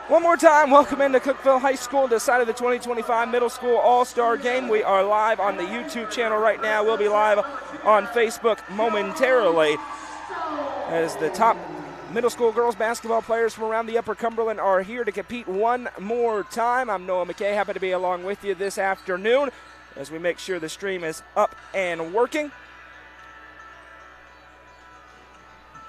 One more time, welcome into Cookeville High School, the site of the 2025 Middle School All-Star Game. We are live on the YouTube channel right now. We'll be live on Facebook momentarily as the top middle school girls basketball players from around the Upper Cumberland are here to compete one more time. I'm Noah McKay, happy to be along with you this afternoon as we make sure the stream is up and working.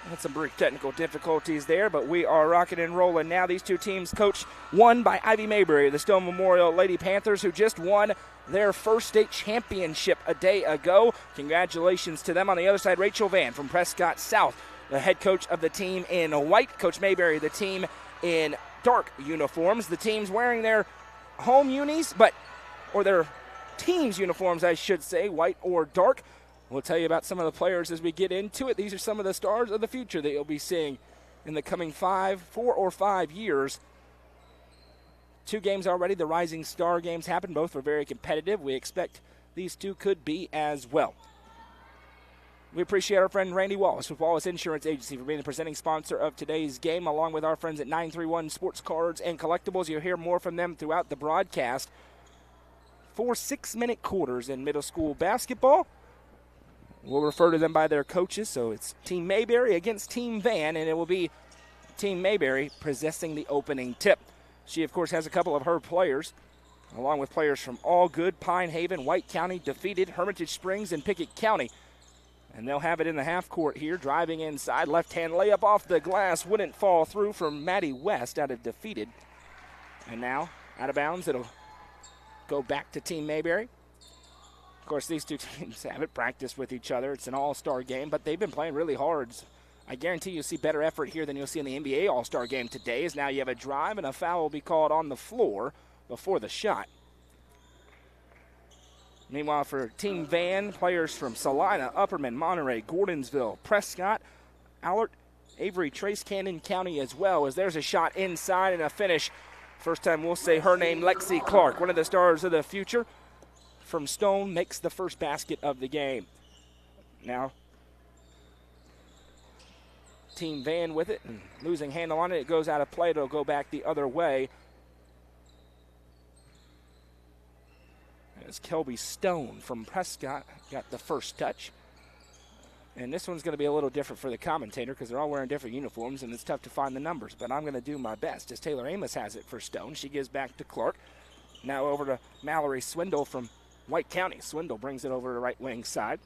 Had some brief technical difficulties there, but we are rocking and rolling now. These two teams coached one by Ivy Mayberry, the Stone Memorial Lady Panthers, who just won their first state championship a day ago. Congratulations to them. On the other side, Rachel Van from Prescott South, the head coach of the team in white. Coach Mayberry, the team in dark uniforms. The teams wearing their home unis, or their team's uniforms, I should say, white or dark. We'll tell you about some of the players as we get into it. These are some of the stars of the future that you'll be seeing in the coming 4 or 5 years. 2 games already. The Rising Star games happened. Both were very competitive. We expect these two could be as well. We appreciate our friend Randy Wallace with Wallace Insurance Agency for being the presenting sponsor of today's game, along with our friends at 931 Sports Cards and Collectibles. You'll hear more from them throughout the broadcast. 4 6-minute quarters in middle school basketball. We'll refer to them by their coaches, so it's Team Mayberry against Team Van, and it will be Team Mayberry possessing the opening tip. She, of course, has a couple of her players, along with players from Allgood, Pine Haven, White County, Defeated, Hermitage Springs, and Pickett County. And they'll have it in the half court here, driving inside. Left-hand layup off the glass, wouldn't fall through from Maddie West out of Defeated. And now, out of bounds, it'll go back to Team Mayberry. Of course, these two teams haven't practiced with each other. It's an all-star game, but they've been playing really hard. I guarantee you'll see better effort here than you'll see in the NBA all-star game today, as now you have a drive and a foul will be called on the floor before the shot. Meanwhile, for Team Van, players from Salina, Upperman, Monterey, Gordonsville, Prescott, Allert, Avery, Trace Cannon County as well, as there's a shot inside and a finish. First time we'll say her name, Lexi Clark, one of the stars of the future. From Stone, makes the first basket of the game. Now, Team Van with it, and losing handle on it. It goes out of play. It'll go back the other way. As Kelby Stone from Prescott got the first touch. And this one's going to be a little different for the commentator because they're all wearing different uniforms, and it's tough to find the numbers. But I'm going to do my best as Taylor Amos has it for Stone. She gives back to Clark. Now over to Mallory Swindle from White County. Swindle brings it over to the right wing side.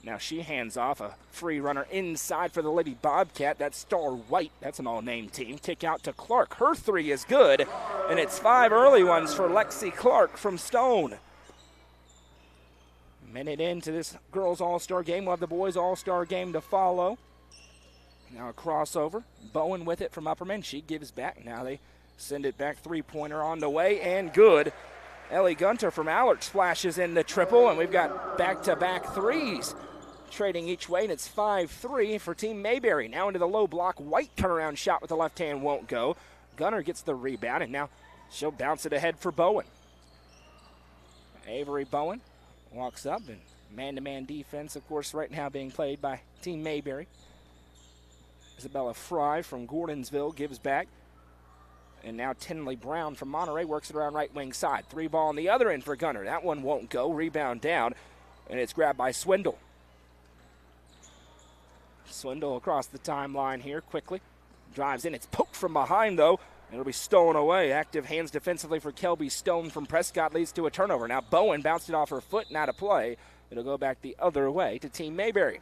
Now she hands off a free runner inside for the Lady Bobcat. That's Star White. That's an all-name team. Kick out to Clark. Her three is good, and it's 5 early ones for Lexi Clark from Stone. Minute into this girls' all-star game. We'll have the boys' all-star game to follow. Now a crossover. Bowen with it from Upperman. She gives back. Now they send it back. Three-pointer on the way, and good. Ellie Gunter from Allert splashes in the triple, and we've got back-to-back threes trading each way, and it's 5-3 for Team Mayberry. Now into the low block. White turnaround shot with the left hand won't go. Gunter gets the rebound, and now she'll bounce it ahead for Bowen. Avery Bowen walks up, and man-to-man defense, of course, right now being played by Team Mayberry. Isabella Fry from Gordonsville gives back. And now Tinley Brown from Monterey works it around right wing side. 3 ball on the other end for Gunter. That one won't go. Rebound down, and it's grabbed by Swindle. Swindle across the timeline here quickly. Drives in. It's poked from behind, though. It'll be stolen away. Active hands defensively for Kelby Stone from Prescott leads to a turnover. Now Bowen bounced it off her foot and out of play. It'll go back the other way to Team Mayberry.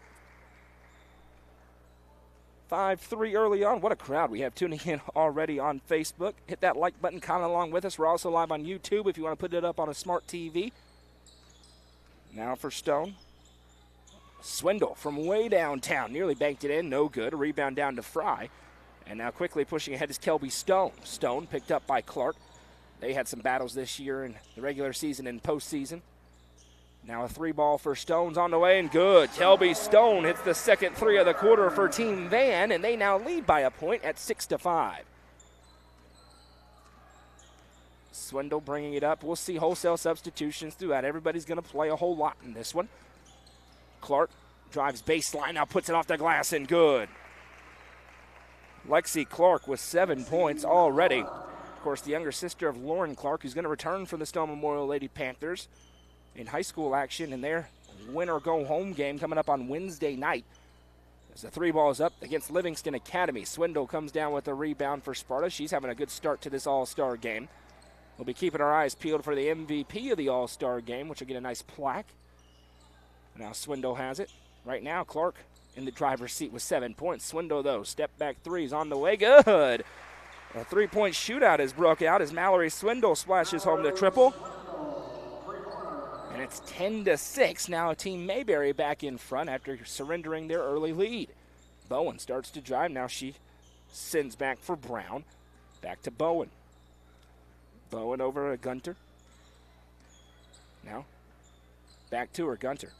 5-3 early on. What a crowd we have tuning in already on Facebook. Hit that like button, comment along with us. We're also live on YouTube if you want to put it up on a smart TV. Now for Stone. Swindle from way downtown. Nearly banked it in. No good. A rebound down to Fry. And now quickly pushing ahead is Kelby Stone. Stone picked up by Clark. They had some battles this year in the regular season and postseason. Now a 3 ball for Stone's on the way, and good. Kelby Stone hits the second 3 of the quarter for Team Van, and they now lead by a point at 6-5. Swindle bringing it up. We'll see wholesale substitutions throughout. Everybody's going to play a whole lot in this one. Clark drives baseline, now puts it off the glass, and good. Lexi Clark with 7 points already. course, the younger sister of Lauren Clark, who's going to return from the Stone Memorial Lady Panthers in high school action in their win-or-go-home game coming up on Wednesday night. As the 3 ball is up against Livingston Academy. Swindle comes down with a rebound for Sparta. She's having a good start to this All-Star game. We'll be keeping our eyes peeled for the MVP of the All-Star game, which will get a nice plaque. Now Swindle has it. Right now, Clark in the driver's seat with 7 points. Swindle, though, step back three is on the way. Good. A 3-point shootout has broke out as Mallory Swindle splashes home the triple. And it's 10-6. Now Team Mayberry back in front after surrendering their early lead. Bowen starts to drive. Now she sends back for Brown. Back to Bowen. Bowen over to Gunter. Now back to her, Gunter.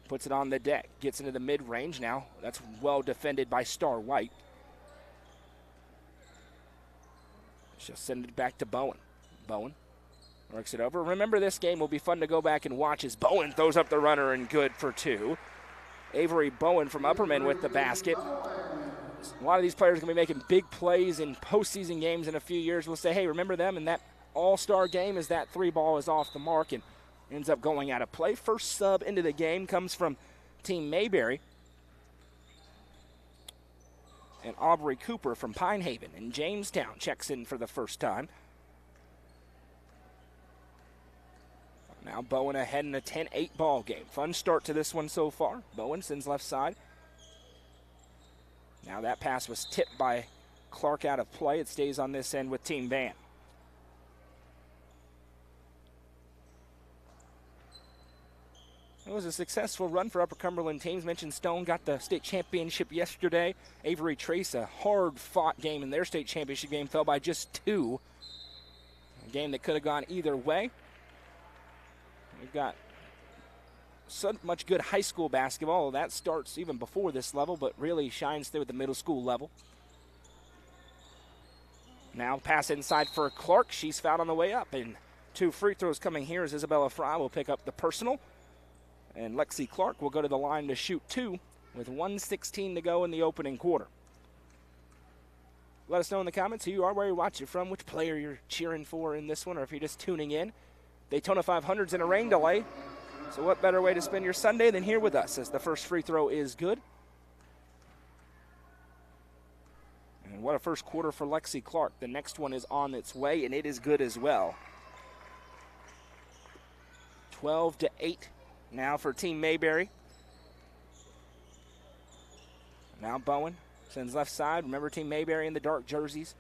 Puts it on the deck. Gets into the mid-range now. That's well defended by Star White. She'll send it back to Bowen. Bowen works it over. Remember, this game will be fun to go back and watch as Bowen throws up the runner and good for 2. Avery Bowen from Upperman with the basket. A lot of these players are going to be making big plays in postseason games in a few years. We'll say, hey, remember them in that all-star game as that 3 ball is off the mark and ends up going out of play. First sub into the game comes from Team Mayberry. And Aubrey Cooper from Pine Haven in Jamestown checks in for the first time. Now Bowen ahead in a 10-8 ball game. Fun start to this one so far. Bowen sends left side. Now that pass was tipped by Clark out of play. It stays on this end with Team Van. It was a successful run for Upper Cumberland teams. Mentioned Stone got the state championship yesterday. Avery Trace, a hard-fought game in their state championship game, fell by just 2. A game that could have gone either way. We've got so much good high school basketball. That starts even before this level, but really shines through at the middle school level. Now pass inside for Clark. She's fouled on the way up. And 2 free throws coming here as Isabella Fry will pick up the personal. And Lexi Clark will go to the line to shoot 2 with 1:16 to go in the opening quarter. Let us know in the comments who you are, where you're watching from, which player you're cheering for in this one, or if you're just tuning in. Daytona 500's in a rain delay, so what better way to spend your Sunday than here with us as the first free throw is good. And what a first quarter for Lexi Clark. The next one is on its way, and it is good as well. 12-8 now for Team Mayberry. Now Bowen sends left side. Remember, Team Mayberry in the dark jerseys.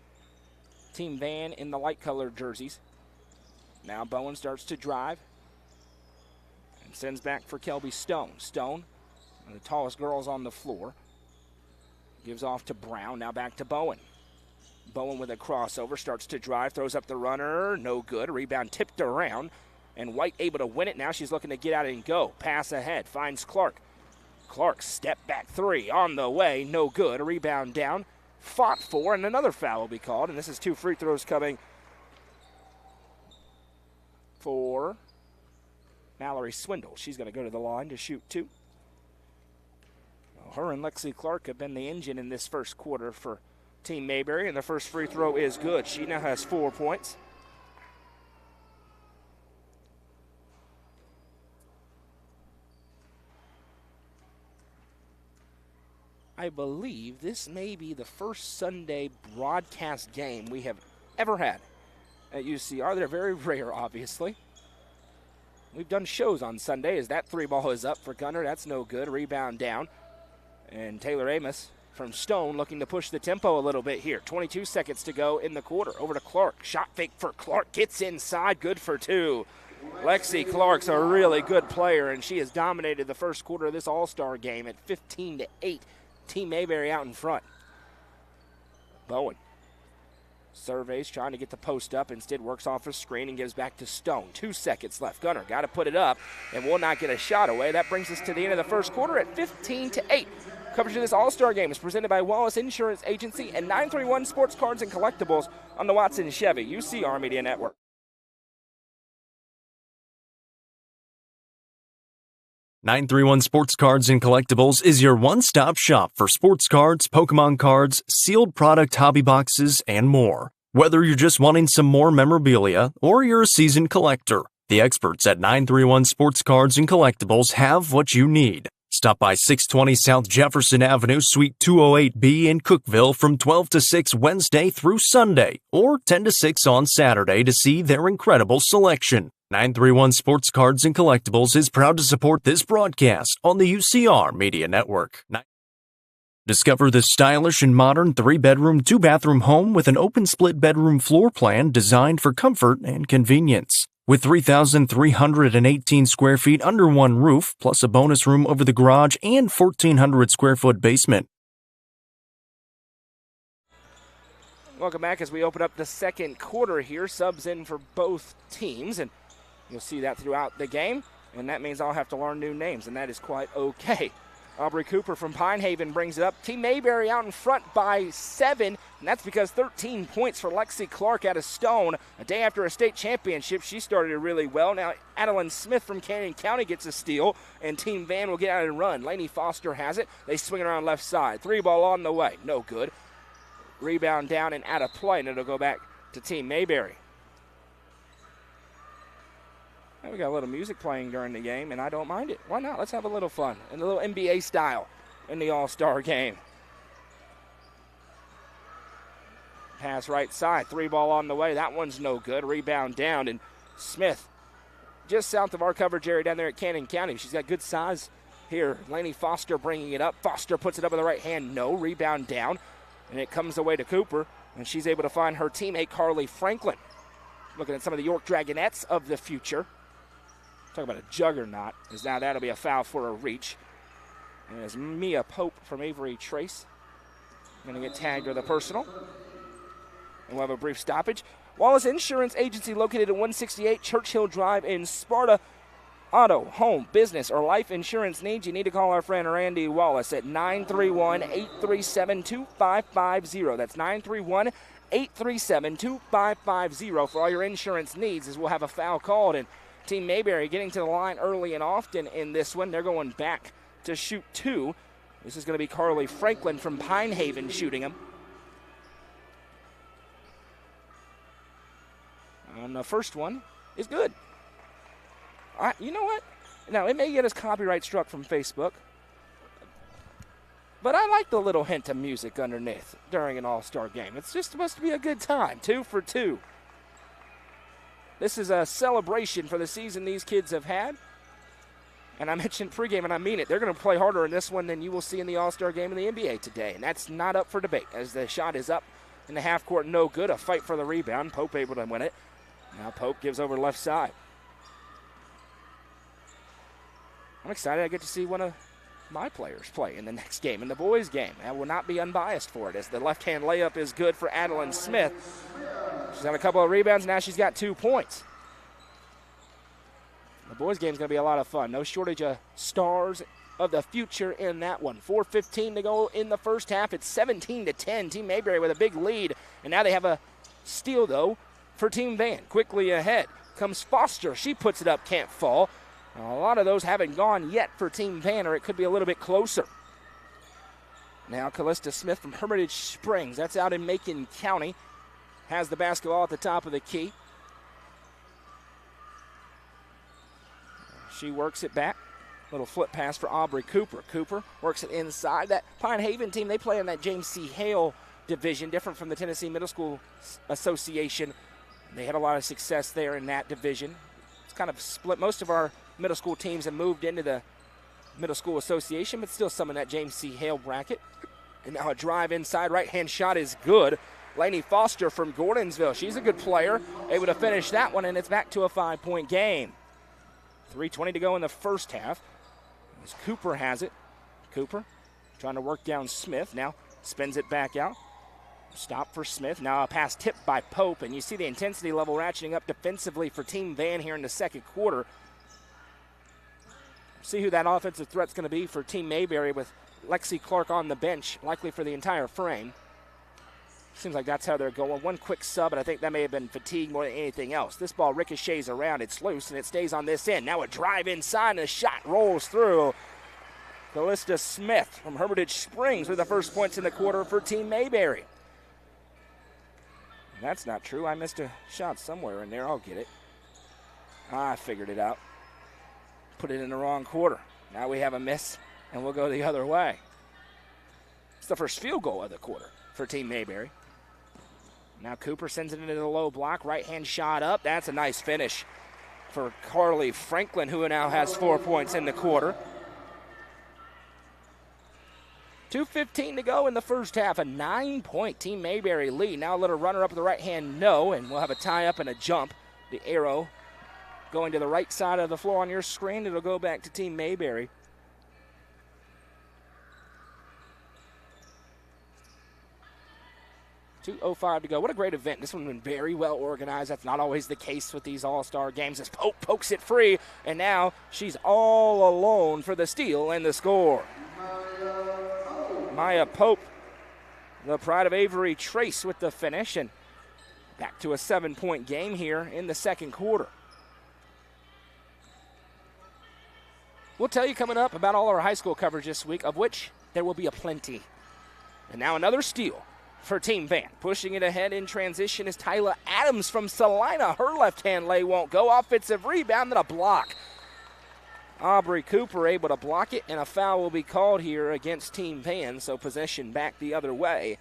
Team Van in the light colored jerseys. Now Bowen starts to drive and sends back for Kelby Stone. Stone, one of the tallest girls on the floor, gives off to Brown. Now back to Bowen. Bowen with a crossover, starts to drive, throws up the runner, no good. A rebound tipped around, and White able to win it. Now she's looking to get out and go. Pass ahead, finds Clark. Clark step back 3 on the way, no good. A rebound down, fought for, and another foul will be called. And this is 2 free throws coming for Mallory Swindle. She's going to go to the line to shoot 2. Well, her and Lexi Clark have been the engine in this first quarter for Team Mayberry, and the first free throw is good. She now has 4 points. I believe this may be the first Sunday broadcast game we have ever had at UCR. They're very rare, obviously. We've done shows on Sunday as that 3 ball is up for Gunner. That's no good. Rebound down. And Taylor Amos from Stone looking to push the tempo a little bit here. 22 seconds to go in the quarter. Over to Clark. Shot fake for Clark. Gets inside. Good for 2. Lexi Clark's a really good player, and she has dominated the first quarter of this All-Star game at 15-8. Team Mayberry out in front. Bowen surveys, trying to get the post up. Instead works off a screen and gives back to Stone. 2 seconds left. Gunner got to put it up and will not get a shot away. That brings us to the end of the first quarter at 15-8. Coverage of this All-Star game is presented by Wallace Insurance Agency and 931 Sports Cards and Collectibles on the Watson Chevy UCR Media Network. 931 Sports Cards and Collectibles is your one-stop shop for sports cards, Pokemon cards, sealed product hobby boxes, and more. Whether you're just wanting some more memorabilia or you're a seasoned collector, the experts at 931 Sports Cards and Collectibles have what you need. Stop by 620 South Jefferson Avenue, Suite 208B in Cookeville from 12 to 6 Wednesday through Sunday or 10 to 6 on Saturday to see their incredible selection. 931 Sports Cards and Collectibles is proud to support this broadcast on the UCR Media Network. Discover the stylish and modern 3-bedroom, 2-bathroom home with an open split bedroom floor plan designed for comfort and convenience. With 3,318 square feet under one roof, plus a bonus room over the garage and 1,400 square foot basement. Welcome back as we open up the second quarter here. Subs in for both teams, and you'll see that throughout the game, and that means I'll have to learn new names, and that is quite okay. Aubrey Cooper from Pine Haven brings it up. Team Mayberry out in front by 7, and that's because 13 points for Lexi Clark out of Stone. A day after a state championship, she started really well. Now Adeline Smith from Canyon County gets a steal, and Team Van will get out and run. Lainey Foster has it. They swing it around left side. 3-ball on the way. No good. Rebound down and out of play, and it'll go back to Team Mayberry. We got a little music playing during the game, and I don't mind it. Why not? Let's have a little fun and a little NBA style in the All-Star game. Pass right side, 3-ball on the way. That one's no good. Rebound down, and Smith just south of our coverage area down there at Canyon County. She's got good size here. Lainey Foster bringing it up. Foster puts it up with the right hand. No. Rebound down, and it comes away to Cooper, and she's able to find her teammate, Carly Franklin. Looking at some of the York Dragonettes of the future. Talk about a juggernaut, as now that'll be a foul for a reach. And as Mia Pope from Avery Trace going to get tagged with a personal. And we'll have a brief stoppage. Wallace Insurance Agency located at 168 Churchill Drive in Sparta. Auto, home, business, or life insurance needs, you need to call our friend Randy Wallace at 931-837-2550. That's 931-837-2550 for all your insurance needs, as we'll have a foul called. And Team Mayberry getting to the line early and often in this one. They're going back to shoot 2. This is going to be Carly Franklin from Pine Haven shooting them. And the first one is good. You know what? Now, it may get us copyright struck from Facebook, but I like the little hint of music underneath during an all-star game. It's just supposed to be a good time. 2 for 2. This is a celebration for the season these kids have had. And I mentioned pregame, and I mean it. They're going to play harder in this one than you will see in the All-Star game in the NBA today. And that's not up for debate, as the shot is up in the half court. No good. A fight for the rebound. Pope able to win it. Now Pope gives over left side. I'm excited I get to see one of my players play in the next game, in the boys' game. I will not be unbiased for it, as the left-hand layup is good for Adeline Smith. She's got a couple of rebounds. Now she's got 2 points. The boys' game is going to be a lot of fun. No shortage of stars of the future in that one. 4:15 to go in the first half. It's 17-10. Team Mayberry with a big lead. And now they have a steal, though, for Team Van. Quickly ahead comes Foster. She puts it up, can't fall. Now, a lot of those haven't gone yet for Team Van, or it could be a little bit closer. Now Callista Smith from Hermitage Springs. That's out in Macon County. Has the basketball at the top of the key. She works it back. Little flip pass for Aubrey Cooper. Cooper works it inside. That Pine Haven team, they play in that James C. Hale division, different from the Tennessee Middle School Association. They had a lot of success there in that division. It's kind of split. Most of our middle school teams have moved into the Middle School Association, but still some in that James C. Hale bracket. And now a drive inside. Right-hand shot is good. Lainey Foster from Gordonsville. She's a good player. Able to finish that one, and it's back to a 5-point game. 3:20 to go in the first half. As Cooper has it. Cooper trying to work down Smith. Now spins it back out. Stop for Smith. Now a pass tipped by Pope, and you see the intensity level ratcheting up defensively for Team Van here in the second quarter. See who that offensive threat's going to be for Team Mayberry with Lexi Clark on the bench, likely for the entire frame. Seems like that's how they're going. One quick sub, and I think that may have been fatigue more than anything else. This ball ricochets around. It's loose, and it stays on this end. Now a drive inside, and a shot rolls through. Callista Smith from Hermitage Springs with the first points in the quarter for Team Mayberry. That's not true. I missed a shot somewhere in there. I'll get it. I figured it out. Put it in the wrong quarter. Now we have a miss, and we'll go the other way. It's the first field goal of the quarter for Team Mayberry. Now Cooper sends it into the low block. Right-hand shot up. That's a nice finish for Carly Franklin, who now has 4 points in the quarter. 2:15 to go in the first half. A 9-point Team Mayberry lead. Now a little runner up the right hand, no, and we'll have a tie up and a jump. The arrow going to the right side of the floor on your screen. It'll go back to Team Mayberry. .2:05 to go. What a great event. This one's been very well organized. That's not always the case with these all-star games. As Pope pokes it free, and now she's all alone for the steal and the score. Maya Pope, the pride of Avery Trace with the finish, and back to a 7-point game here in the second quarter. We'll tell you coming up about all our high school coverage this week, of which there will be a plenty. And now another steal for Team Van. Pushing it ahead in transition is Tyla Adams from Salina. Her left-hand lay won't go. Offensive rebound and a block. Aubrey Cooper able to block it, and a foul will be called here against Team Van, so possession back the other way.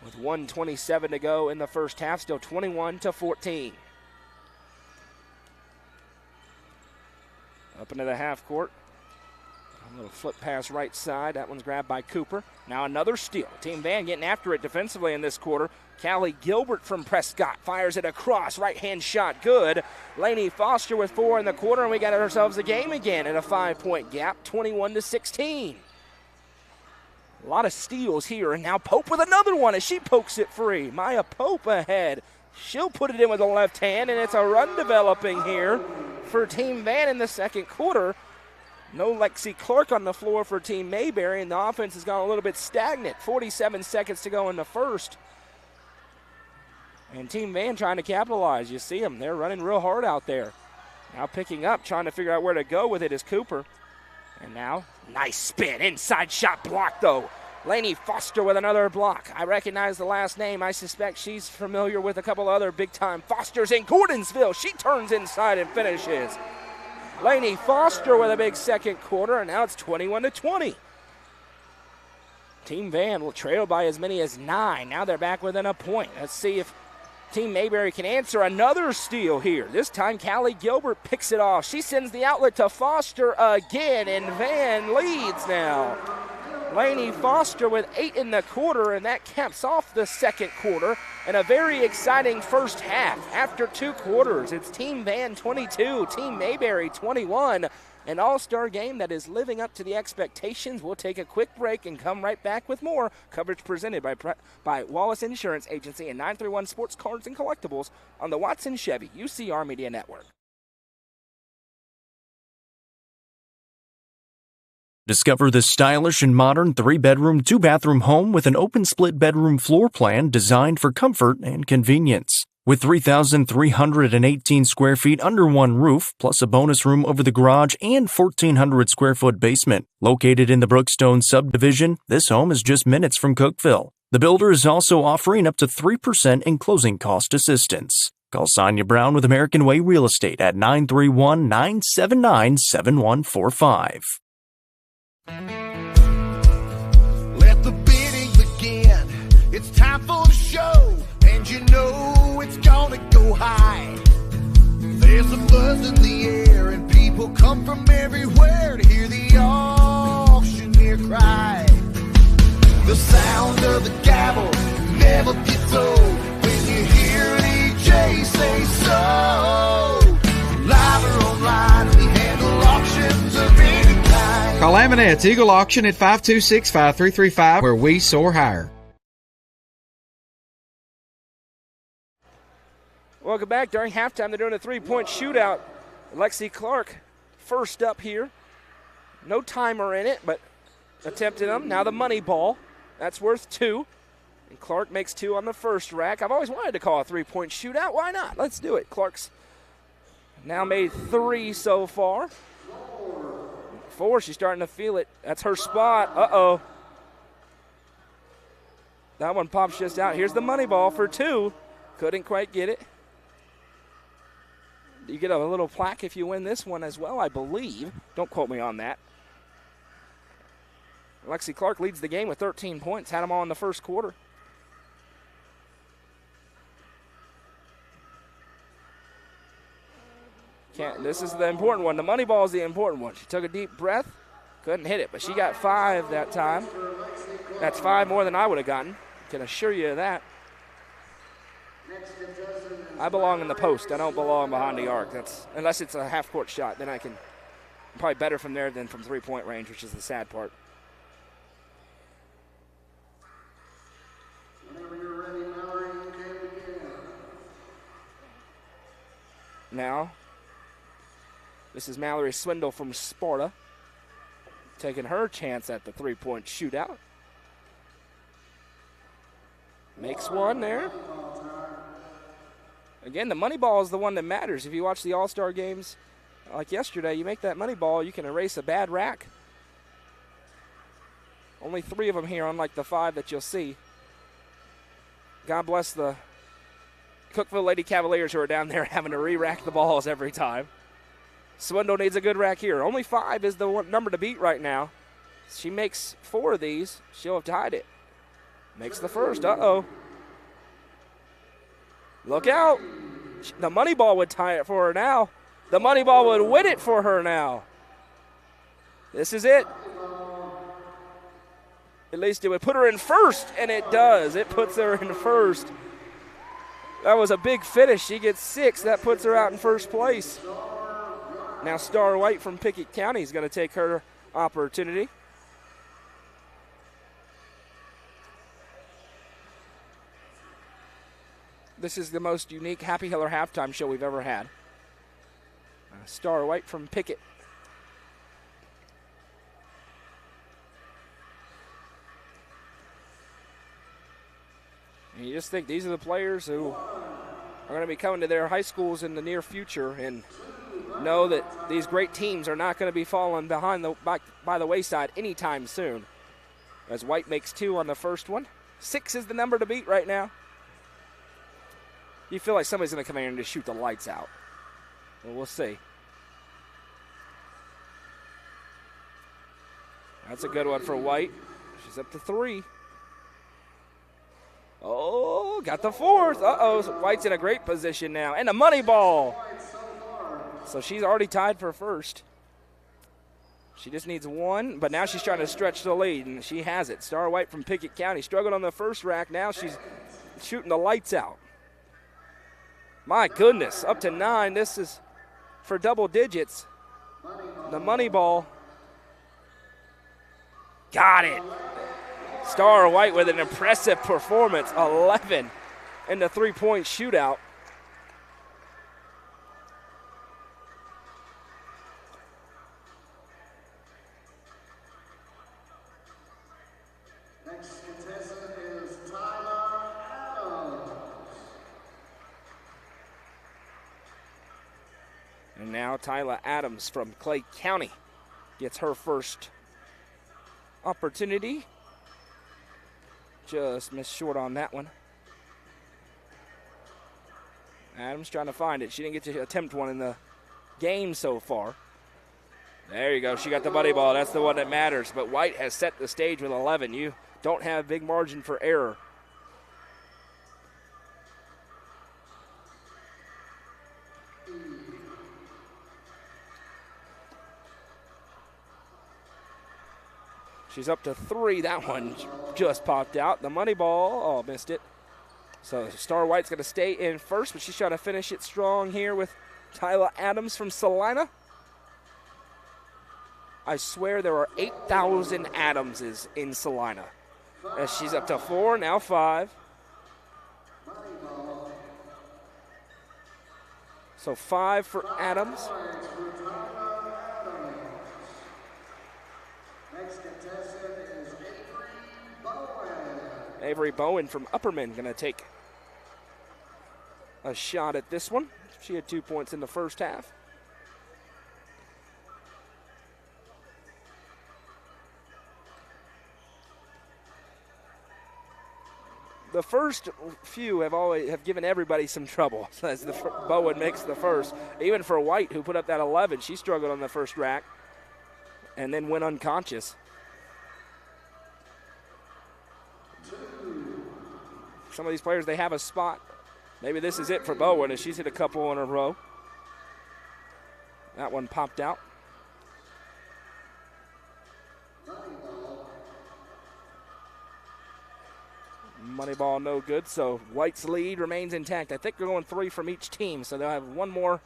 With 1:27 to go in the first half, still 21-14. Up into the half court. A little flip pass right side. That one's grabbed by Cooper. Now another steal. Team Van getting after it defensively in this quarter. Callie Gilbert from Prescott fires it across. Right-hand shot good. Lainey Foster with 4 in the quarter, and we got ourselves a game again in a 5-point gap, 21-16. A lot of steals here, and now Pope with another one as she pokes it free. Maya Pope ahead. She'll put it in with the left hand, and it's a run developing here for Team Van in the second quarter. No Lexi Clark on the floor for Team Mayberry, and the offense has gone a little bit stagnant. 47 seconds to go in the first. And Team Van trying to capitalize. You see them. They're running real hard out there. Now picking up, trying to figure out where to go with it is Cooper. And now, nice spin. Inside shot blocked, though. Lainey Foster with another block. I recognize the last name. I suspect she's familiar with a couple other big-time Fosters in Gordonsville. She turns inside and finishes. Lainey Foster with a big second quarter, and now it's 21-20. Team Van will trail by as many as 9. Now they're back within a point. Let's see if Team Mayberry can answer another steal here. This time, Callie Gilbert picks it off. She sends the outlet to Foster again, and Van leads now. Lainey Foster with 8 in the quarter, and that caps off the second quarter and a very exciting first half. After 2 quarters, it's Team Van 22, Team Mayberry 21. An all-star game that is living up to the expectations. We'll take a quick break and come right back with more coverage presented by Wallace Insurance Agency and 931 Sports Cards and Collectibles on the Watson Chevy UCR Media Network. Discover this stylish and modern 3-bedroom, 2-bathroom home with an open split bedroom floor plan designed for comfort and convenience. With 3,318 square feet under one roof, plus a bonus room over the garage and 1,400 square foot basement. Located in the Brookstone subdivision, this home is just minutes from Cookeville. The builder is also offering up to 3% in closing cost assistance. Call Sonia Brown with American Way Real Estate at 931-979-7145. Let the bidding begin. It's time for the show, and you know it's gonna go high. There's a buzz in the air, and people come from everywhere to hear the auctioneer cry. The sound of the gavel never gets old when you hear DJ say so. Live or online, we handle auctions of any kind. Call Amanette's Eagle Auction at 526-5335, where we soar higher. Welcome back. During halftime, they're doing a 3-point shootout. Lexi Clark first up here. No timer in it, but attempted them. Now the money ball. That's worth 2. And Clark makes 2 on the first rack. I've always wanted to call a 3-point shootout. Why not? Let's do it. Clark's now made 3 so far. 4, she's starting to feel it. That's her spot. That one pops just out. Here's the money ball for 2. Couldn't quite get it. You get a little plaque if you win this one as well, I believe. Don't quote me on that. Lexi Clark leads the game with 13 points. Had them all in the first quarter. This is the important one. The money ball is the important one. She took a deep breath. Couldn't hit it, but she got 5 that time. That's 5 more than I would have gotten. Can assure you of that. I belong in the post. I don't belong behind the arc. Unless it's a half-court shot, then I'm probably better from there than from three-point range, which is the sad part. Now, this is Mallory Swindle from Sparta, taking her chance at the three-point shootout. Makes one there. Again, the money ball is the one that matters. If you watch the All-Star games like yesterday, you make that money ball, you can erase a bad rack. Only 3 of them here, unlike the 5 that you'll see. God bless the Cookeville Lady Cavaliers who are down there having to re-rack the balls every time. Swindle needs a good rack here. Only 5 is the number to beat right now. She makes 4 of these, she'll have tied it. Makes the first. Uh-oh. Look out. The money ball would tie it for her now. The money ball would win it for her now. This is it. At least it would put her in first, and it does. It puts her in first. That was a big finish. She gets 6. That puts her out in first place. Now Star White from Pickett County is going to take her opportunity. This is the most unique Happy Hiller halftime show we've ever had. Star White from Pickett. And you just think these are the players who are going to be coming to their high schools in the near future and know that these great teams are not going to be falling behind by the wayside anytime soon. As White makes 2 on the first one. 6 is the number to beat right now. You feel like somebody's going to come in and just shoot the lights out. Well, we'll see. That's a good one for White. She's up to 3. Oh, got the 4th. Uh-oh, so White's in a great position now. And a money ball. So she's already tied for first. She just needs 1, but now she's trying to stretch the lead, and she has it. Star White from Pickett County struggled on the first rack. Now she's shooting the lights out. My goodness, up to 9. This is for double digits. The money ball. Got it. Star White with an impressive performance. 11 in the three-point shootout. Next contestant is Tyler Adams. And now Tyler Adams from Clay County gets her first opportunity. Just missed short on that one. Adams trying to find it. She didn't get to attempt one in the game so far. There you go. She got the money ball. That's the one that matters. But White has set the stage with 11. You don't have big margin for error. She's up to 3. That one just popped out. The money ball, oh, missed it. So Star White's going to stay in first, but she's trying to finish it strong here with Tyler Adams from Salina. I swear there are 8,000 Adamses in Salina. As she's up to 4, now 5. So 5 for Adams. Next contestant is Avery Bowen. Avery Bowen from Upperman going to take a shot at this one. She had 2 points in the first half. the first few have given everybody some trouble as Bowen makes the first. Even for White, who put up that 11, she struggled on the first rack and then went unconscious. Some of these players, they have a spot. Maybe this is it for Bowen as she's hit a couple in a row. That one popped out. Money ball no good, so White's lead remains intact. I think they're going 3 from each team, so they'll have one more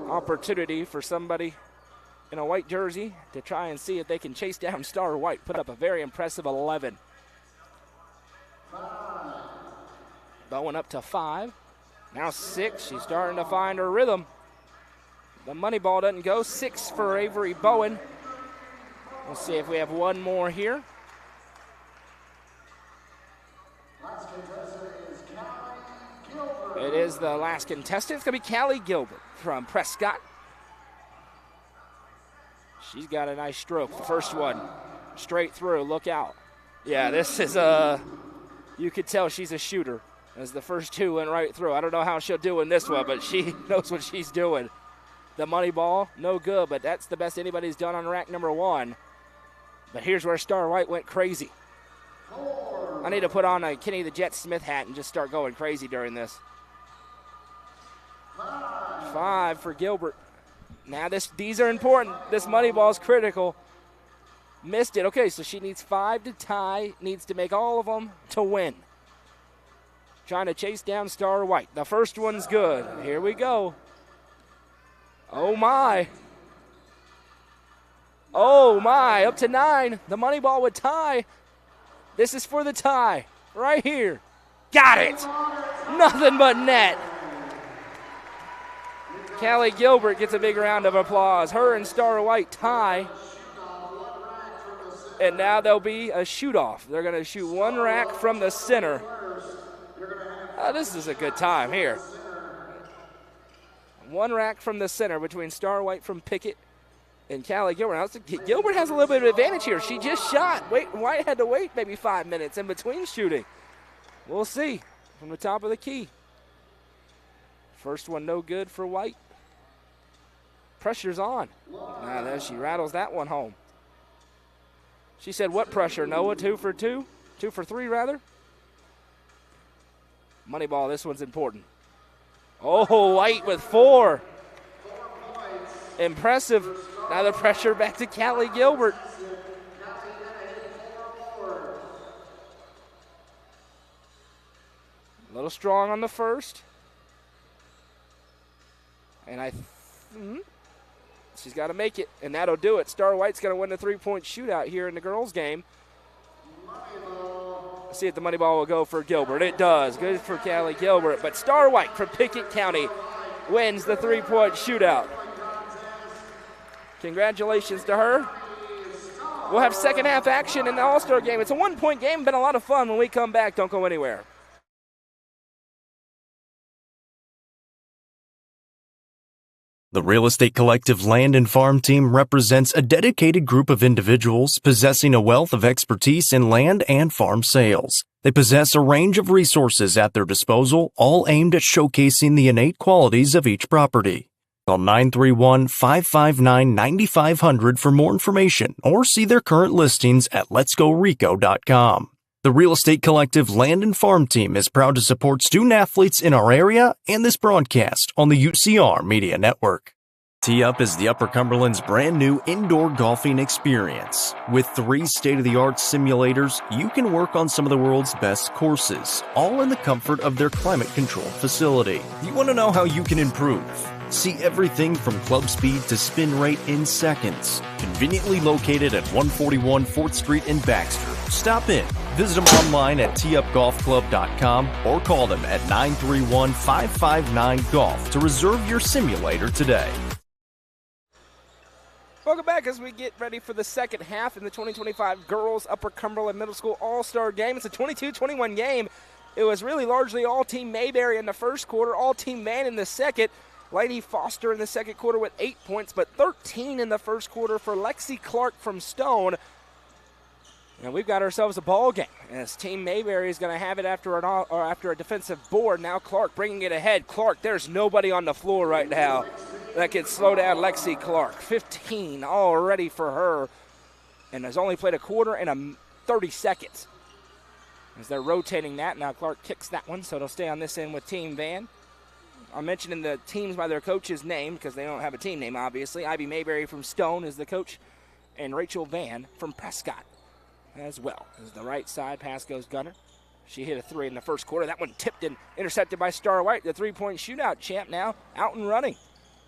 opportunity for somebody in a white jersey to try and see if they can chase down Star White. Put up a very impressive 11. Bowen up to 5. Now 6. She's starting to find her rhythm. The money ball doesn't go. 6 for Avery Bowen. We'll see if we have one more here. It is the last contestant. It's going to be Callie Gilbert from Prescott. She's got a nice stroke. The first one straight through. Look out. Yeah, this is you could tell she's a shooter as the first 2 went right through. I don't know how she'll do in this one, but she knows what she's doing. The money ball, no good, but that's the best anybody's done on rack number 1. But here's where Star White went crazy. I need to put on a Kenny the Jet Smith hat and just start going crazy during this. 5 for Gilbert. Now these are important. This money ball is critical. Missed it. Okay, so she needs 5 to tie. Needs to make all of them to win. Trying to chase down Star White. The first one's good. Here we go. Oh, my. Oh, my. Up to 9. The money ball would tie. This is for the tie. Right here. Got it. Nothing but net. Callie Gilbert gets a big round of applause. Her and Star White tie. And now there'll be a shoot-off. They're going to shoot 1 rack from the center. This is a good time here. 1 rack from the center between Star White from Pickett and Callie Gilbert. Gilbert has a little bit of advantage here. She just shot. White had to wait maybe 5 minutes in between shooting. We'll see from the top of the key. First one no good for White. Pressure's on. Now there she rattles that one home. She said what pressure, Noah? 2 for 2? 2 for 3, rather? Money ball, this one's important. Oh, White with 4. Impressive. Now the pressure back to Callie Gilbert. A little strong on the first. And she's got to make it, and that'll do it. Star White's going to win the 3-point shootout here in the girls' game. Let's see if the money ball will go for Gilbert. It does. Good for Callie Gilbert. But Star White from Pickett County wins the 3-point shootout. Congratulations to her. We'll have second half action in the All-Star game. It's a 1-point game. Been a lot of fun. When we come back, don't go anywhere. The Real Estate Collective Land and Farm Team represents a dedicated group of individuals possessing a wealth of expertise in land and farm sales. They possess a range of resources at their disposal, all aimed at showcasing the innate qualities of each property. Call 931-559-9500 for more information or see their current listings at letsgorico.com. The Real Estate Collective Land and Farm Team is proud to support student athletes in our area and this broadcast on the UCR Media Network. Tee Up is the Upper Cumberland's brand new indoor golfing experience. With 3 state-of-the-art simulators, you can work on some of the world's best courses, all in the comfort of their climate-controlled facility. You want to know how you can improve? See everything from club speed to spin rate in seconds. Conveniently located at 141 4th Street in Baxter. Stop in. Visit them online at teupgolfclub.com or call them at 931-559-GOLF to reserve your simulator today. Welcome back as we get ready for the second half in the 2025 Girls Upper Cumberland Middle School All-Star Game. It's a 22-21 game. It was really largely all-team Mayberry in the first quarter, all-team Man in the second. Lady Foster in the second quarter with 8 points, but 13 in the first quarter for Lexi Clark from Stone. And we've got ourselves a ball game. As Team Mayberry is going to have it after a defensive board. Now Clark bringing it ahead. Clark, there's nobody on the floor right now that can slow down Lexi Clark. 15 already for her, and has only played a quarter and 30 seconds. As they're rotating that, now Clark kicks that one, so it'll stay on this end with Team Van. I'm mentioning the teams by their coach's name because they don't have a team name, obviously. Ivy Mayberry from Stone is the coach, and Rachel Van from Prescott as well. As the right side pass goes Gunner. She hit a three in the first quarter. That one tipped and intercepted by Star White, the three-point shootout champ, now out and running.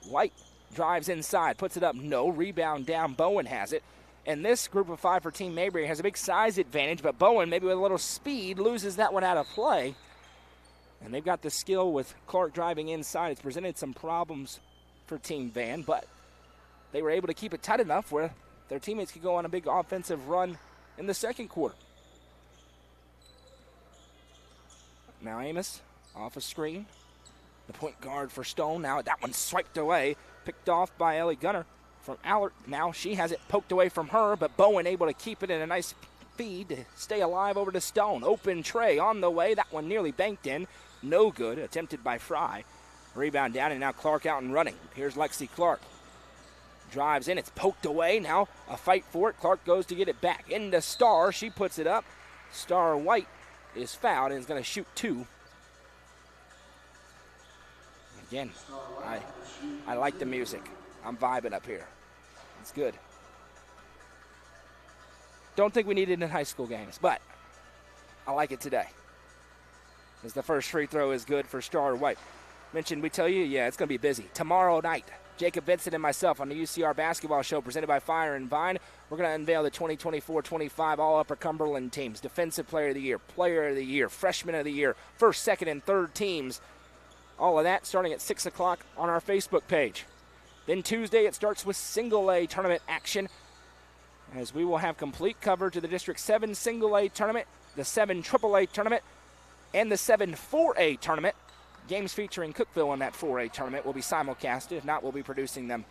White drives inside, puts it up, no. Rebound down, Bowen has it. And this group of five for Team Mayberry has a big size advantage, but Bowen, maybe with a little speed, loses that one out of play. And they've got the skill with Clark driving inside. It's presented some problems for Team Van, but they were able to keep it tight enough where their teammates could go on a big offensive run in the second quarter. Now Amos off a screen. The point guard for Stone. Now that one's swiped away. Picked off by Ellie Gunner from Allert. Now she has it poked away from her, but Bowen able to keep it in a nice feed to stay alive over to Stone. Open tray on the way. That one nearly banked in. No good. Attempted by Fry. Rebound down, and now Clark out and running. Here's Lexi Clark. Drives in. It's poked away. Now a fight for it. Clark goes to get it back. Into Star. She puts it up. Star White is fouled and is going to shoot two. Again, I like the music. I'm vibing up here. It's good. Don't think we need it in high school games, but I like it today. As the first free throw is good for Star White. Mentioned we tell you, yeah, it's going to be busy. Tomorrow night, Jacob Vincent and myself on the UCR basketball show presented by Fire and Vine. We're going to unveil the 2024-25 All-Upper Cumberland teams. Defensive Player of the Year, Player of the Year, Freshman of the Year, first, second, and third teams. All of that starting at 6 o'clock on our Facebook page. Then Tuesday it starts with Single A tournament action, as we will have complete coverage of the District 7 Single A tournament, the 7 AAA tournament, and the 7 4A tournament. Games featuring Cookville in that 4A tournament will be simulcasted. If not, we'll be producing them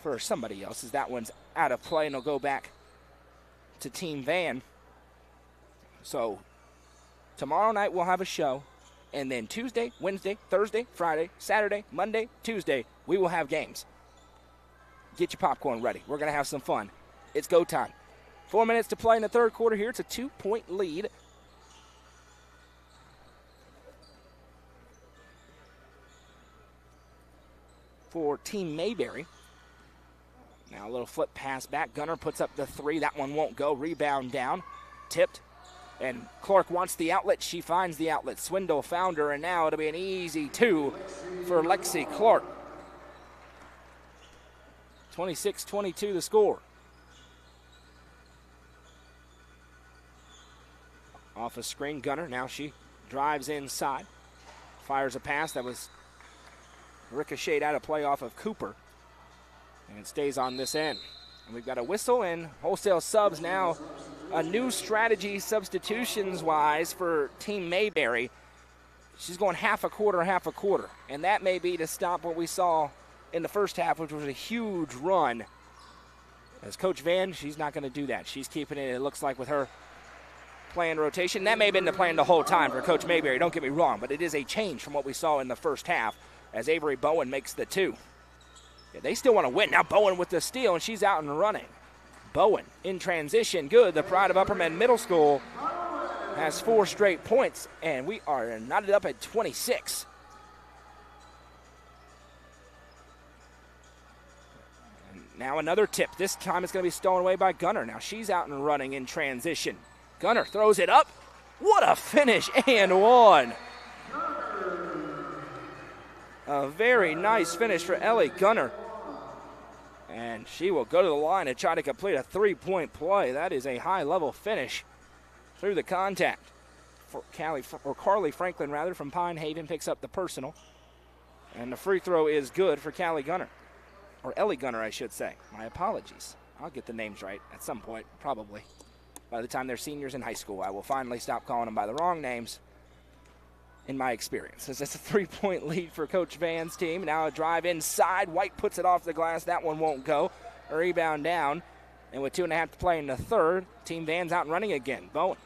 for somebody else, as that one's out of play and will go back to Team Van. So tomorrow night we'll have a show, and then Tuesday, Wednesday, Thursday, Friday, Saturday, Monday, Tuesday, we will have games. Get your popcorn ready. We're going to have some fun. It's go time. 4 minutes to play in the third quarter here. It's a 2-point lead for Team Mayberry. Now a little flip pass back. Gunner puts up the three. That one won't go. Rebound down. Tipped. And Clark wants the outlet. She finds the outlet. Swindle found her, and now it'll be an easy two for Lexi Clark. 26-22 the score. Off a screen, Gunner. Now she drives inside. Fires a pass that was ricocheted out of play off of Cooper. And it stays on this end. And we've got a whistle and wholesale subs now. A new strategy substitutions-wise for Team Mayberry. She's going half a quarter. And that may be to stop what we saw in the first half, which was a huge run. As Coach Van, she's not going to do that. She's keeping it looks like, with her playing rotation. That may have been the plan the whole time for Coach Mayberry, don't get me wrong, but it is a change from what we saw in the first half as Avery Bowen makes the two. Yeah, they still want to win. Now Bowen with the steal, and she's out and running. Bowen in transition, good. The pride of Upperman Middle School has 4 straight points, and we are knotted up at 26. And now another tip. This time it's going to be stolen away by Gunner. Now she's out and running in transition. Gunner throws it up. What a finish, and one. A very nice finish for Ellie Gunner. And she will go to the line and try to complete a 3-point play. That is a high-level finish through the contact. For Carly Franklin, rather, from Pine Haven picks up the personal. And the free throw is good for Callie Gunner. Or Ellie Gunner, I should say. My apologies. I'll get the names right at some point, probably. By the time they're seniors in high school, I will finally stop calling them by the wrong names, in my experience. It's a 3-point lead for Coach Van's team. Now a drive inside. White puts it off the glass. That one won't go. A rebound down. And with 2.5 to play in the third, Team Van's out and running again. Bowen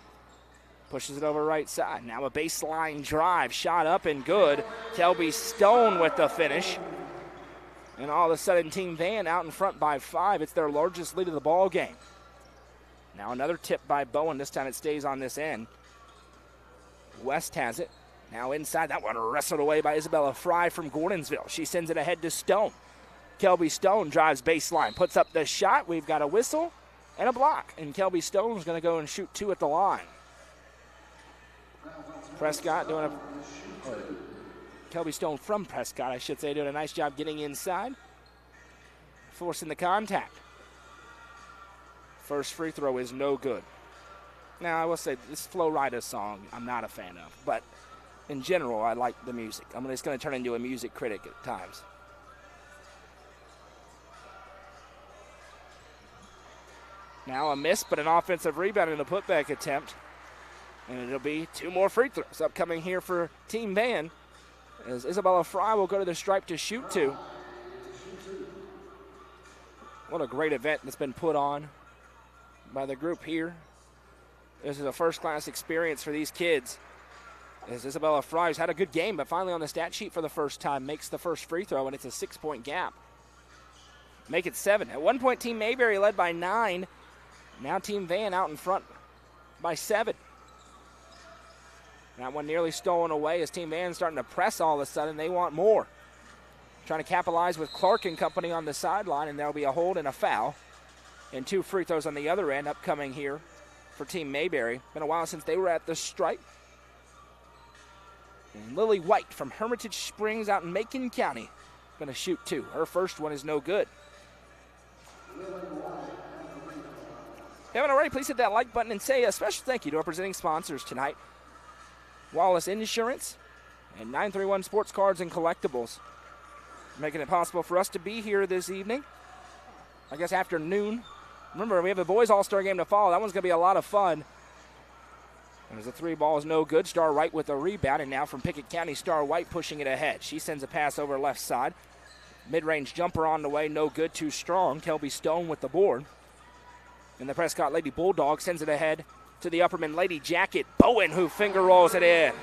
pushes it over right side. Now a baseline drive, shot up and good. Kelby Stone with the finish. And all of a sudden, Team Van out in front by 5. It's their largest lead of the ball game. Now another tip by Bowen. This time it stays on this end. West has it. Now inside. That one wrestled away by Isabella Fry from Gordonsville. She sends it ahead to Stone. Kelby Stone drives baseline, puts up the shot. We've got a whistle and a block. And Kelby Stone's going to go and shoot 2 at the line. Prescott doing Kelby Stone from Prescott, I should say, doing a nice job getting inside, forcing the contact. First free throw is no good. Now, I will say, this Flo Rida song I'm not a fan of, but in general, I like the music. I'm just going to turn into a music critic at times. Now a miss, but an offensive rebound and a putback attempt. And it'll be 2 more free throws upcoming here for Team Van, as Isabella Fry will go to the stripe to shoot 2. What a great event that's been put on by the group here. This is a first-class experience for these kids. As Isabella Fry has had a good game, but finally on the stat sheet for the first time makes the first free throw, and it's a 6-point gap. Make it 7. At one point, Team Mayberry led by 9. Now Team Van out in front by 7. That one nearly stolen away as Team Van starting to press all of a sudden. They want more. Trying to capitalize with Clark and company on the sideline, and there'll be a hold and a foul. And 2 free throws on the other end upcoming here for Team Mayberry. Been a while since they were at the stripe. And Lily White from Hermitage Springs out in Macon County going to shoot 2. Her first one is no good. If you haven't already, please hit that like button and say a special thank you to our presenting sponsors tonight. Wallace Insurance and 931 Sports Cards and Collectibles, making it possible for us to be here this evening. I guess afternoon. Remember, we have a boys all-star game to follow. That one's going to be a lot of fun. As the 3 ball is no good. Star Wright with a rebound, and now from Pickett County, Star White pushing it ahead. She sends a pass over left side. Mid-range jumper on the way, no good, too strong. Kelby Stone with the board. And the Prescott Lady Bulldog sends it ahead to the Upperman Lady Jacket. Bowen, who finger rolls it in.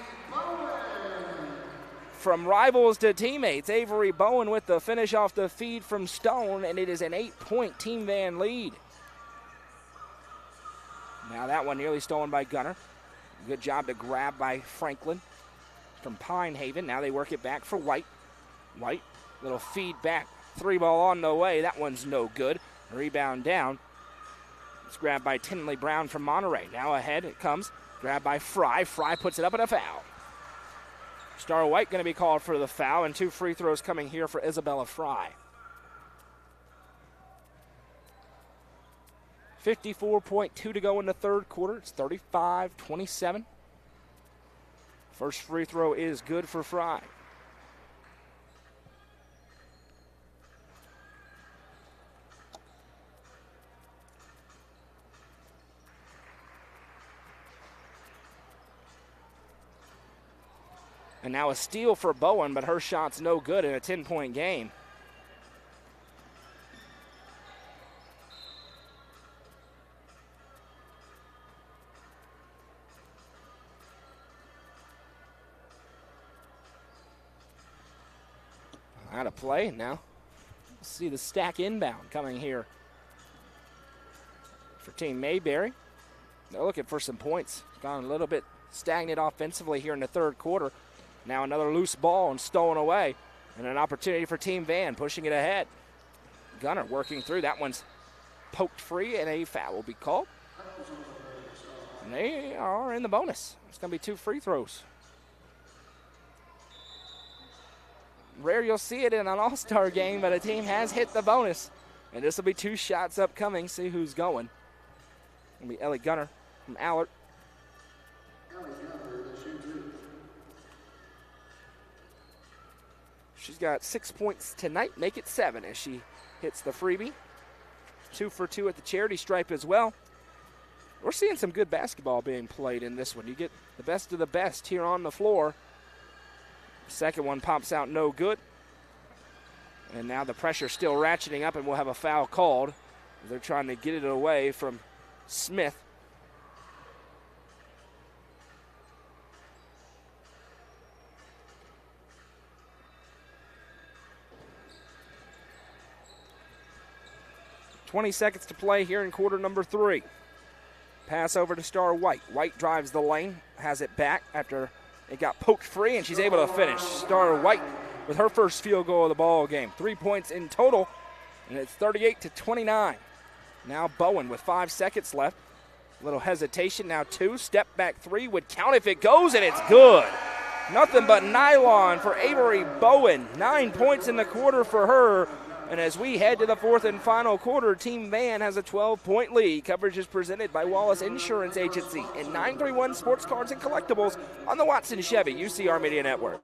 From rivals to teammates, Avery Bowen with the finish off the feed from Stone, and it is an 8-point Team Van lead. Now that one nearly stolen by Gunner. Good job to grab by Franklin from Pine Haven. Now they work it back for White. White, little feed back. 3 ball on the way. That one's no good. Rebound down. It's grabbed by Tinley Brown from Monterey. Now ahead it comes. Grabbed by Fry. Fry puts it up and a foul. Star White going to be called for the foul, and 2 free throws coming here for Isabella Fry. 54.2 to go in the third quarter. It's 35-27. First free throw is good for Fry. And now a steal for Bowen, but her shot's no good in a 10-point game. Out of play now. Let's see the stack inbound coming here for Team Mayberry. They're looking for some points. Gone a little bit stagnant offensively here in the third quarter. Now another loose ball and stolen away. And an opportunity for Team Van, pushing it ahead. Gunner working through. That one's poked free, and a foul will be called. And they are in the bonus. It's going to be 2 free throws. Rare you'll see it in an all-star game, but a team has hit the bonus. And this will be 2 shots upcoming. See who's going. It'll be Ellie Gunner from Allard. She's got 6 points tonight, make it 7 as she hits the freebie. 2 for 2 at the charity stripe as well. We're seeing some good basketball being played in this one. You get the best of the best here on the floor. Second one pops out no good. And now the pressure still ratcheting up, and we'll have a foul called They're trying to get it away from Smith. .20 seconds to play here in quarter number 3. Pass over to Star White. White drives the lane, has it back after it got poked free, and she's able to finish. Star White with her first field goal of the ball game. 3 points in total, and it's 38-29. Now Bowen with 5 seconds left. A little hesitation, now 2. Step back 3 would count if it goes, and it's good. Nothing but nylon for Avery Bowen. 9 points in the quarter for her. And as we head to the fourth and final quarter, Team Van has a 12-point lead. Coverage is presented by Wallace Insurance Agency and 931 Sports Cards and Collectibles on the Watson Chevy UCR Media Network.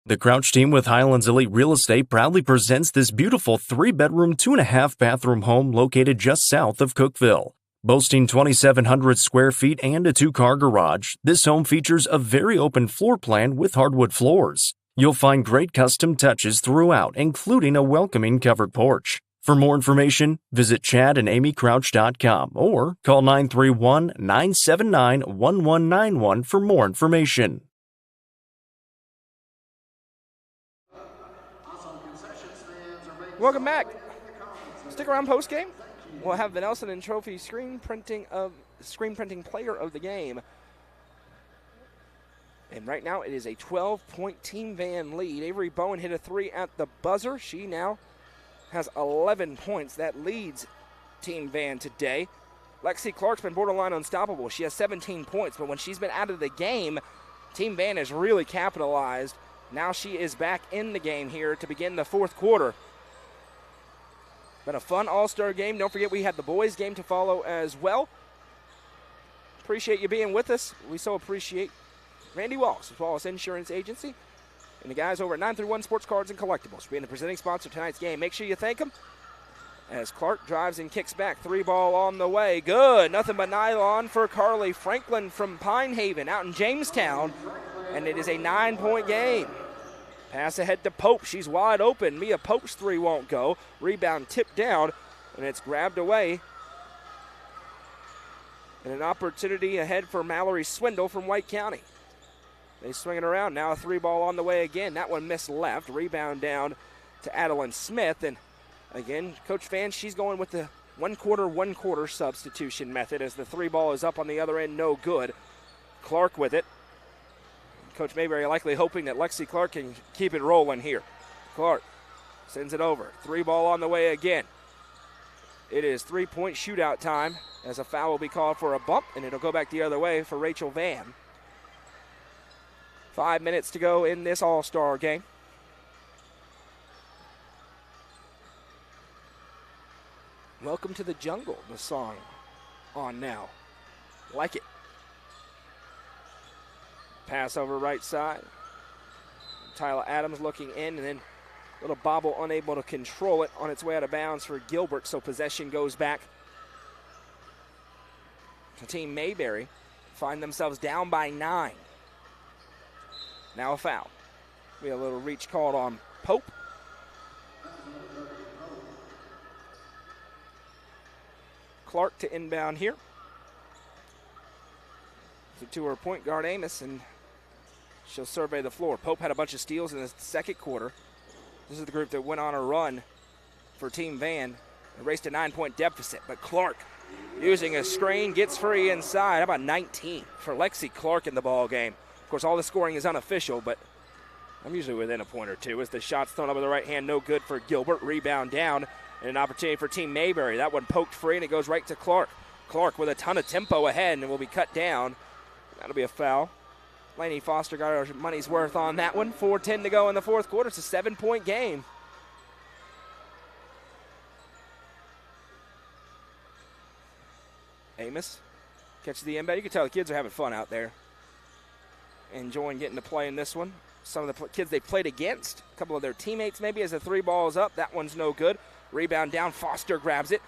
The Crouch team with Highlands Elite Real Estate proudly presents this beautiful 3-bedroom, 2.5-bathroom home located just south of Cookeville. Boasting 2,700 square feet and a 2-car garage, this home features a very open floor plan with hardwood floors. You'll find great custom touches throughout, including a welcoming covered porch. For more information, visit chadandamycrouch.com or call 931-979-1191 for more information. Welcome back. Stick around post game. We'll have the Nelson and Trophy screen printing player of the game. And right now it is a 12-point Team Van lead. Avery Bowen hit a 3 at the buzzer. She now has 11 points. That leads Team Van today. Lexi Clark's been borderline unstoppable. She has 17 points, but when she's been out of the game, Team Van has really capitalized. Now she is back in the game here to begin the fourth quarter. Been a fun all-star game. Don't forget we have the boys game to follow as well. Appreciate you being with us. We so appreciate Randy Wallace with Wallace Insurance Agency and the guys over at 931 Sports Cards and Collectibles being the presenting sponsor of tonight's game. Make sure you thank them as Clark drives and kicks back. 3 ball on the way. Good. Nothing but nylon for Carly Franklin from Pine Haven out in Jamestown, and it is a 9-point game. Pass ahead to Pope. She's wide open. Mia Pope's 3 won't go. Rebound tipped down, and it's grabbed away. And an opportunity ahead for Mallory Swindle from White County. They swing it around. Now a 3 ball on the way again. That one missed left. Rebound down to Adeline Smith. And again, Coach Fan, she's going with the 1/4 substitution method as the 3 ball is up on the other end. No good. Clark with it. Coach Mayberry likely hoping that Lexi Clark can keep it rolling here. Clark sends it over. 3 ball on the way again. It is 3-point shootout time as a foul will be called for a bump, and it'll go back the other way for Rachel Van. 5 minutes to go in this all-star game. Welcome to the Jungle, the song on now. Like it. Pass over right side. Tyler Adams looking in, and then little bobble unable to control it on its way out of bounds for Gilbert, so possession goes back to Team Mayberry. Find themselves down by 9. Now a foul. We have a little reach called on Pope. Clark to inbound here. To her point guard Amos, and she'll survey the floor. Pope had a bunch of steals in the second quarter. This is the group that went on a run for Team Van. Erased a 9-point deficit, but Clark using a screen gets free inside. How about 19 for Lexi Clark in the ball game? Of course, all the scoring is unofficial, but I'm usually within a point or two as the shot's thrown up with the right hand. No good for Gilbert. Rebound down, and an opportunity for Team Mayberry. That one poked free, and it goes right to Clark. Clark with a ton of tempo ahead and will be cut down. That'll be a foul. Lainey Foster got her money's worth on that one. 4:10 to go in the fourth quarter. It's a 7-point game. Amos catches the inbound. You can tell the kids are having fun out there. Enjoying getting to play in this one. Some of the kids they played against, a couple of their teammates maybe as the 3 ball is up. That one's no good. Rebound down. Foster grabs it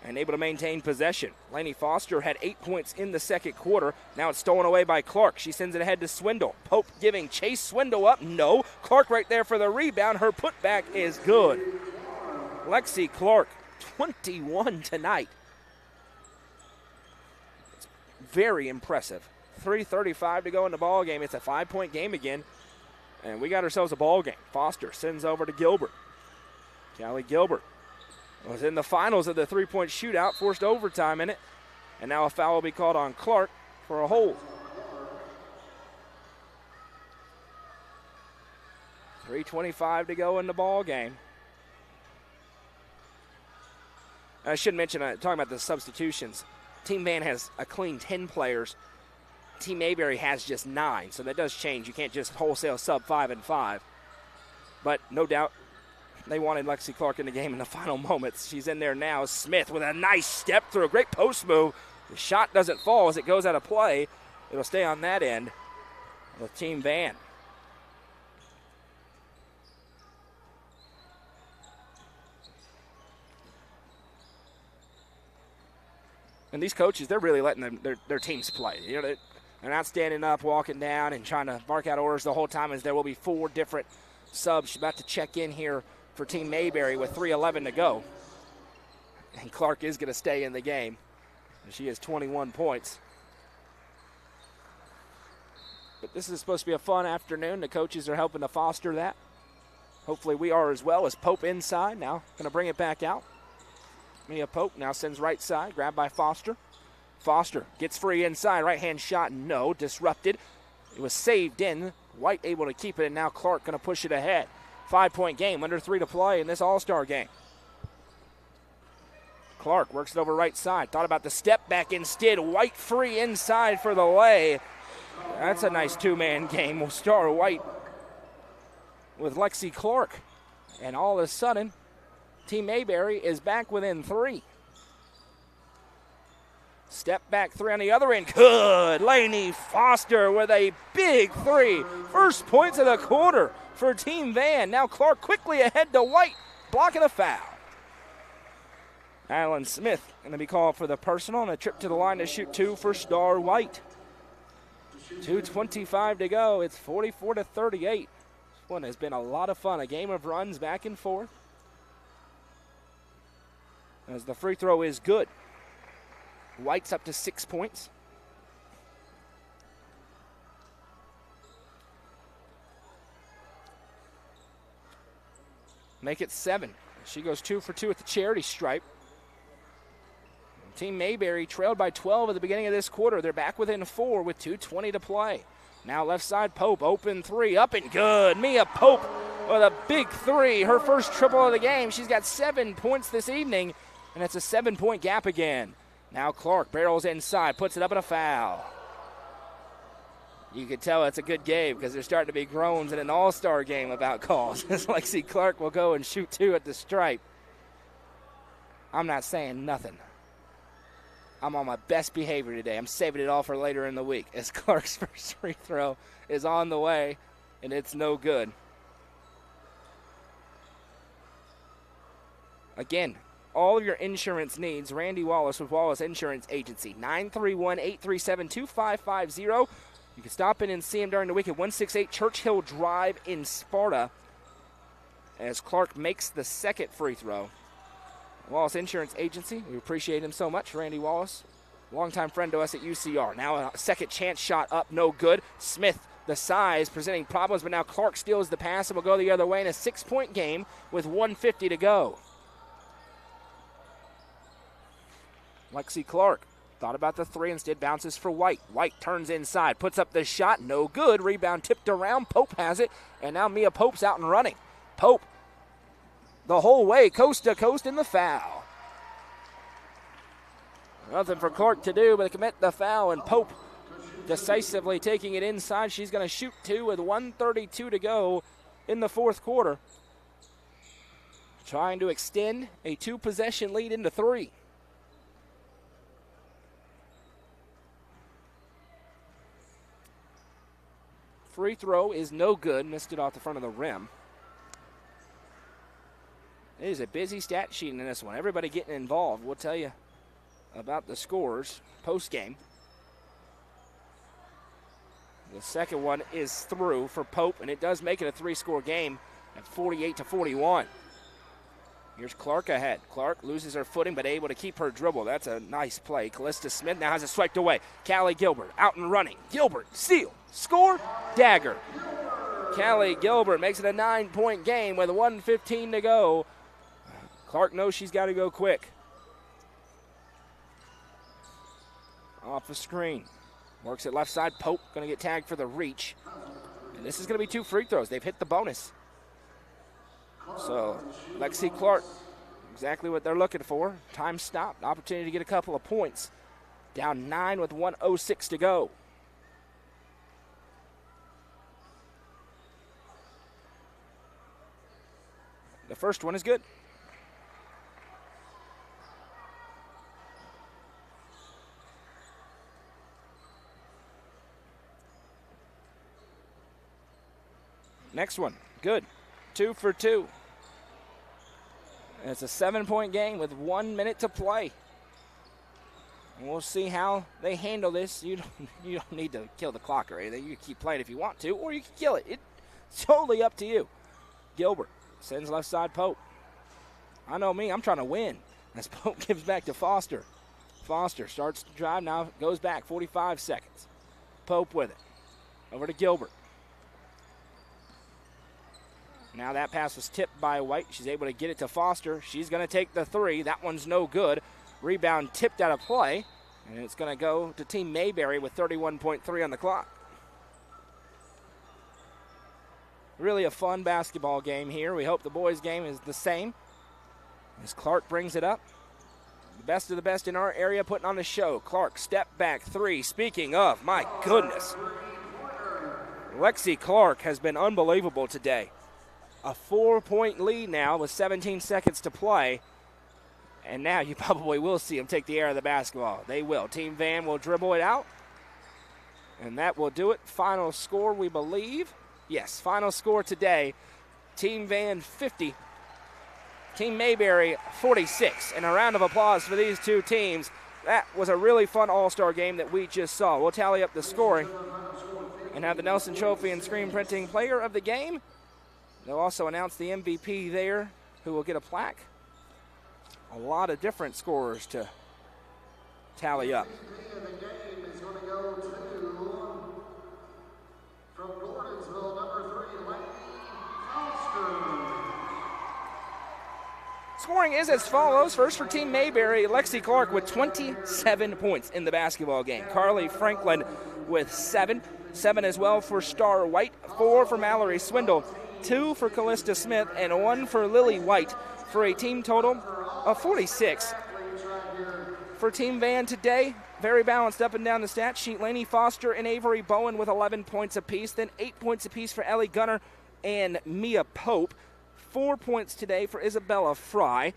and able to maintain possession. Lainey Foster had 8 points in the second quarter. Now it's stolen away by Clark. She sends it ahead to Swindle. Pope giving chase. Swindle up. No. Clark right there for the rebound. Her putback is good. Lexi Clark 21 tonight. It's very impressive. 3:35 to go in the ball game. It's a 5-point game again, and we got ourselves a ball game. Foster sends over to Gilbert. Callie Gilbert was in the finals of the three-point shootout, forced overtime in it, and now a foul will be called on Clark for a hold. 3:25 to go in the ball game. I should mention, talking about the substitutions, Team Van has a clean 10 players. Team Mayberry has just 9, so that does change. You can't just wholesale sub 5 and 5. But no doubt they wanted Lexi Clark in the game in the final moments. She's in there now. Smith with a nice step through, a great post move. The shot doesn't fall as it goes out of play. It'll stay on that end with Team Van. And these coaches, they're really letting their teams play. You know, they're not standing up, walking down, and trying to bark out orders the whole time, as there will be 4 different subs about to check in here for Team Mayberry with 3:11 to go. And Clark is going to stay in the game. She has 21 points. But this is supposed to be a fun afternoon. The coaches are helping to foster that. Hopefully we are as well. As Pope inside now, going to bring it back out. Mia Pope now sends right side, grabbed by Foster. Foster gets free inside, right-hand shot, no, disrupted. It was saved in. White able to keep it, and now Clark going to push it ahead. 5-point game, under 3 to play in this all-star game. Clark works it over right side. Thought about the step back instead. White free inside for the lay. That's a nice 2-man game. We'll start White with Lexi Clark. And all of a sudden, Team Mayberry is back within 3. Step back 3 on the other end. Good. Lainey Foster with a big 3. First points of the quarter for Team Van. Now Clark quickly ahead to White, blocking a foul. Alan Smith going to be called for the personal and a trip to the line to shoot 2 for Star White. 2:25 to go. It's 44-38. This one has been a lot of fun. A game of runs back and forth. As the free throw is good. White's up to 6 points. Make it 7. She goes 2 for 2 at the charity stripe. Team Mayberry trailed by 12 at the beginning of this quarter. They're back within 4 with 2:20 to play. Now left side, Pope, open 3, up and good. Mia Pope with a big 3, her first triple of the game. She's got 7 points this evening, and it's a 7-point gap again. Now Clark barrels inside, puts it up in a foul. You can tell it's a good game because there's starting to be groans in an all-star game about calls. Lexi Clark will go and shoot 2 at the stripe. I'm not saying nothing. I'm on my best behavior today. I'm saving it all for later in the week as Clark's first free throw is on the way, and it's no good. Again, all of your insurance needs, Randy Wallace with Wallace Insurance Agency, 931-837-2550. You can stop in and see him during the week at 168 Churchill Drive in Sparta as Clark makes the second free throw. Wallace Insurance Agency, we appreciate him so much. Randy Wallace, longtime friend to us at UCR. Now a second chance shot up, no good. Smith, the size, presenting problems, but now Clark steals the pass and will go the other way in a 6-point game with 1:50 to go. Lexi Clark thought about the 3, instead bounces for White. White turns inside, puts up the shot, no good. Rebound tipped around, Pope has it, and now Mia Pope's out and running. Pope the whole way, coast to coast in the foul. Nothing for Clark to do but commit the foul, and Pope decisively taking it inside. She's going to shoot 2 with 1:32 to go in the fourth quarter. Trying to extend a 2-possession lead into 3. Free throw is no good. Missed it off the front of the rim. It is a busy stat sheet in this one. Everybody getting involved. We'll tell you about the scores post-game. The second one is through for Pope, and it does make it a 3-score game at 48-41. Here's Clark ahead. Clark loses her footing, but able to keep her dribble. That's a nice play. Callista Smith now has it swiped away. Callie Gilbert out and running. Gilbert, steal, score, dagger. Callie Gilbert makes it a 9-point game with 1:15 to go. Clark knows she's got to go quick. Off the screen. Works it left side. Pope going to get tagged for the reach. And this is going to be 2 free throws. They've hit the bonus. So Lexi Clark, exactly what they're looking for. Time stopped. Opportunity to get a couple of points. Down 9 with 1:06 to go. The first one is good. Next one, good. 2 for 2. And it's a 7-point game with 1 minute to play. And we'll see how they handle this. You don't need to kill the clock or anything. You can keep playing if you want to, or you can kill it. It's totally up to you. Gilbert sends left side Pope. I know me, I'm trying to win. As Pope gives back to Foster. Foster starts to drive now, goes back 45 seconds. Pope with it. Over to Gilbert. Now that pass was tipped by White. She's able to get it to Foster. She's going to take the 3. That one's no good. Rebound tipped out of play. And it's going to go to Team Mayberry with 31.3 on the clock. Really a fun basketball game here. We hope the boys' game is the same. As Clark brings it up. The best of the best in our area putting on the show. Clark, step back 3. Speaking of, my goodness. Lexi Clark has been unbelievable today. A 4-point lead now with 17 seconds to play. And now you probably will see them take the air of the basketball. They will. Team Van will dribble it out. And that will do it. Final score, we believe. Yes, final score today. Team Van 50. Team Mayberry 46. And a round of applause for these two teams. That was a really fun all-star game that we just saw. We'll tally up the scoring and have the Nelson Trophy and Screen Printing Player of the Game. They'll also announce the MVP there, who will get a plaque. A lot of different scorers to tally up. MVP of the game is going to go to, from Gordonsville, number 3, Lady Foster. Scoring is as follows. First for Team Mayberry, Lexi Clark with 27 points in the basketball game. Carly Franklin with 7. 7 as well for Star White. 4 for Mallory Swindle. 2 for Callista Smith, and 1 for Lily White, for a team total of 46. For Team Van today, very balanced up and down the stat sheet. Lainey Foster and Avery Bowen with 11 points apiece. Then 8 points apiece for Ellie Gunner and Mia Pope. 4 points today for Isabella Fry.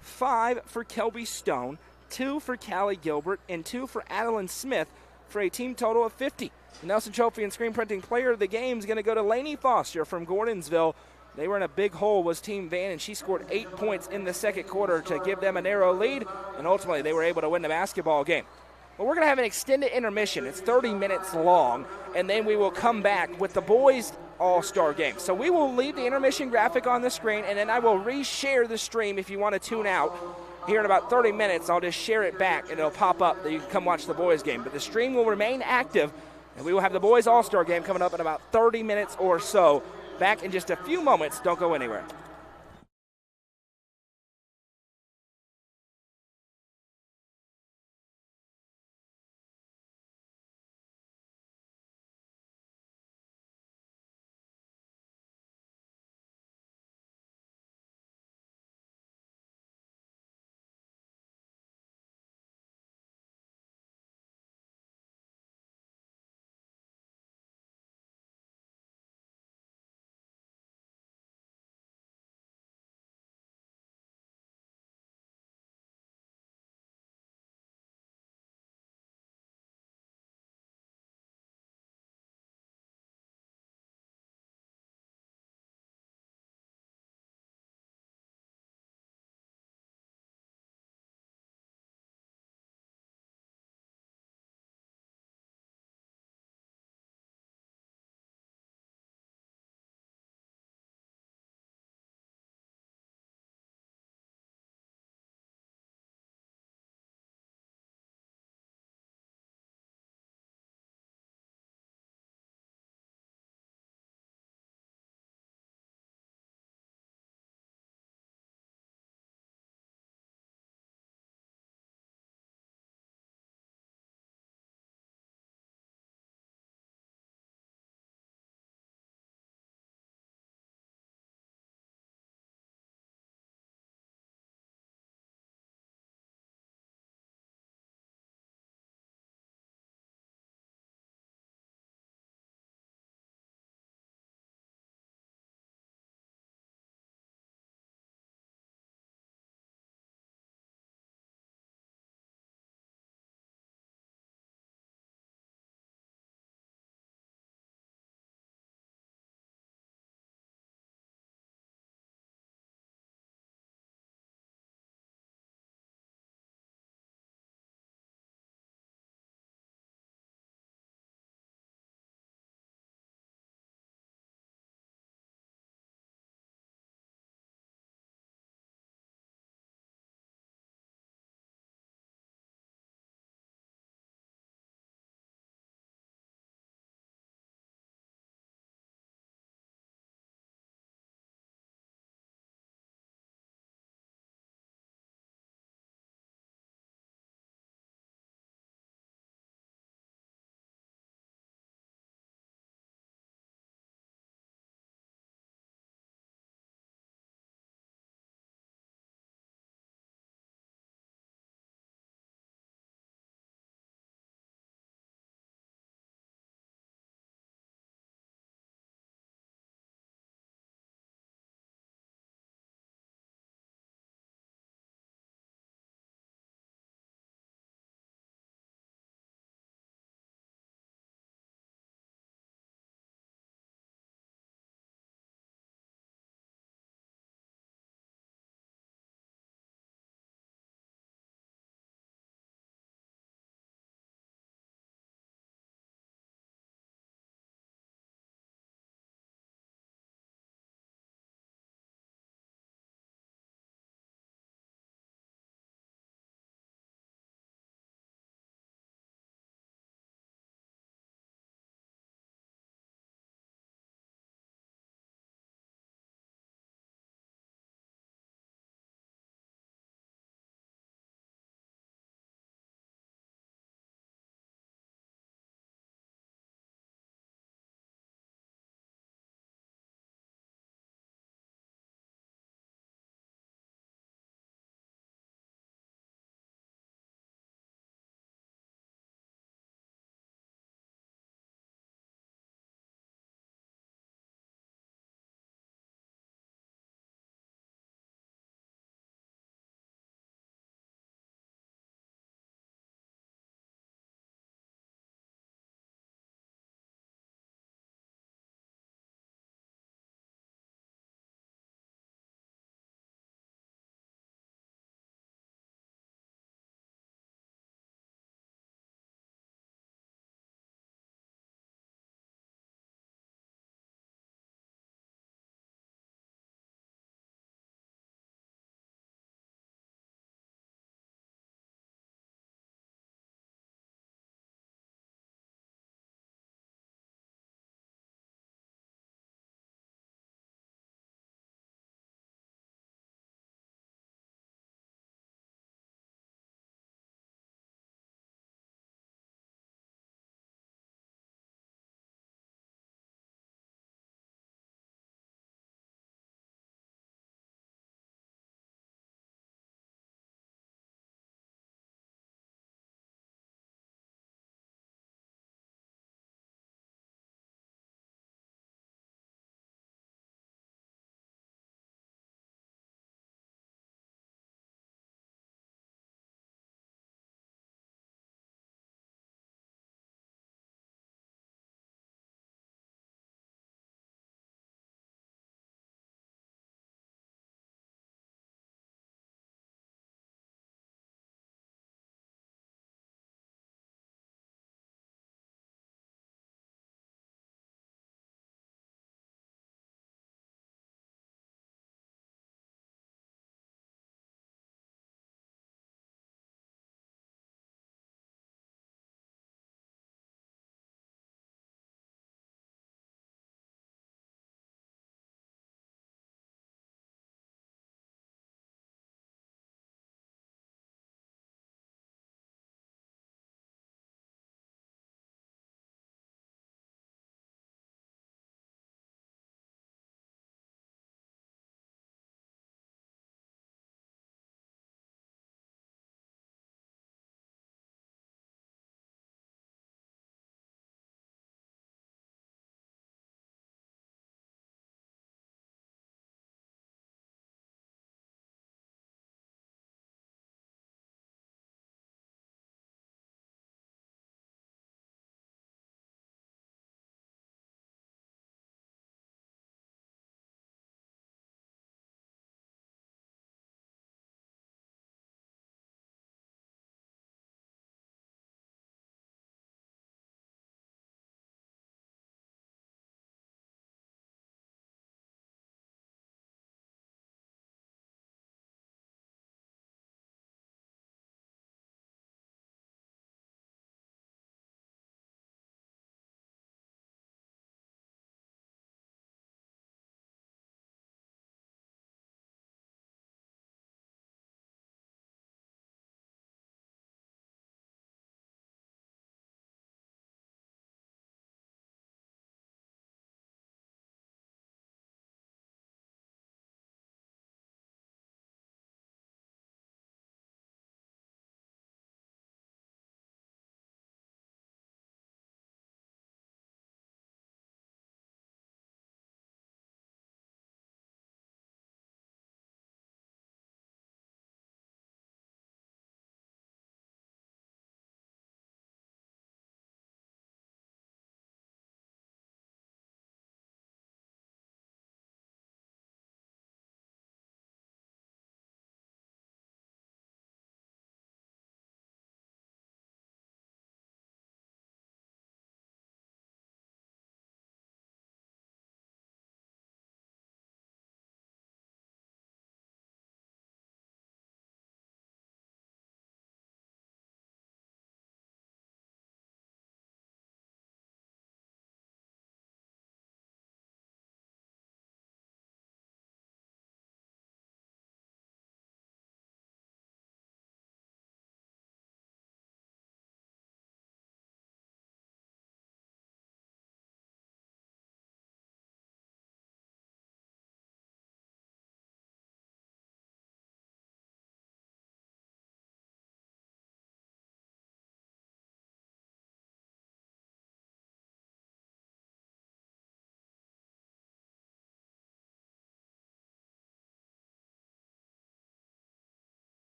5 for Kelby Stone. 2 for Callie Gilbert, and 2 for Adeline Smith, for a team total of 50. The Nelson Trophy and Screen Printing Player of the Game is going to go to Lainey Foster from Gordonsville. They were in a big hole, was Team Van, and she scored 8 points in the second quarter to give them a narrow lead, and ultimately they were able to win the basketball game. Well, we're going to have an extended intermission. It's 30 minutes long, and then we will come back with the boys' all-star game. So we will leave the intermission graphic on the screen, and then I will reshare the stream if you want to tune out. Here in about 30 minutes, I'll just share it back, and it'll pop up that you can come watch the boys' game. But the stream will remain active, and we will have the boys' all-star game coming up in about 30 minutes or so. Back in just a few moments. Don't go anywhere.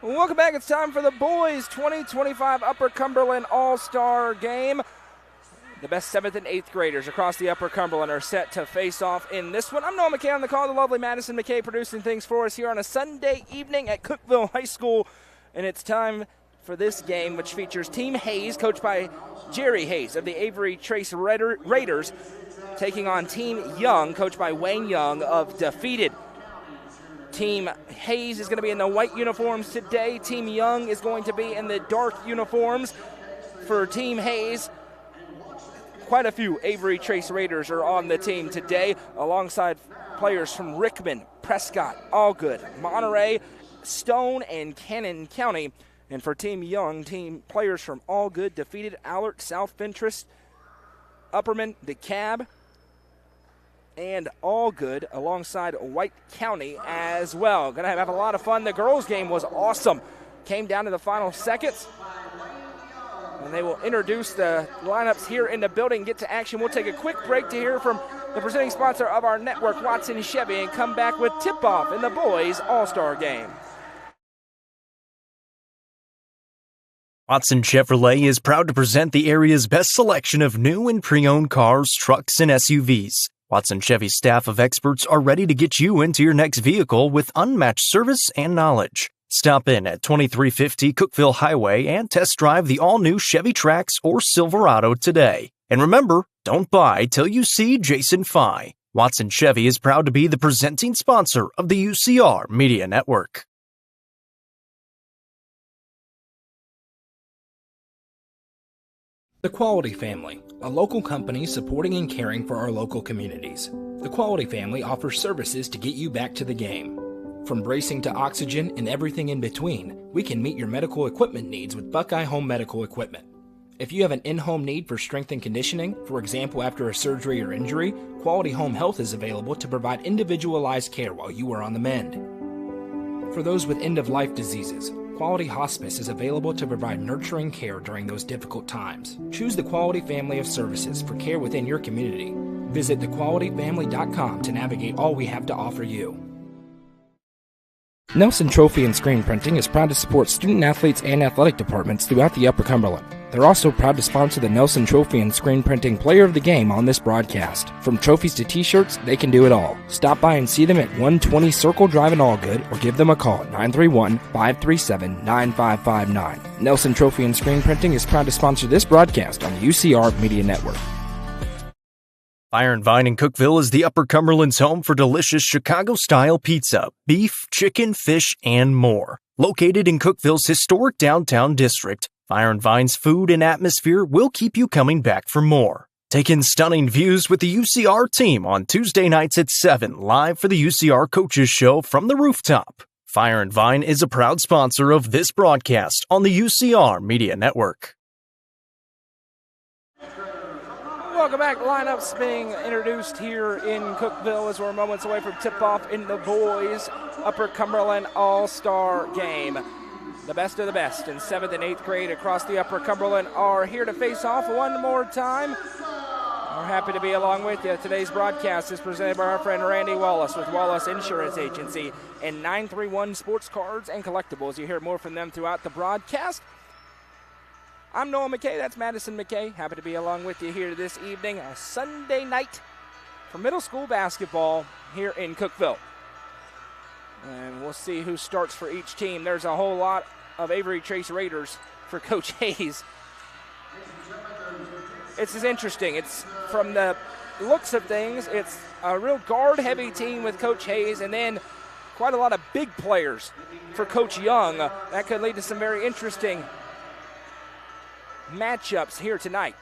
Welcome back. It's time for the boys 2025 Upper Cumberland All-Star Game. The best 7th and 8th graders across the Upper Cumberland are set to face off in this one. I'm Noah McKay on the call. The lovely Madison McKay producing things for us here on a Sunday evening at Cookeville High School. And it's time for this game, which features Team Hayes, coached by Jerry Hayes of the Avery Trace Raiders, taking on Team Young, coached by Wayne Young of Defeated. Team Hayes is going to be in the white uniforms today. Team Young is going to be in the dark uniforms. For Team Hayes, quite a few Avery Trace Raiders are on the team today, alongside players from Rickman, Prescott, Allgood, Monterey, Stone, and Cannon County. And for Team Young, players from Allgood, Defeated, Allert, South Ventress, Upperman, DeKalb, and Allgood, alongside White County as well. Going to have a lot of fun. The girls' game was awesome. Came down to the final seconds. And they will introduce the lineups here in the building, get to action. We'll take a quick break to hear from the presenting sponsor of our network, Watson Chevy, and come back with tip-off in the boys' All-Star Game. Watson Chevrolet is proud to present the area's best selection of new and pre-owned cars, trucks, and SUVs. Watson Chevy's staff of experts are ready to get you into your next vehicle with unmatched service and knowledge. Stop in at 2350 Cookeville Highway and test drive the all-new Chevy Trax or Silverado today. And remember, don't buy till you see Jason Fye. Watson Chevy is proud to be the presenting sponsor of the UCR Media Network. The Quality Family, a local company supporting and caring for our local communities. The Quality Family offers services to get you back to the game. From bracing to oxygen and everything in between, we can meet your medical equipment needs with Buckeye Home Medical Equipment. If you have an in-home need for strength and conditioning, for example after a surgery or injury, Quality Home Health is available to provide individualized care while you are on the mend. For those with end-of-life diseases, Quality Hospice is available to provide nurturing care during those difficult times. Choose the Quality family of services for care within your community. Visit thequalityfamily.com to navigate all we have to offer you. Nelson Trophy and Screen Printing is proud to support student athletes and athletic departments throughout the Upper Cumberland. They're also proud to sponsor the Nelson Trophy and Screen Printing Player of the Game on this broadcast. From trophies to t-shirts, they can do it all. Stop by and see them at 120 Circle Drive in Allgood or give them a call at 931-537-9559. Nelson Trophy and Screen Printing is proud to sponsor this broadcast on the UCR Media Network. Fire and Vine in Cookeville is the Upper Cumberland's home for delicious Chicago-style pizza, beef, chicken, fish, and more. Located in Cookeville's historic downtown district, Fire and Vine's food and atmosphere will keep you coming back for more. Take in stunning views with the UCR team on Tuesday nights at 7, live for the UCR Coaches Show from the rooftop. Fire and Vine is a proud sponsor of this broadcast on the UCR Media Network. Welcome back. Lineups being introduced here in Cookeville as we're moments away from tip-off in the boys' Upper Cumberland All-Star Game. The best of the best in 7th and 8th grade across the Upper Cumberland are here to face off one more time. We're happy to be along with you. Today's broadcast is presented by our friend Randy Wallace with Wallace Insurance Agency and 931 Sports Cards and Collectibles. You hear more from them throughout the broadcast. I'm Noah McKay. That's Madison McKay. Happy to be along with you here this evening, a Sunday night for middle school basketball here in Cookeville. And we'll see who starts for each team. There's a whole lot of Avery Trace Raiders for Coach Hayes. It's interesting. It's from the looks of things, it's a real guard-heavy team with Coach Hayes, and then quite a lot of big players for Coach Young. That could lead to some very interesting matchups here tonight.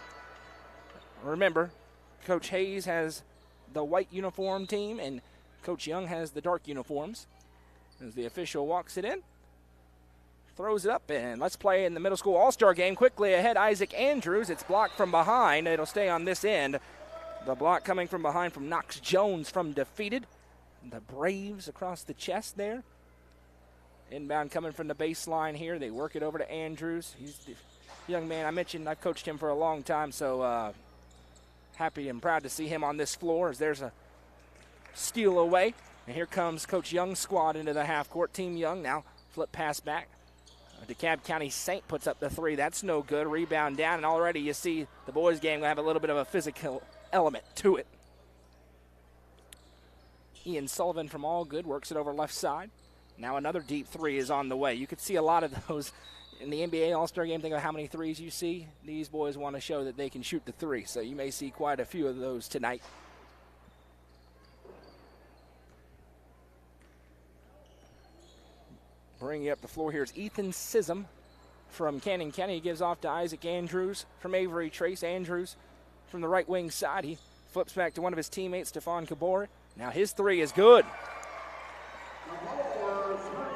Remember, Coach Hayes has the white uniform team and Coach Young has the dark uniforms. As the official walks it in, throws it up, and let's play in the middle school all-star game. Quickly ahead, Isaac Andrews. It's blocked from behind. It'll stay on this end. The block coming from behind from Knox Jones from Defeated. The Braves across the chest there. Inbound coming from the baseline here. They work it over to Andrews. He's the young man I mentioned. I've coached him for a long time, so happy and proud to see him on this floor as there's a steal away. And here comes Coach Young's squad into the half court. Team Young now flip pass back. DeKalb County St. puts up the three. That's no good. Rebound down, and already you see the boys' game will have a little bit of a physical element to it. Ian Sullivan from All Good works it over left side. Now another deep three is on the way. You could see a lot of those in the NBA All-Star Game. Think of how many threes you see. These boys want to show that they can shoot the three, so you may see quite a few of those tonight. Bringing up the floor here is Ethan Sism from Cannon County. He gives off to Isaac Andrews from Avery. Trace Andrews from the right wing side. He flips back to one of his teammates, Stephon Kabor. Now his three is good.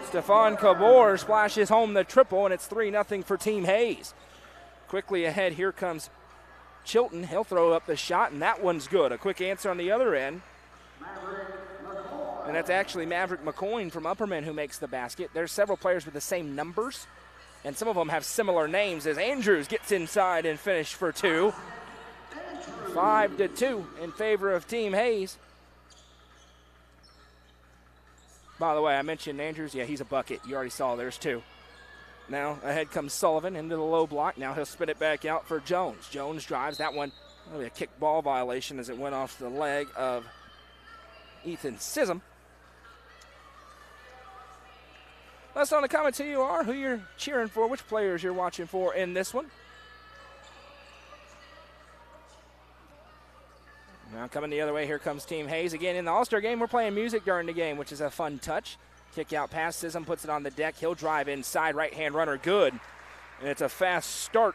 Stephon Kabor splashes home the triple, and it's 3-0 for Team Hayes. Quickly ahead, here comes Chilton. He'll throw up the shot, and that one's good. A quick answer on the other end. And that's actually Maverick McCoyne from Upperman who makes the basket. There's several players with the same numbers, and some of them have similar names as Andrews gets inside and finished for two. 5-2 in favor of Team Hayes. By the way, I mentioned Andrews. Yeah, he's a bucket. You already saw there's two. Now ahead comes Sullivan into the low block. Now he'll spit it back out for Jones. Jones drives. That one, that'll be a kick ball violation as it went off the leg of Ethan Sism. Let us know in the comments who you are, who you're cheering for, which players you're watching for in this one. Now coming the other way, here comes Team Hayes. Again, in the All-Star Game, we're playing music during the game, which is a fun touch. Kick out pass, Sism puts it on the deck. He'll drive inside, right-hand runner, good. And it's a fast start.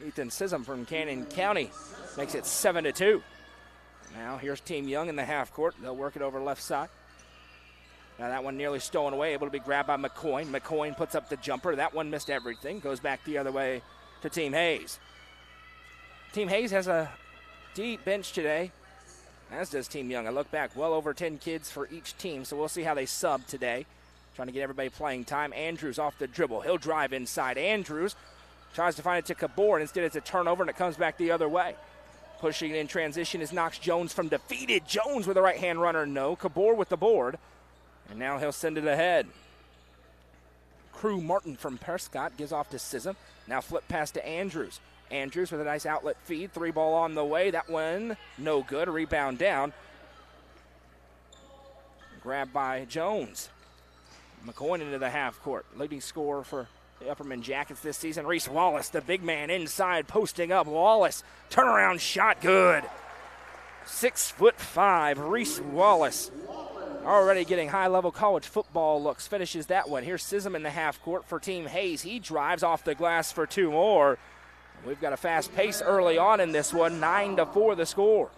Ethan Sism from Cannon County makes it 7-2. Now here's Team Young in the half court. They'll work it over left side. Now that one nearly stolen away, able to be grabbed by McCoyne. McCoyne puts up the jumper. That one missed everything. Goes back the other way to Team Hayes. Team Hayes has a deep bench today, as does Team Young. I look back, well over 10 kids for each team, so we'll see how they sub today. Trying to get everybody playing time. Andrews off the dribble. He'll drive inside. Andrews tries to find it to Kabor, and instead it's a turnover, and it comes back the other way. Pushing it in transition is Knox Jones from defeated. Jones with a right-hand runner, no. Kabor with the board, and now he'll send it ahead. Crew Martin from Prescott gives off to Sism. Now flip pass to Andrews. Andrews with a nice outlet feed. Three ball on the way. That one no good. A rebound down. Grabbed by Jones. McCoyne into the half court. Leading scorer for the Upperman Jackets this season. Reese Wallace, the big man inside, posting up. Wallace, turnaround shot, good. 6'5", Reese Wallace. Already getting high-level college football looks. Finishes that one. Here's Sism in the half court for Team Hayes. He drives off the glass for two more. We've got a fast pace early on in this one. 9-4 the score.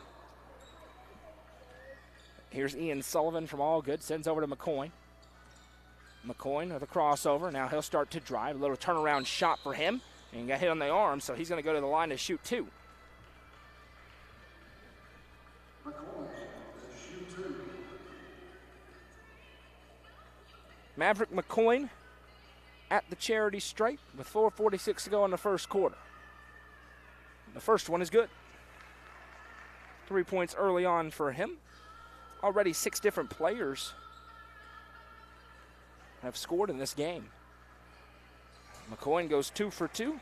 Here's Ian Sullivan from All Good. Sends over to McCoyne. McCoyne with a crossover. Now he'll start to drive. A little turnaround shot for him. And he got hit on the arm, so he's going to go to the line to shoot two. Maverick McCoyne at the charity stripe with 4:46 to go in the first quarter. The first one is good. 3 points early on for him. Already 6 different players have scored in this game. McCoyne goes 2 for 2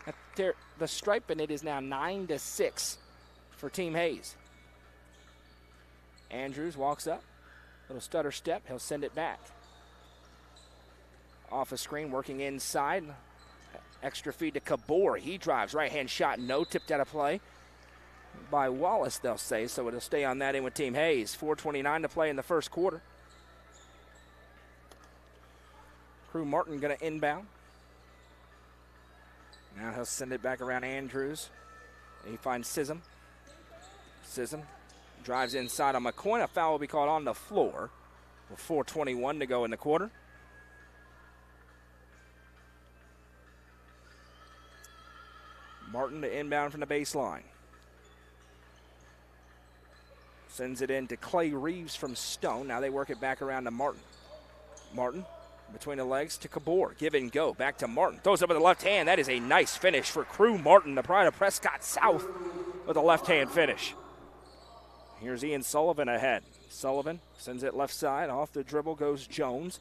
at the stripe, and it is now 9-6 for Team Hayes. Andrews walks up. Little stutter step. He'll send it back. Off a screen, working inside. Extra feed to Kabor. He drives. Right-hand shot, no. Tipped out of play by Wallace, they'll say. So it'll stay on that end with Team Hayes. 4:29 to play in the first quarter. Crew Martin going to inbound. Now he'll send it back around Andrews. He finds Sism. Sism drives inside on McCoyne. A foul will be called on the floor with 4:21 to go in the quarter. Martin to inbound from the baseline. Sends it in to Clay Reeves from Stone. Now they work it back around to Martin. Martin between the legs to Kabor. Give and go. Back to Martin. Throws it with the left hand. That is a nice finish for Crew Martin, the pride of Prescott South, with a left-hand finish. Here's Ian Sullivan ahead. Sullivan sends it left side. Off the dribble goes Jones.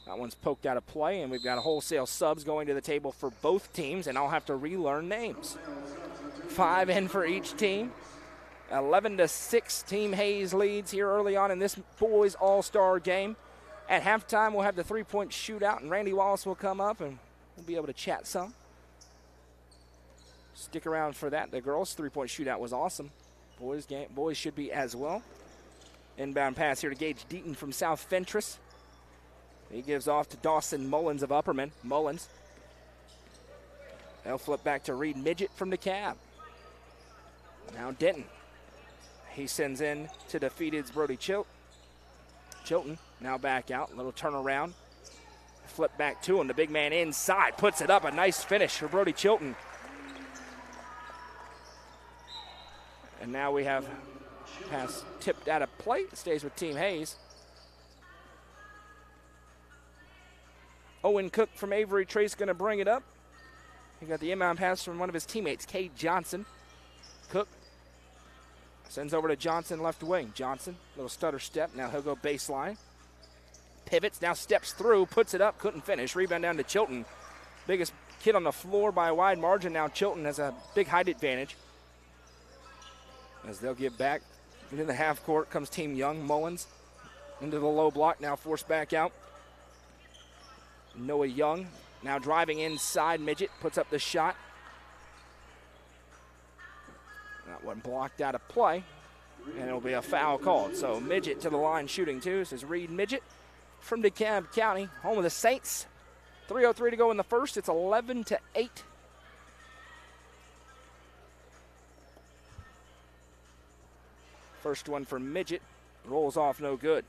That one's poked out of play, and we've got a wholesale subs going to the table for both teams, and I'll have to relearn names. 5 in for each team. 11-6, Team Hayes leads here early on in this boys all-star game. At halftime, we'll have the three-point shootout, and Randy Wallace will come up, and we'll be able to chat some. Stick around for that. The girls' three-point shootout was awesome. Boys should be as well. Inbound pass here to Gage Deaton from South Fentress. He gives off to Dawson Mullins of Upperman. Mullins. They'll flip back to Reed Midget from DeKalb. Now Denton. He sends in to defeated's Brody Chilton. Now back out. Little turnaround. Flip back to him. The big man inside. Puts it up. A nice finish for Brody Chilton. And now we have pass tipped out of play. It stays with Team Hayes. Owen Cook from Avery Trace going to bring it up. He got the inbound pass from one of his teammates, Cade Johnson. Cook sends over to Johnson, left wing. Johnson, little stutter step. Now he'll go baseline. Pivots, now steps through, puts it up, couldn't finish. Rebound down to Chilton. Biggest kid on the floor by a wide margin. Now Chilton has a big height advantage. As they'll give back. Into the half court comes Team Young. Mullins into the low block, now forced back out. Noah Young now driving inside. Midget puts up the shot. That one blocked out of play, and it'll be a foul called. So Midget to the line shooting two. This is Reed Midget from DeKalb County, home of the Saints. 3:03 to go in the first. It's 11-8. First one for Midget. Rolls off no good.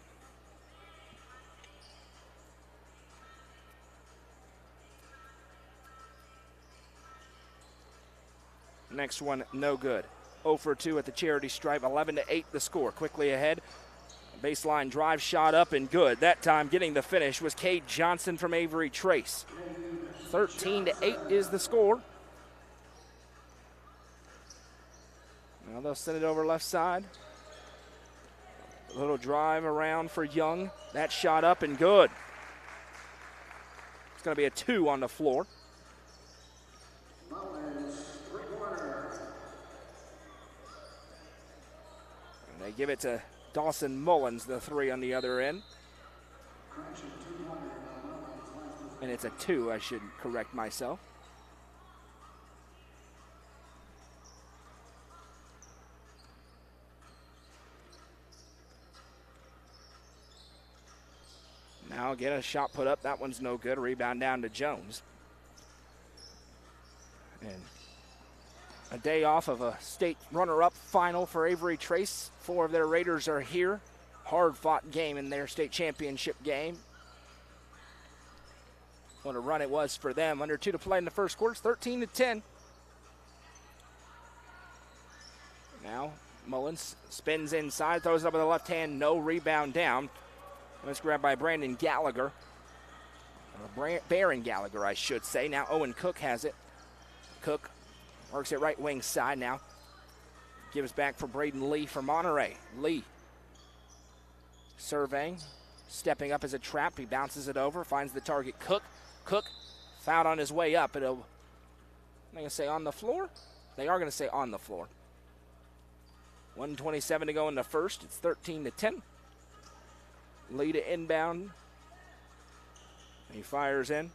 Next one, no good. 0 for 2 at the charity stripe. 11-8 the score. Quickly ahead. Baseline drive shot up and good. That time getting the finish was Cade Johnson from Avery Trace. 13-8 is the score. Now they'll send it over left side. A little drive around for Young. That shot up and good. It's going to be a 2 on the floor. And they give it to Dawson Mullins, the 3 on the other end. And it's a 2, I should correct myself. Now get a shot put up. That one's no good. Rebound down to Jones. And a day off of a state runner-up final for Avery Trace. 4 of their Raiders are here. Hard-fought game in their state championship game. What a run it was for them. Under 2 to play in the first quarter. It's 13-10. Now Mullins spins inside, throws it up with the left hand. No rebound down. It's grabbed by Brandon Gallagher. Baron Gallagher, I should say. Now Owen Cook has it. Cook works it right wing side now. Gives back for Braden Lee from Monterey. Lee surveying, stepping up as a trap. He bounces it over, finds the target Cook. Cook fouled on his way up. They're going to say on the floor? They are going to say on the floor. 1:27 to go in the first. It's 13-10. Lee to inbound. He fires in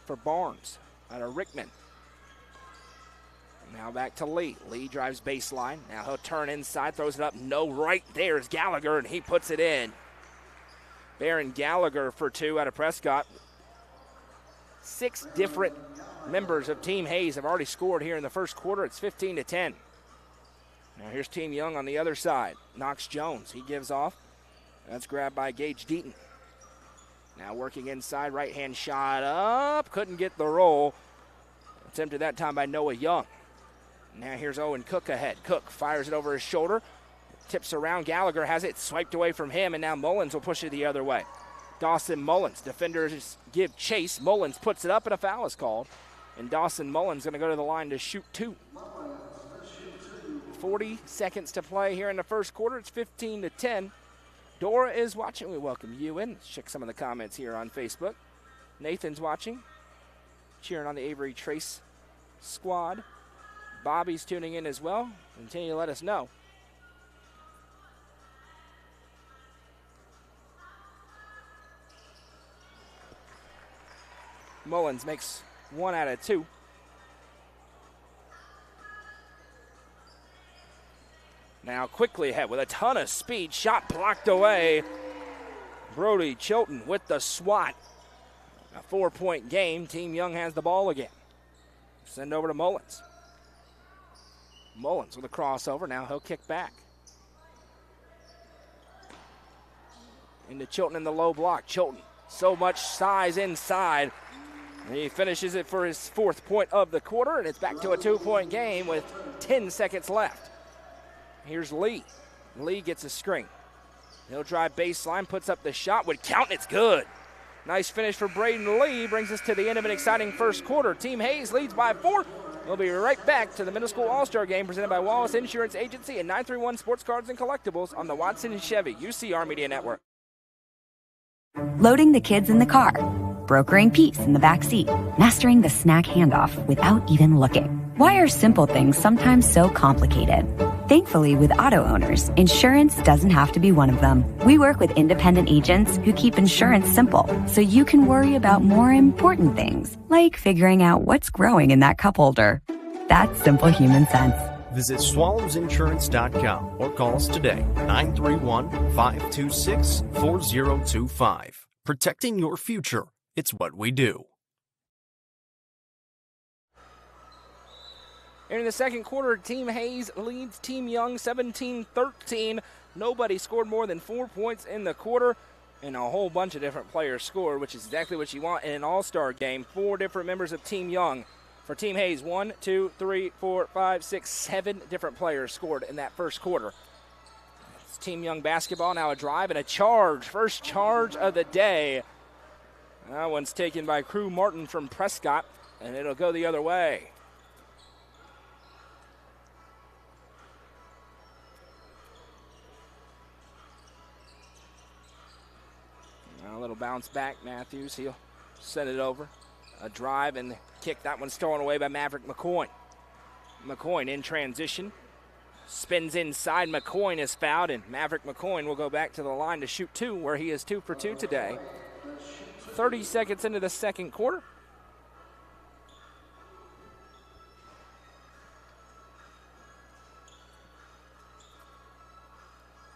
for Barnes out of Rickman. Now back to Lee. Lee drives baseline. Now he'll turn inside, throws it up. No, right there's Gallagher, and he puts it in. Baron Gallagher for 2 out of Prescott. 6 different members of Team Hayes have already scored here in the first quarter. It's 15-10. Now here's Team Young on the other side. Knox Jones. He gives off. That's grabbed by Gage Deaton. Now working inside, right-hand shot up. Couldn't get the roll. Attempted that time by Noah Young. Now here's Owen Cook ahead. Cook fires it over his shoulder. Tips around. Gallagher has it swiped away from him, and now Mullins will push it the other way. Dawson Mullins. Defenders give chase. Mullins puts it up, and a foul is called. And Dawson Mullins going to go to the line to shoot 2. 40 seconds to play here in the first quarter. It's 15-10. Dora is watching. We welcome you in. Let's check some of the comments here on Facebook. Nathan's watching, cheering on the Avery Trace squad. Bobby's tuning in as well. Continue to let us know. Mullins makes 1 out of 2. Now quickly ahead with a ton of speed. Shot blocked away. Brody Chilton with the swat. A 4-point game. Team Young has the ball again. Send over to Mullins. Mullins with a crossover. Now he'll kick back. Into Chilton in the low block. Chilton, so much size inside. He finishes it for his 4th point of the quarter, and it's back to a 2-point game with 10 seconds left. Here's Lee. Lee gets a screen. He'll drive baseline, puts up the shot, would count, and it's good. Nice finish for Braden Lee. Brings us to the end of an exciting first quarter. Team Hayes leads by 4. We'll be right back to the Middle School All-Star Game presented by Wallace Insurance Agency and 931 Sports Cards and Collectibles on the Watson & Chevy UCR Media Network. Loading the kids in the car, brokering peace in the back seat, mastering the snack handoff without even looking. Why are simple things sometimes so complicated? Thankfully, with auto owners, insurance doesn't have to be one of them. We work with independent agents who keep insurance simple, so you can worry about more important things, like figuring out what's growing in that cup holder. That's simple human sense. Visit swallowsinsurance.com or call us today, 931-526-4025. Protecting your future. It's what we do. In the second quarter, Team Hayes leads Team Young 17-13. Nobody scored more than 4 points in the quarter, and a whole bunch of different players scored, which is exactly what you want in an all-star game. 4 different members of Team Young. For Team Hayes, 1, 2, 3, 4, 5, 6, 7 different players scored in that first quarter. It's Team Young basketball, now a drive and a charge. First charge of the day. That one's taken by Crew Martin from Prescott, and it'll go the other way. A little bounce back, Matthews. He'll send it over. A drive and kick. That one's stolen away by Maverick McCoy. McCoy in transition. Spins inside. McCoy is fouled, and Maverick McCoy will go back to the line to shoot 2, where he is 2 for 2 today. 30 seconds into the second quarter.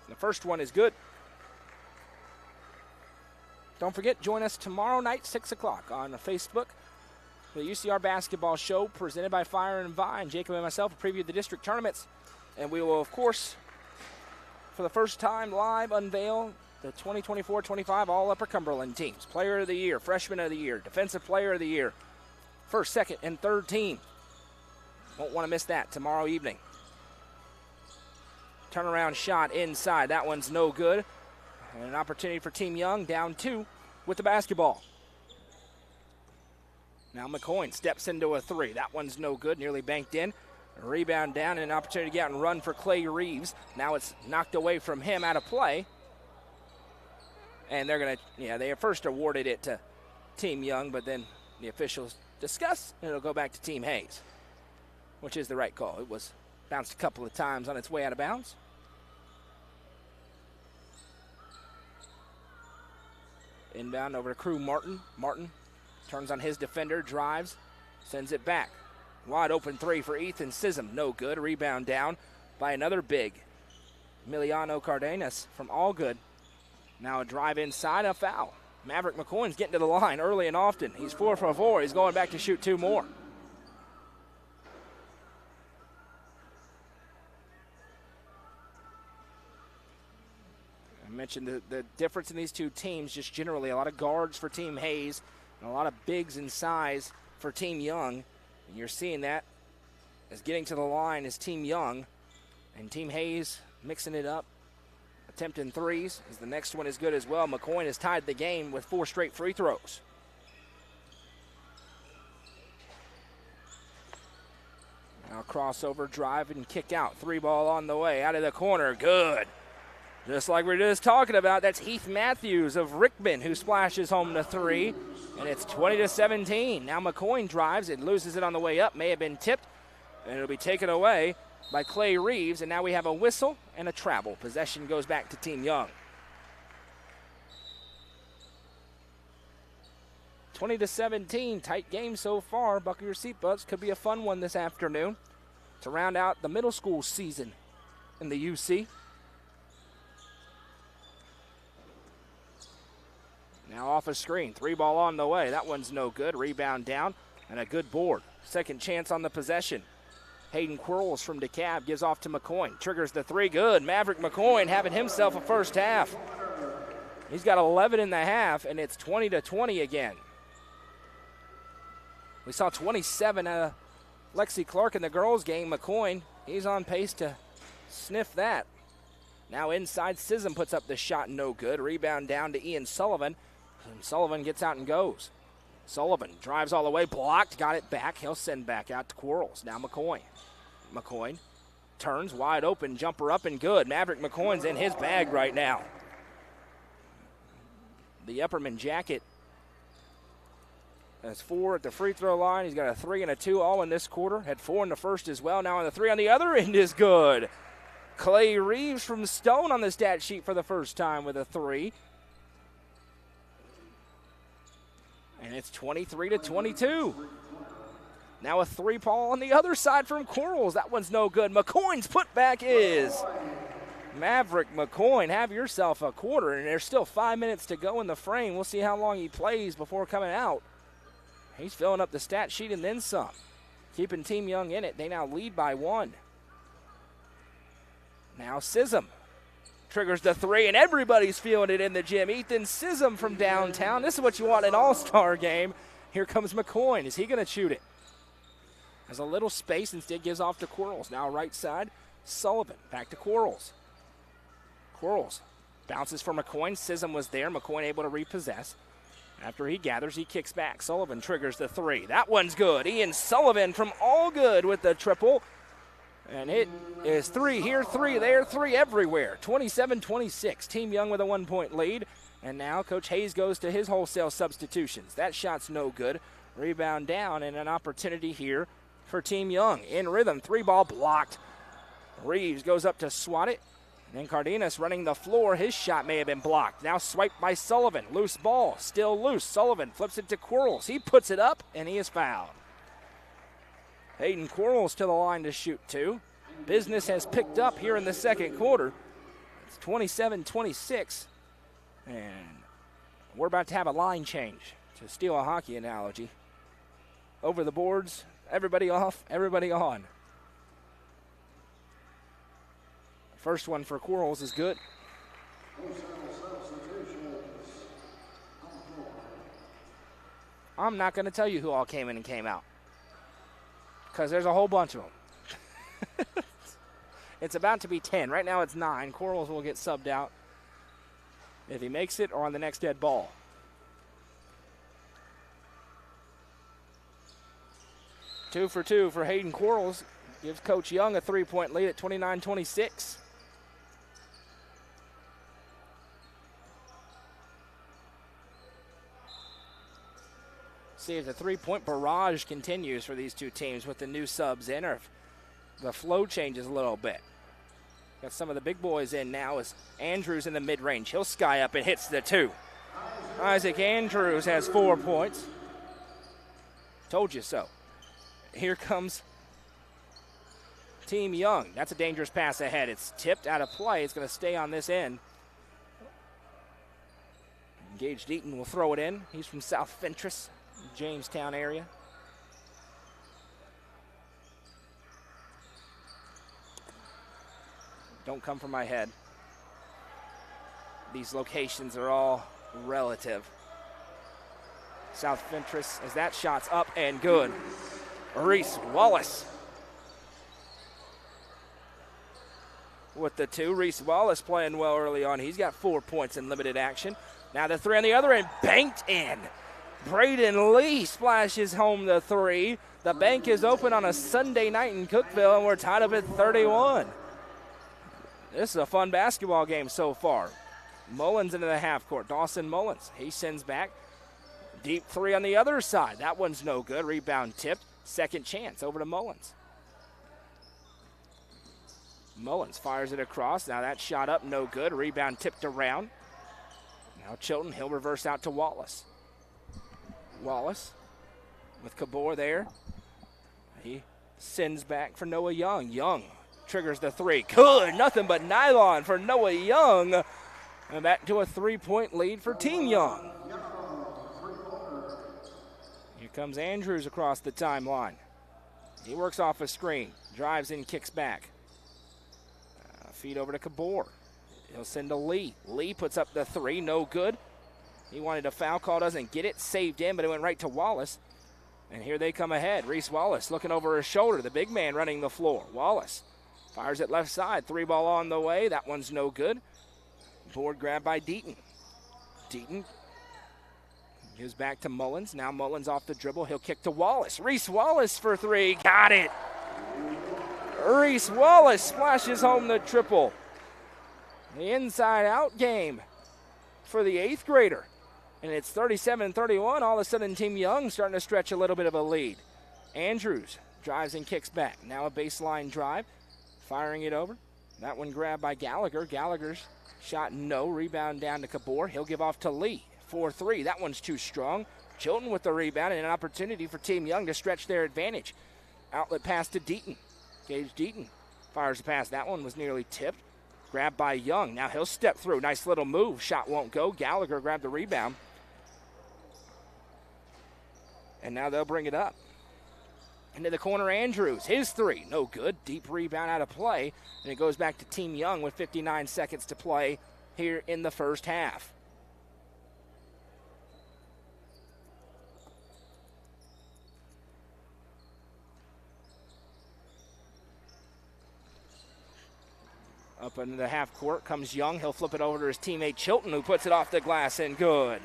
The first one is good. Don't forget, join us tomorrow night, 6 o'clock on Facebook for the UCR Basketball Show presented by Fire and Vine. Jacob and myself will preview the district tournaments. And we will, of course, for the first time live, unveil the 2024-25 All-Upper Cumberland teams. Player of the Year, Freshman of the Year, Defensive Player of the Year, first, second, and third team. Won't want to miss that tomorrow evening. Turnaround shot inside. That one's no good. And an opportunity for Team Young, down 2 with the basketball. Now McCoy steps into a 3. That one's no good, nearly banked in. A rebound down and an opportunity to get out and run for Clay Reeves. Now it's knocked away from him, out of play. And they're going to, they first awarded it to Team Young, but then the officials discuss, and it'll go back to Team Hayes, which is the right call. It was bounced a couple of times on its way out of bounds. Inbound over to Crew Martin. Martin turns on his defender, drives, sends it back. Wide open 3 for Ethan Sism. No good. Rebound down by another big. Emiliano Cardenas from Allgood. Now a drive inside, a foul. Maverick McCoy's getting to the line early and often. He's 4 for 4. He's going back to shoot 2 more. I mentioned the difference in these two teams, just generally a lot of guards for Team Hayes and a lot of bigs in size for Team Young. And you're seeing that as getting to the line is Team Young. And Team Hayes mixing it up, attempting 3s. As the next one is good as well. McCoy has tied the game with 4 straight free throws. Now crossover, drive, and kick out. 3 ball on the way, out of the corner, good. Just like we were just talking about, that's Heath Matthews of Rickman who splashes home the 3, and it's 20-17. Now McCoy drives and loses it on the way up. May have been tipped, and it'll be taken away by Clay Reeves, and now we have a whistle and a travel. Possession goes back to Team Young. 20-17, tight game so far. Buckle your seatbelts. Could be a fun one this afternoon to round out the middle school season in the UC. Now off a screen, 3 ball on the way. That one's no good. Rebound down and a good board. Second chance on the possession. Hayden Quarles from DeKalb gives off to McCoy. Triggers the 3, good. Maverick McCoy having himself a first half. He's got 11 in the half, and it's 20-20 again. We saw 27 Lexi Clark in the girls' game. McCoy, he's on pace to sniff that. Now inside, Sism puts up the shot, no good. Rebound down to Ian Sullivan. And Sullivan gets out and goes. Sullivan drives all the way, blocked, got it back. He'll send back out to Quarles. Now McCoy. McCoy turns, wide open, jumper up and good. Maverick McCoy's in his bag right now. The Epperman jacket has 4 at the free throw line. He's got a 3 and a 2 all in this quarter. Had 4 in the first as well. Now on the 3 on the other end is good. Clay Reeves from Stone on the stat sheet for the first time with a 3. And it's 23-22. Now a 3 ball on the other side from Quarles. That one's no good. McCoy's putback is. Maverick McCoy, have yourself a quarter, and there's still 5 minutes to go in the frame. We'll see how long he plays before coming out. He's filling up the stat sheet and then some. Keeping Team Young in it. They now lead by 1. Now Sism triggers the 3, and everybody's feeling it in the gym. Ethan Sism from downtown. This is what you want in an all-star game. Here comes McCoy. Is he going to shoot it? Has a little space, instead gives off to Quarles. Now right side, Sullivan. Back to Quarles. Quarles bounces for McCoy. Sism was there. McCoy able to repossess. After he gathers, he kicks back. Sullivan triggers the 3. That one's good. Ian Sullivan from All Good with the triple. And it is 3 here, 3 there, 3 everywhere. 27-26. Team Young with a 1-point lead. And now Coach Hayes goes to his wholesale substitutions. That shot's no good. Rebound down and an opportunity here for Team Young. In rhythm, 3 ball blocked. Reeves goes up to swat it. And then Cardenas running the floor. His shot may have been blocked. Now swiped by Sullivan. Loose ball, still loose. Sullivan flips it to Quarles. He puts it up, and he is fouled. Hayden Quarles to the line to shoot 2. Business has picked up here in the second quarter. It's 27-26. And we're about to have a line change, to steal a hockey analogy. Over the boards, everybody off, everybody on. First one for Quarles is good. I'm not going to tell you who all came in and came out, because there's a whole bunch of them. It's about to be 10. Right now it's 9. Quarles will get subbed out if he makes it or on the next dead ball. Two for two for Hayden Quarles. Gives Coach Young a 3-point lead at 29-26. See if the 3-point barrage continues for these two teams with the new subs in, or if the flow changes a little bit. Got some of the big boys in now as Andrews in the mid-range. He'll sky up and hits the 2. Isaac Andrews has 4 points. Told you so. Here comes Team Young. That's a dangerous pass ahead. It's tipped out of play. It's going to stay on this end. Gage Deaton will throw it in. He's from South Fentress, Jamestown area. Don't come from my head. These locations are all relative. South Fentress, as that shot's up and good. Reese Wallace with the 2. Reese Wallace playing well early on. He's got 4 points in limited action. Now the 3 on the other end, banked in. Braden Lee splashes home the 3. The bank is open on a Sunday night in Cookeville, and we're tied up at 31. This is a fun basketball game so far. Mullins into the half court. Dawson Mullins, he sends back. Deep three on the other side. That one's no good. Rebound tipped. Second chance over to Mullins. Mullins fires it across. Now that shot up, no good. Rebound tipped around. Now Chilton, he'll reverse out to Wallace. Wallace with Cabor there. He sends back for Noah Young. Young triggers the three. Good, nothing but nylon for Noah Young. And back to a 3-point lead for Team Young. Here comes Andrews across the timeline. He works off a screen, drives in, kicks back. Feed over to Cabor. He'll send to Lee. Lee puts up the three, no good. He wanted a foul call, doesn't get it, saved in, but it went right to Wallace. And here they come ahead. Reese Wallace looking over his shoulder, the big man running the floor. Wallace fires it left side, three ball on the way. That one's no good. Board grab by Deaton. Deaton gives back to Mullins. Now Mullins off the dribble. He'll kick to Wallace. Reese Wallace for three. Got it. Reese Wallace splashes home the triple. The inside-out game for the 8th grader. And it's 37-31. All of a sudden, Team Young starting to stretch a little bit of a lead. Andrews drives and kicks back. Now a baseline drive. Firing it over. That one grabbed by Gallagher. Gallagher's shot no. Rebound down to Cabor. He'll give off to Lee. 4-3. That one's too strong. Chilton with the rebound and an opportunity for Team Young to stretch their advantage. Outlet pass to Deaton. Gage Deaton fires the pass. That one was nearly tipped. Grabbed by Young. Now he'll step through. Nice little move. Shot won't go. Gallagher grabbed the rebound. And now they'll bring it up. Into the corner, Andrews. His three. No good. Deep rebound out of play. And it goes back to Team Young with 59 seconds to play here in the first half. Up into the half court comes Young. He'll flip it over to his teammate Chilton, who puts it off the glass and good.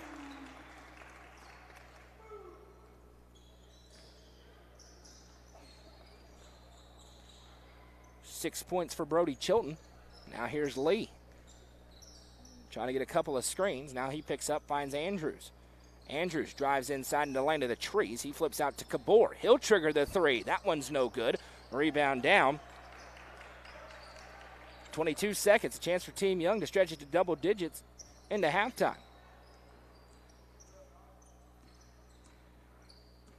Six points for Brody Chilton. Now here's Lee. Trying to get a couple of screens. Now he picks up, finds Andrews. Andrews drives inside into the lane of the trees. He flips out to Cabor. He'll trigger the three. That one's no good. Rebound down. 22 seconds, a chance for Team Young to stretch it to double digits into halftime.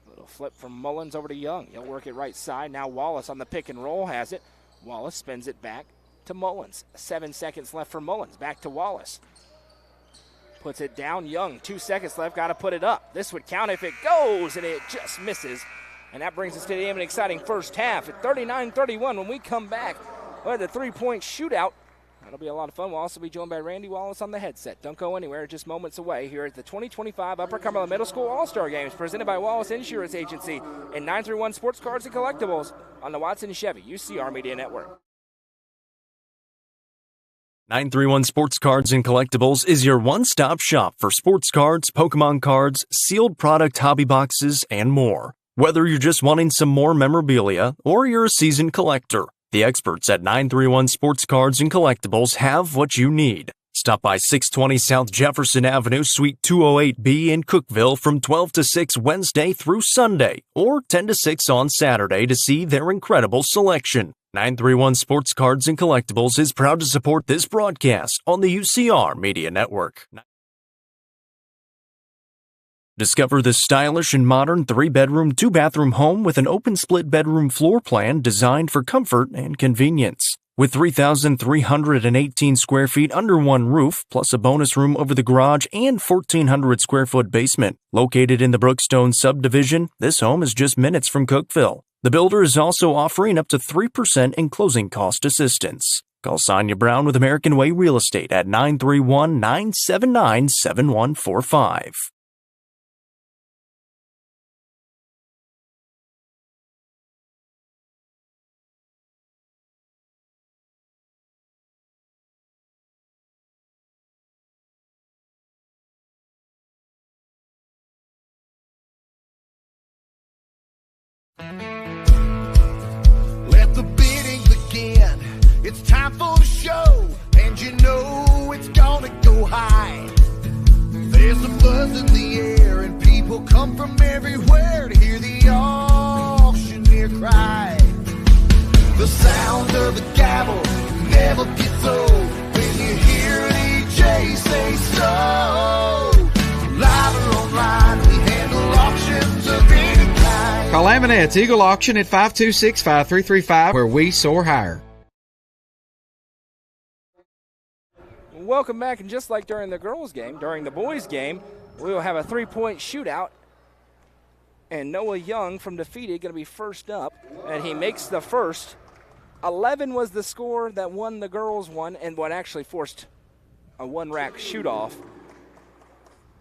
Little flip from Mullins over to Young. He'll work it right side. Now Wallace on the pick and roll has it. Wallace spins it back to Mullins. 7 seconds left for Mullins. Back to Wallace. Puts it down. Young, 2 seconds left. Got to put it up. This would count if it goes, and it just misses. And that brings us to the end of an exciting first half at 39-31. When we come back, we'll have the three-point shootout. That'll be a lot of fun. We'll also be joined by Randy Wallace on the headset. Don't go anywhere. Just moments away here at the 2025 Upper Cumberland Middle School All-Star Games presented by Wallace Insurance Agency and 931 Sports Cards and Collectibles on the Watson Chevy UCR Media Network. 931 Sports Cards and Collectibles is your one-stop shop for sports cards, Pokemon cards, sealed product hobby boxes, and more. Whether you're just wanting some more memorabilia or you're a seasoned collector, the experts at 931 Sports Cards and Collectibles have what you need. Stop by 620 South Jefferson Avenue, Suite 208B in Cookeville from 12 to 6 Wednesday through Sunday, or 10 to 6 on Saturday to see their incredible selection. 931 Sports Cards and Collectibles is proud to support this broadcast on the UCR Media Network. Discover this stylish and modern 3-bedroom, 2-bathroom home with an open split bedroom floor plan designed for comfort and convenience. With 3,318 square feet under one roof, plus a bonus room over the garage and 1,400 square foot basement. Located in the Brookstone subdivision, this home is just minutes from Cookeville. The builder is also offering up to 3% in closing cost assistance. Call Sonia Brown with American Way Real Estate at 931-979-7145. Let the bidding begin. It's time for the show. There's a buzz in the air and people come from everywhere to hear the auctioneer cry. The sound of the gavel never gets old when you hear an EJ say so. Live or online, we handle auctions of any kind. Call Aminette's Eagle Auction at 526-5335, where we soar higher. Welcome back, and just like during the girls' game, during the boys' game, we will have a three-point shootout. And Noah Young from Defeated going to be first up, and he makes the first. 11 was the score that won the girls' one, and what actually forced a one-rack shoot-off.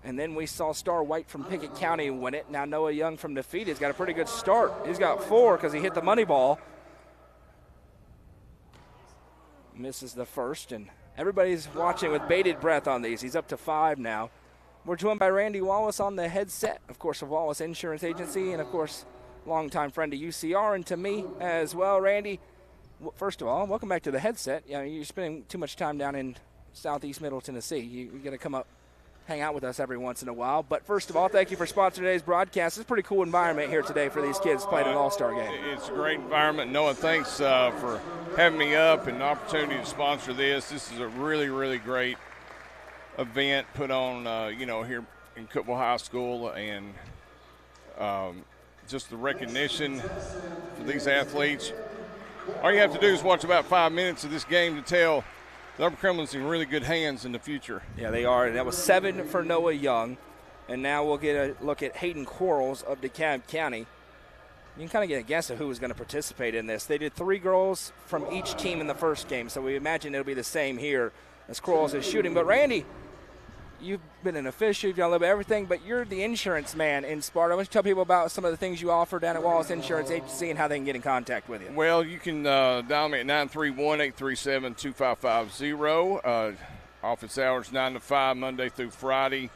And then we saw Star White from Pickett County win it. Now Noah Young from Defeated's got a pretty good start. He's got 4 because he hit the money ball. Misses the first, and everybody's watching with bated breath on these. He's up to 5 now. We're joined by Randy Wallace on the headset, of course, of Wallace Insurance Agency, and, of course, longtime friend of UCR and to me as well. Randy, first of all, welcome back to the headset. You know, you're spending too much time down in southeast middle Tennessee. You got to come up, hang out with us every once in a while. But first of all, thank you for sponsoring today's broadcast. It's a pretty cool environment here today for these kids playing an all-star game. It's a great environment. Noah, thanks for having me up and the opportunity to sponsor this. This is a really, really great event put on, here in Cookeville High School, and just the recognition for these athletes. All you have to do is watch about 5 minutes of this game to tell the Upper Cumberland's in really good hands in the future. Yeah, they are. And that was 7 for Noah Young. And now we'll get a look at Hayden Quarles of DeKalb County. You can kind of get a guess of who was going to participate in this. They did 3 girls from each team in the first game, so we imagine it'll be the same here as Quarles is shooting. But, Randy, you've been an official, you've done a little bit of everything, but you're the insurance man in Sparta. Why don't you tell people about some of the things you offer down at Wallace Insurance Agency and how they can get in contact with you? Well, you can dial me at 931-837-2550. Office hours 9 to 5, Monday through Friday.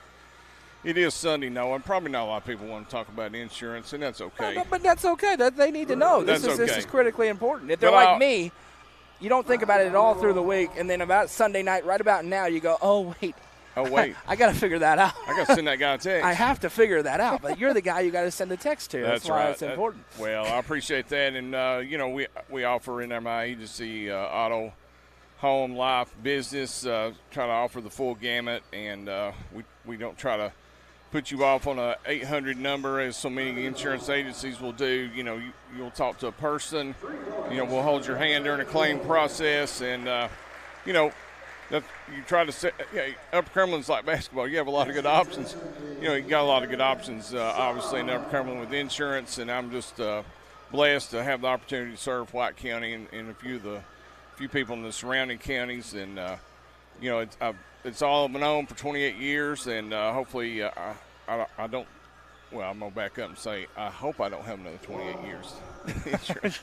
It is Sunday, Noah, and probably not a lot of people want to talk about insurance, and that's okay. No, but that's okay. They need to know. This is critically important. If they're like me, you don't think about it at all through the week, and then about Sunday night, right about now, you go, oh, wait. I got to figure that out. I got to send that guy a text. I have to figure that out, but you're the guy you got to send a text to. That's why right. It's important. Well, I appreciate that, and we offer in my agency auto, home, life, business. Try to offer the full gamut, and we don't try to put you off on a 800 number as so many insurance agencies will do. You'll talk to a person. We'll hold your hand during a claim process, and that you try to set. Upper Cumberland's like basketball. You have a lot of good options. You got a lot of good options, obviously, in Upper Cumberland with insurance, and I'm just blessed to have the opportunity to serve White County and a few people in the surrounding counties, and it's all I've known for 28 years, and hopefully I don't. Well, I'm going to back up and say I hope I don't have another 28 years in insurance.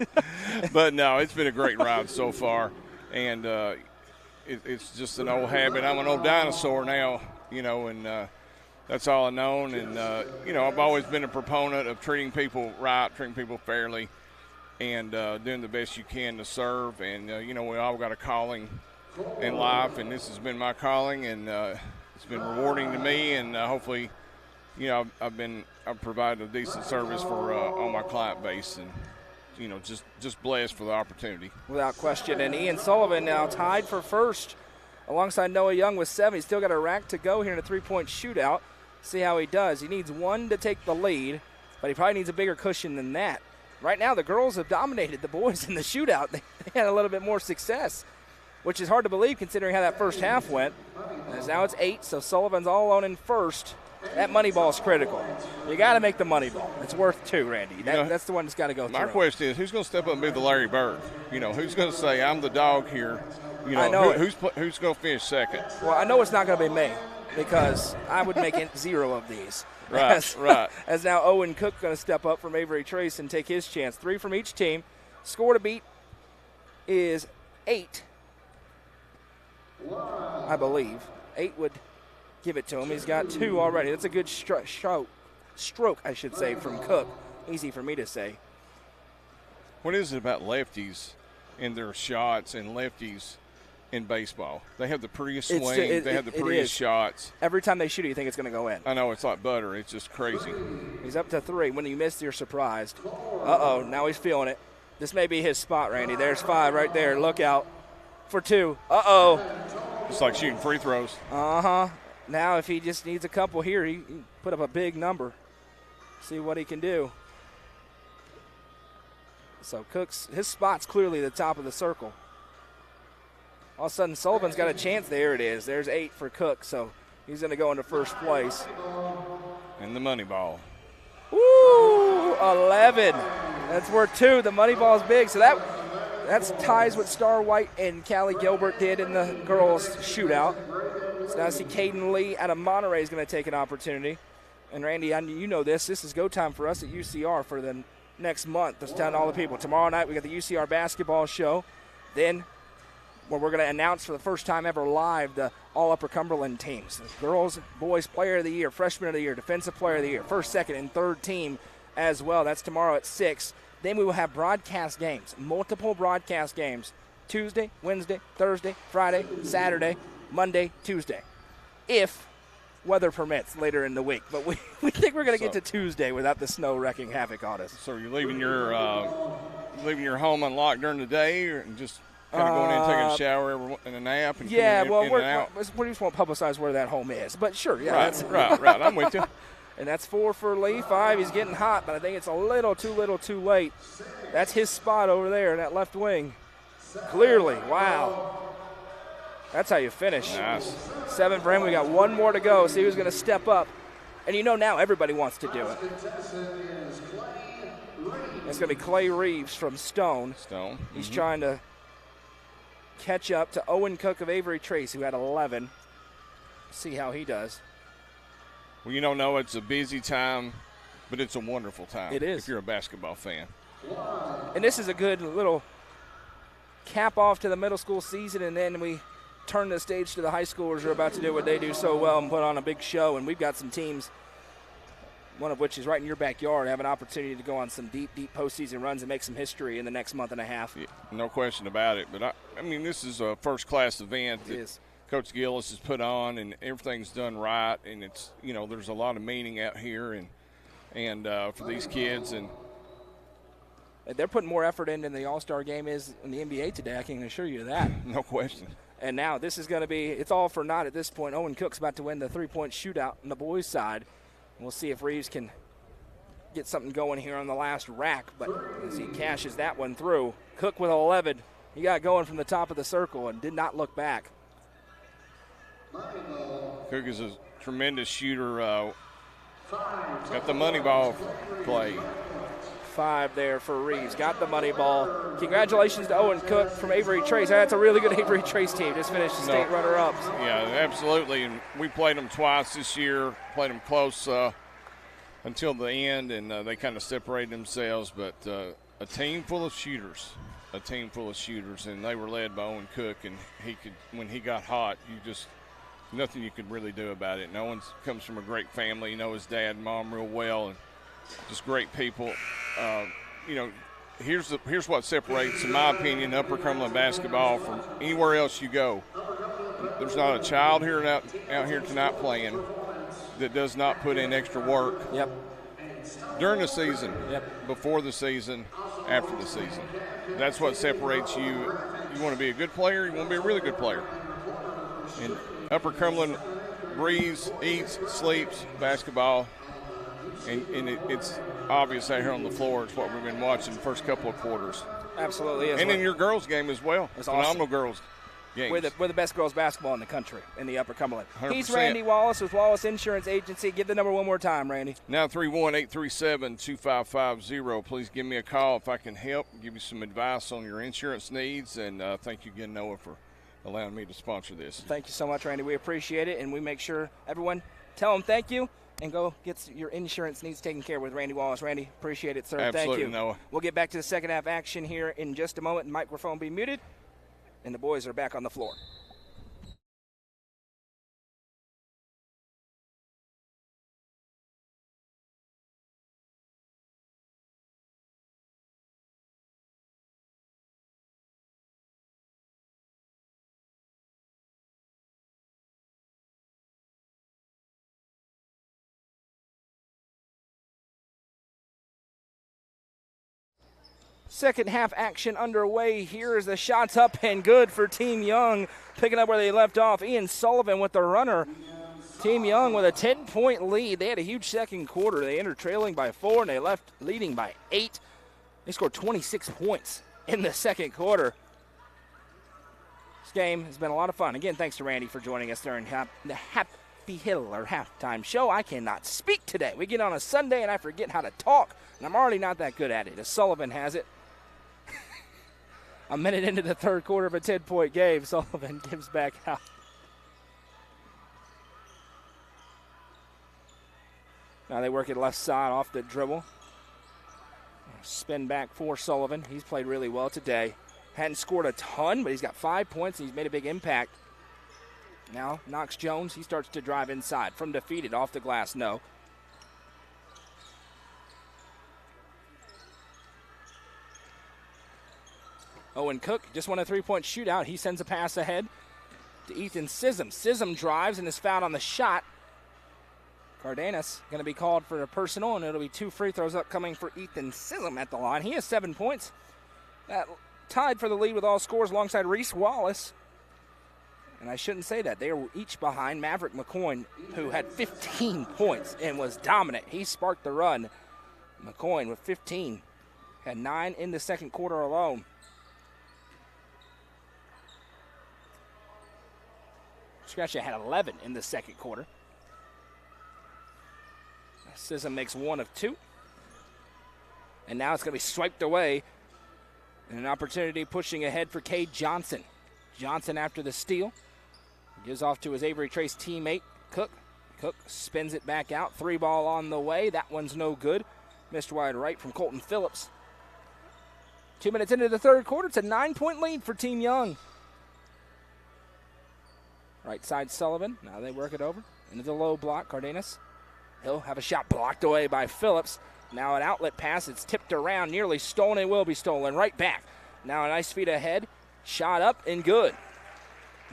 But, no, it's been a great ride so far, and it's just an old habit. I'm an old dinosaur now, and that's all I've known. And, I've always been a proponent of treating people right, treating people fairly, and doing the best you can to serve. And, we all got a calling in life, and this has been my calling, and it's been rewarding to me, and hopefully, I've provided a decent service for all my client base, and just blessed for the opportunity. Without question. And Ian Sullivan now tied for first alongside Noah Young with 7. He's still got a rack to go here in a three-point shootout. See how he does. He needs 1 to take the lead, but he probably needs a bigger cushion than that. Right now, the girls have dominated the boys in the shootout. They had a little bit more success, which is hard to believe considering how that first half went. As now it's 8, so Sullivan's all alone in first. That money ball is critical. You got to make the money ball. It's worth 2, Randy. That's the one that's got to go through. My question is, who's going to step up and be the Larry Bird? Who's going to say, I'm the dog here? Who's going to finish second? Well, I know it's not going to be me because I would make 0 of these. Right. As now Owen Cook going to step up from Avery Trace and take his chance. 3 from each team. Score to beat is 8, I believe. 8 would give it to him. He's got 2 already. That's a good stroke, I should say, from Cook. Easy for me to say. What is it about lefties and their shots and lefties in baseball. They have the prettiest It's swing. ju- they have the it prettiest is. shots. Every time they shoot it, you think it's going to go in. I know, it's like butter. It's just crazy. He's up to 3. When you miss, you're surprised. Uh-oh, now he's feeling it. This may be his spot, Randy. There's 5 right there. Look out for 2. Uh-oh. It's like shooting free throws. Uh-huh. Now if he just needs a couple here, he can put up a big number. See what he can do. So Cook's, his spot's clearly the top of the circle. All of a sudden, Sullivan's got a chance. There it is. There's 8 for Cook, so he's going to go into first place. And the money ball. Woo! 11. That's worth 2. The money ball's big, so that's ties what Star White and Callie Gilbert did in the girls' shootout. So now I see Caden Lee out of Monterey is going to take an opportunity. And Randy, you know this. This is go time for us at UCR for the next month. Let's tell all the people. Tomorrow night we got the UCR basketball show. Then where we're going to announce for the first time ever live the all Upper Cumberland teams. Girls, boys player of the year, freshman of the year, defensive player of the year, first, second, and third team as well. That's tomorrow at 6. Then we will have broadcast games, multiple broadcast games, Tuesday, Wednesday, Thursday, Friday, Saturday, Monday, Tuesday, if weather permits later in the week. But we think we're going to get to Tuesday without the snow wrecking havoc on us. So you're leaving your home unlocked during the day, or just kind of going in and taking a shower and a nap and yeah, coming well, in we and out? just won't publicize where that home is. But sure, yeah. Right. I'm with you. And that's 4 for Lee, 5. He's getting hot, but I think it's a little too late. That's his spot over there in that left wing. Clearly, wow. That's how you finish. Nice. 7 for him. We got 1 more to go. See who's going to step up. And you know now everybody wants to do it. It's going to be Clay Reeves from Stone. He's trying to catch up to Owen Cook of Avery Trace, who had 11. See how he does. Well, you don't know, it's a busy time, but it's a wonderful time. It is. If you're a basketball fan. And this is a good little cap off to the middle school season, and then we turn the stage to the high schoolers who are about to do what they do so well and put on a big show. And we've got some teams, one of which is right in your backyard, have an opportunity to go on some deep postseason runs and make some history in the next month and a half. Yeah, no question about it. But, I mean, this is a first-class event. It is. Coach Gillis has put on, and everything's done right, and it's, you know, there's a lot of meaning out here and for these kids, and they're putting more effort in than the All-Star game is in the NBA today. I can assure you that. No question. And now this is going to be, it's all for naught at this point. Owen Cook's about to win the three-point shootout on the boys' side. We'll see if Reeves can get something going here on the last rack, but as he cashes that one through, Cook with 11. He got going from the top of the circle and did not look back. Cook is a tremendous shooter. Got the money ball play. 5 there for Reeves. Got the money ball. Congratulations to Owen Cook from Avery Trace. That's a really good Avery Trace team. Just finished the state runner-ups. Yeah, absolutely. And we played them twice this year. Played them close until the end, and they kind of separated themselves. But a team full of shooters. And they were led by Owen Cook. And he could, when he got hot, nothing you could really do about it. And Owen comes from a great family. You know his dad and mom real well, and just great people. You know, here's what separates, in my opinion, Upper Cumberland basketball from anywhere else you go. There's not a child out here tonight playing that does not put in extra work. Yep. During the season, yep. Before the season, after the season. That's what separates you. You want to be a good player, you want to be a really good player. And Upper Cumberland breathes, eats, sleeps basketball, and it's obvious out here on the floor. It's what we've been watching the first couple of quarters. Absolutely is. And in your girls' game as well. It's phenomenal awesome. Girls' games. We're the best girls' basketball in the country in the Upper Cumberland. 100%. He's Randy Wallace with Wallace Insurance Agency. Give the number one more time, Randy. Now 318-337-2550. Please give me a call if I can help, give you some advice on your insurance needs. And thank you again, Noah, for allowing me to sponsor this. Thank you so much, Randy. We appreciate it, and we make sure everyone tell him thank you and go get your insurance needs taken care of with Randy Wallace. Randy, appreciate it, sir. Absolutely, thank you. Noah. We'll get back to the second half action here in just a moment. Microphone be muted, and the boys are back on the floor. Second half action underway here as the shot's up and good for Team Young. Picking up where they left off, Ian Sullivan with the runner. Team Young with a 10-point lead. They had a huge second quarter. They entered trailing by 4 and they left leading by 8. They scored 26 points in the second quarter. This game has been a lot of fun. Again, thanks to Randy for joining us during the Happy Hill or halftime show. I cannot speak today. We get on a Sunday and I forget how to talk, and I'm already not that good at it. As Sullivan has it. A minute into the third quarter of a 10-point game, Sullivan gives back out. Now they work it left side off the dribble. Spin back for Sullivan. He's played really well today. Hadn't scored a ton, but he's got 5 points and he's made a big impact. Now Knox Jones, he starts to drive inside. From defeated, off the glass, no. Owen Cook just won a 3-point shootout. He sends a pass ahead to Ethan Sism. Sism drives and is fouled on the shot. Cardenas going to be called for a personal, and it'll be 2 free throws upcoming for Ethan Sism at the line. He has 7 points. Tied for the lead with all scores alongside Reese Wallace. And I shouldn't say that. They are each behind Maverick McCoy, who had 15 points and was dominant. He sparked the run. McCoy with 15. Had 9 in the second quarter alone. Scratch had 11 in the second quarter. Sism makes 1 of 2. And now it's going to be swiped away. And an opportunity pushing ahead for Cade Johnson. Johnson after the steal. Gives off to his Avery Trace teammate, Cook. Cook spins it back out. 3 ball on the way. That one's no good. Missed wide right from Colton Phillips. 2 minutes into the third quarter. It's a 9-point lead for Team Young. Right side Sullivan. Now they work it over. Into the low block. Cardenas. He'll have a shot blocked away by Phillips. Now an outlet pass. It's tipped around. Nearly stolen. It will be stolen. Right back. Now a nice feed ahead. Shot up and good.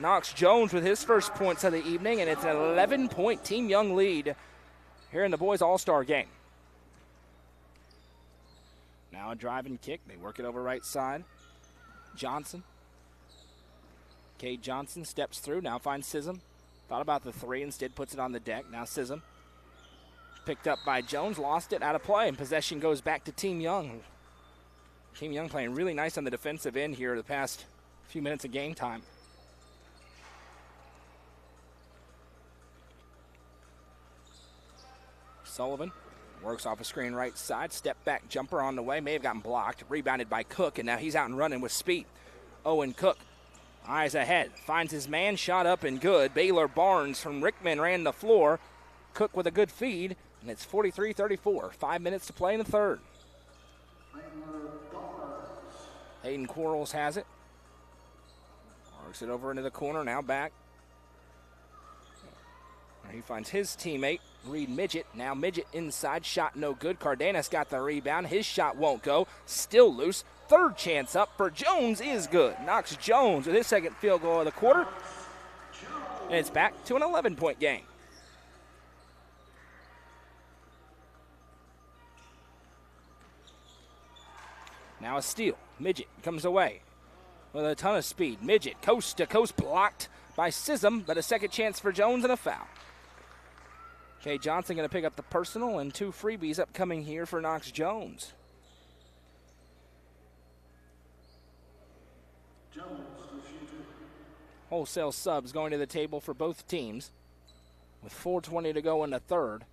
Knox Jones with his first points of the evening, and it's an 11-point Team Young lead here in the boys' all-star game. Now a drive and kick. They work it over right side. Johnson. Cade Johnson steps through. Now finds Sism. Thought about the 3. Instead puts it on the deck. Now Sism. Picked up by Jones. Lost it out of play. And possession goes back to Team Young. Team Young playing really nice on the defensive end here the past few minutes of game time. Sullivan works off a screen right side. Step back jumper on the way. May have gotten blocked. Rebounded by Cook. And now he's out and running with speed. Owen Cook. Eyes ahead. Finds his man. Shot up and good. Baylor Barnes from Rickman ran the floor. Cook with a good feed. And it's 43-34. 5 minutes to play in the third. Hayden Quarles has it. Works it over into the corner. Now back. He finds his teammate, Reed Midget. Now Midget inside. Shot no good. Cardenas got the rebound. His shot won't go. Still loose. Third chance up for Jones is good. Knox Jones with his second field goal of the quarter. And it's back to an 11-point game. Now a steal. Midget comes away with a ton of speed. Midget coast to coast blocked by Sism, but a second chance for Jones and a foul. Okay, Johnson going to pick up the personal and 2 freebies upcoming here for Knox Jones. Wholesale subs going to the table for both teams with 4:20 to go in the third.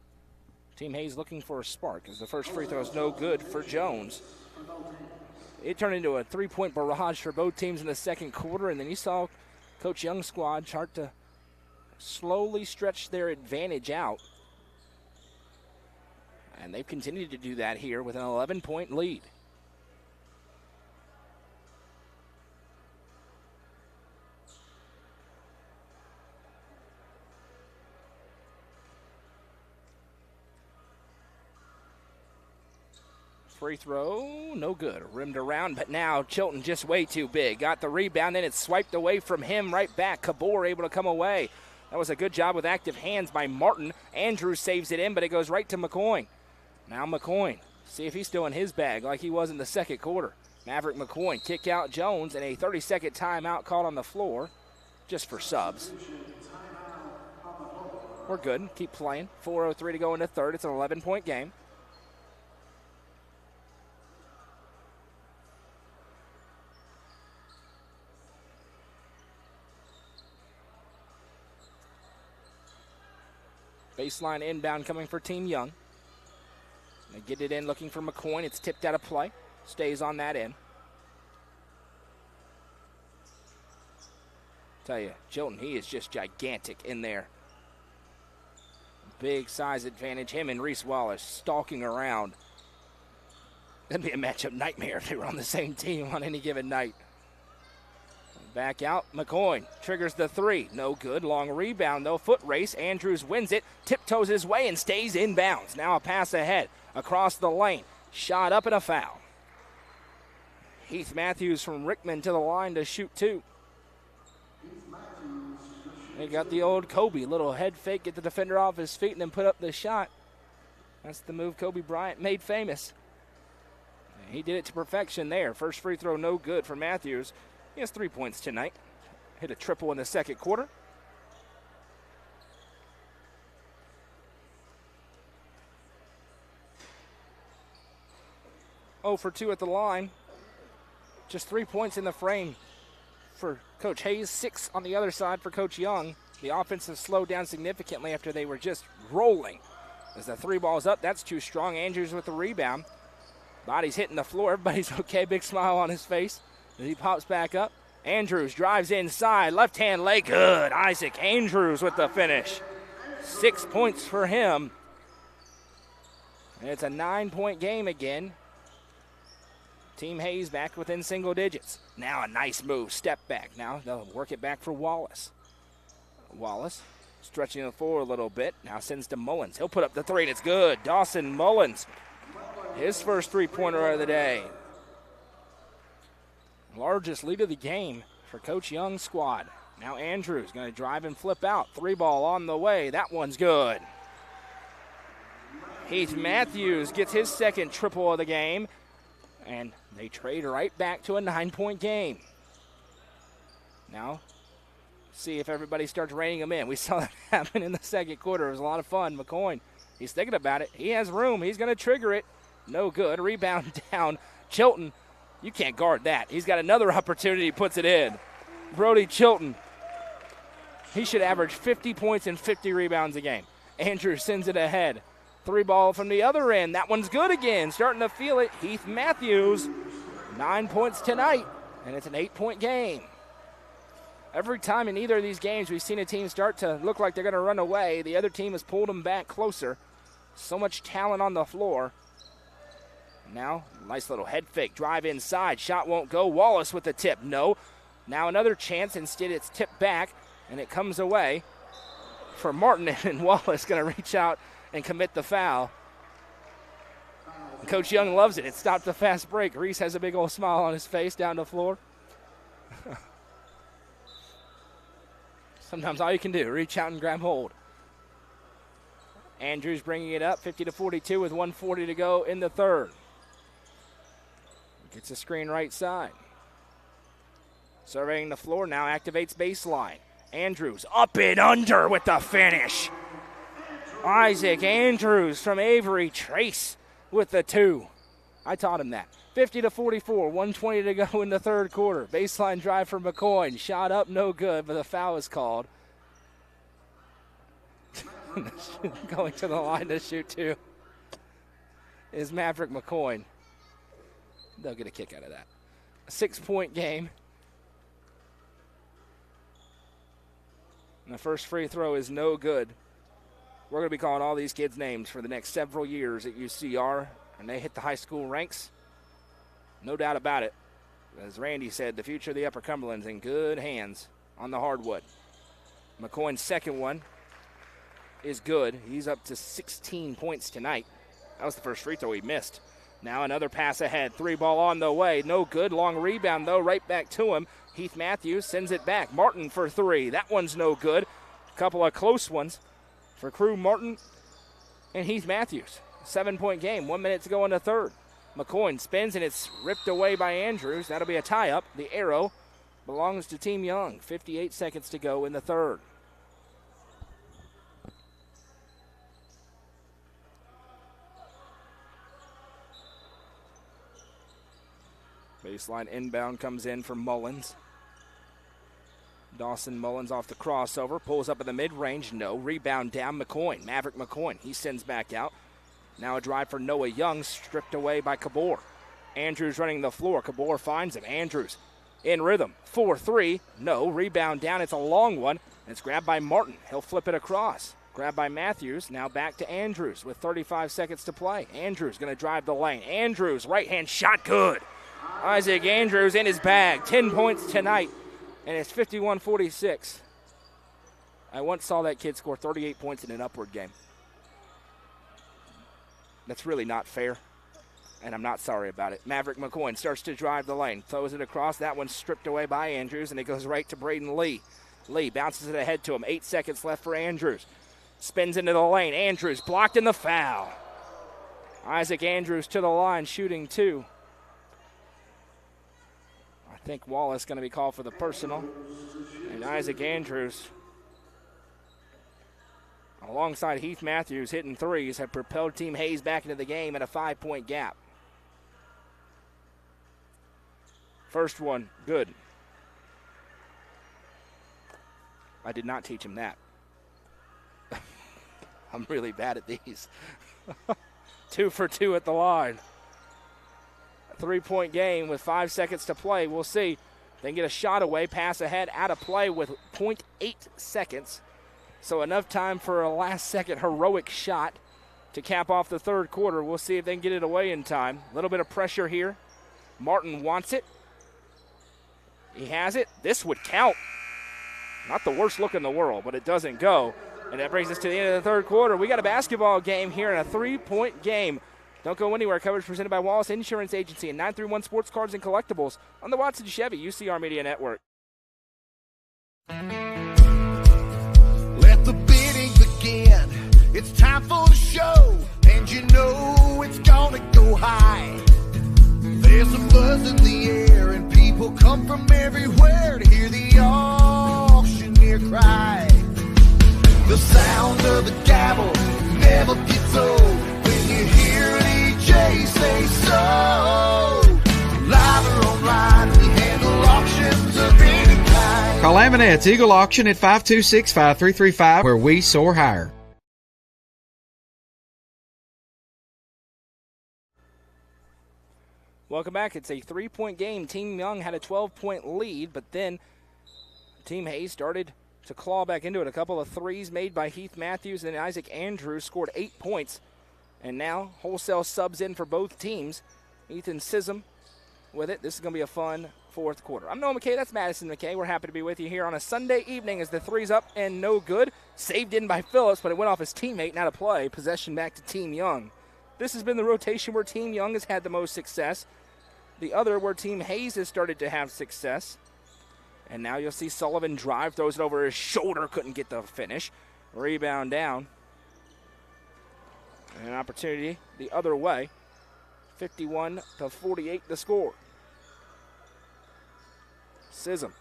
Team Hayes looking for a spark as the first free throw is no good for Jones. It turned into a 3-point barrage for both teams in the second quarter, and then you saw Coach Young's squad start to slowly stretch their advantage out. And they've continued to do that here with an 11-point lead. Free throw, no good. Rimmed around, but now Chilton just way too big. Got the rebound, and it's swiped away from him right back. Kabor able to come away. That was a good job with active hands by Martin. Andrews saves it in, but it goes right to McCoy. Now McCoy, see if he's still in his bag like he was in the second quarter. Maverick McCoy kick out Jones, and a 30-second timeout called on the floor just for subs. We're good. Keep playing. 4:03 to go into third. It's an 11-point game. Baseline inbound coming for Team Young. They get it in looking for McCoy. It's tipped out of play. Stays on that end. Tell you, Chilton, he is just gigantic in there. Big size advantage. Him and Reese Wallace stalking around. That'd be a matchup nightmare if they were on the same team on any given night. Back out, McCoy triggers the three. No good. Long rebound, though. Foot race. Andrews wins it. Tiptoes his way and stays inbounds. Now a pass ahead across the lane. Shot up and a foul. Heath Matthews from Rickman to the line to shoot two. They got the old Kobe. Little head fake, get the defender off his feet, and then put up the shot. That's the move Kobe Bryant made famous. He did it to perfection there. First free throw no good for Matthews. He has 3 points tonight. Hit a triple in the second quarter. Oh for 2 at the line. Just 3 points in the frame for Coach Hayes. 6 on the other side for Coach Young. The offense has slowed down significantly after they were just rolling. As the three ball's up, that's too strong. Andrews with the rebound. Body's hitting the floor. Everybody's okay. Big smile on his face. He pops back up. Andrews drives inside. Left-hand leg. Good. Isaac Andrews with the finish. 6 points for him. And it's a 9-point game again. Team Hayes back within single digits. Now a nice move. Step back. Now they'll work it back for Wallace. Wallace stretching the floor a little bit. Now sends to Mullins. He'll put up the three, and it's good. Dawson Mullins. His first three-pointer of the day. Largest lead of the game for Coach Young's squad. Now Andrews going to drive and flip out. Three ball on the way. That one's good. Heath Matthews gets his second triple of the game. And they trade right back to a 9-point game. Now, see if everybody starts reining them in. We saw that happen in the second quarter. It was a lot of fun. McCoy, he's thinking about it. He has room. He's going to trigger it. No good. Rebound down. Chilton, you can't guard that. He's got another opportunity. Puts it in. Brody Chilton, he should average 50 points and 50 rebounds a game. Andrews sends it ahead. Three ball from the other end. That one's good again. Starting to feel it. Heath Matthews, 9 points tonight, and it's an 8-point game. Every time in either of these games we've seen a team start to look like they're going to run away, the other team has pulled them back closer. So much talent on the floor. Now, nice little head fake. Drive inside. Shot won't go. Wallace with the tip. No. Now another chance. Instead, it's tipped back, and it comes away for Martin, and Wallace going to reach out and commit the foul. Coach Young loves it. It stopped the fast break. Reese has a big old smile on his face down the floor. Sometimes all you can do, reach out and grab hold. Andrews bringing it up, 50-42 with 1:40 to go in the third. Gets a screen right side. Surveying the floor now, activates baseline. Andrews up and under with the finish. Isaac Andrews from Avery Trace with the two. I taught him that. 50-44, 1:20 to go in the third quarter. Baseline drive for McCoy. Shot up, no good, but the foul is called. Going to the line to shoot two is Maverick McCoy. They'll get a kick out of that. A 6-point game. And the first free throw is no good. We're going to be calling all these kids names for the next several years at UCR, and they hit the high school ranks. No doubt about it. As Randy said, the future of the Upper Cumberland's in good hands on the hardwood. McCoy's second one is good. He's up to 16 points tonight. That was the first free throw he missed. Now another pass ahead. Three ball on the way. No good. Long rebound, though, right back to him. Heath Matthews sends it back. Martin for three. That one's no good. A couple of close ones for Crew Martin and Heath Matthews. 7-point game. 1 minute to go in the third. McCoy spins, and it's ripped away by Andrews. That'll be a tie-up. The arrow belongs to Team Young. 58 seconds to go in the third. Baseline inbound comes in for Mullins. Dawson Mullins off the crossover, pulls up in the mid-range, no. Rebound down, McCoy, Maverick McCoy. He sends back out. Now a drive for Noah Young, stripped away by Cabor. Andrews running the floor. Cabor finds him. Andrews in rhythm. 4-3, no. Rebound down, it's a long one. And it's grabbed by Martin. He'll flip it across. Grabbed by Matthews, now back to Andrews with 35 seconds to play. Andrews going to drive the lane. Andrews, right-hand shot, good. Isaac Andrews in his bag. 10 points tonight, and it's 51-46. I once saw that kid score 38 points in an upward game. That's really not fair, and I'm not sorry about it. Maverick McCoy starts to drive the lane, throws it across. That one's stripped away by Andrews, and it goes right to Braden Lee. Lee bounces it ahead to him. 8 seconds left for Andrews. Spins into the lane. Andrews blocked in the foul. Isaac Andrews to the line, shooting 2. I think Wallace going to be called for the personal. And Isaac Andrews, alongside Heath Matthews, hitting threes, have propelled Team Hayes back into the game at a 5-point gap. First one, good. I did not teach him that. I'm really bad at these. 2 for 2 at the line. A 3-point game with 5 seconds to play. We'll see. They get a shot away, pass ahead, out of play with 0.8 seconds. So enough time for a last-second heroic shot to cap off the third quarter. We'll see if they can get it away in time. A little bit of pressure here. Martin wants it. He has it. This would count. Not the worst look in the world, but it doesn't go. And that brings us to the end of the third quarter. We got a basketball game here in a 3-point game. Don't go anywhere. Coverage presented by Wallace Insurance Agency and 931 Sports Cards and Collectibles on the Watson Chevy UCR Media Network. Let the bidding begin. It's time for the show, and you know it's gonna go high. There's a buzz in the air, and people come from everywhere to hear the auctioneer cry. The sound of the gavel never gets old when you hear an EJ say so. Live or online, we handle auctions of any kind. Call Aminette's Eagle Auction at 526-5335, where we soar higher. Welcome back. It's a 3-point game. Team Young had a 12-point lead, but then Team Hayes started to claw back into it. A couple of threes made by Heath Matthews, and Isaac Andrews scored 8 points. And now wholesale subs in for both teams. Ethan Sism with it. This is going to be a fun fourth quarter. I'm Noah McKay. That's Madison McKay. We're happy to be with you here on a Sunday evening as the three's up and no good. Saved in by Phillips, but it went off his teammate and out of play. Possession back to Team Young. This has been the rotation where Team Young has had the most success. The other where Team Hayes has started to have success. And now you'll see Sullivan drive, throws it over his shoulder, couldn't get the finish. Rebound down. And an opportunity the other way. 51-48 the score. Sism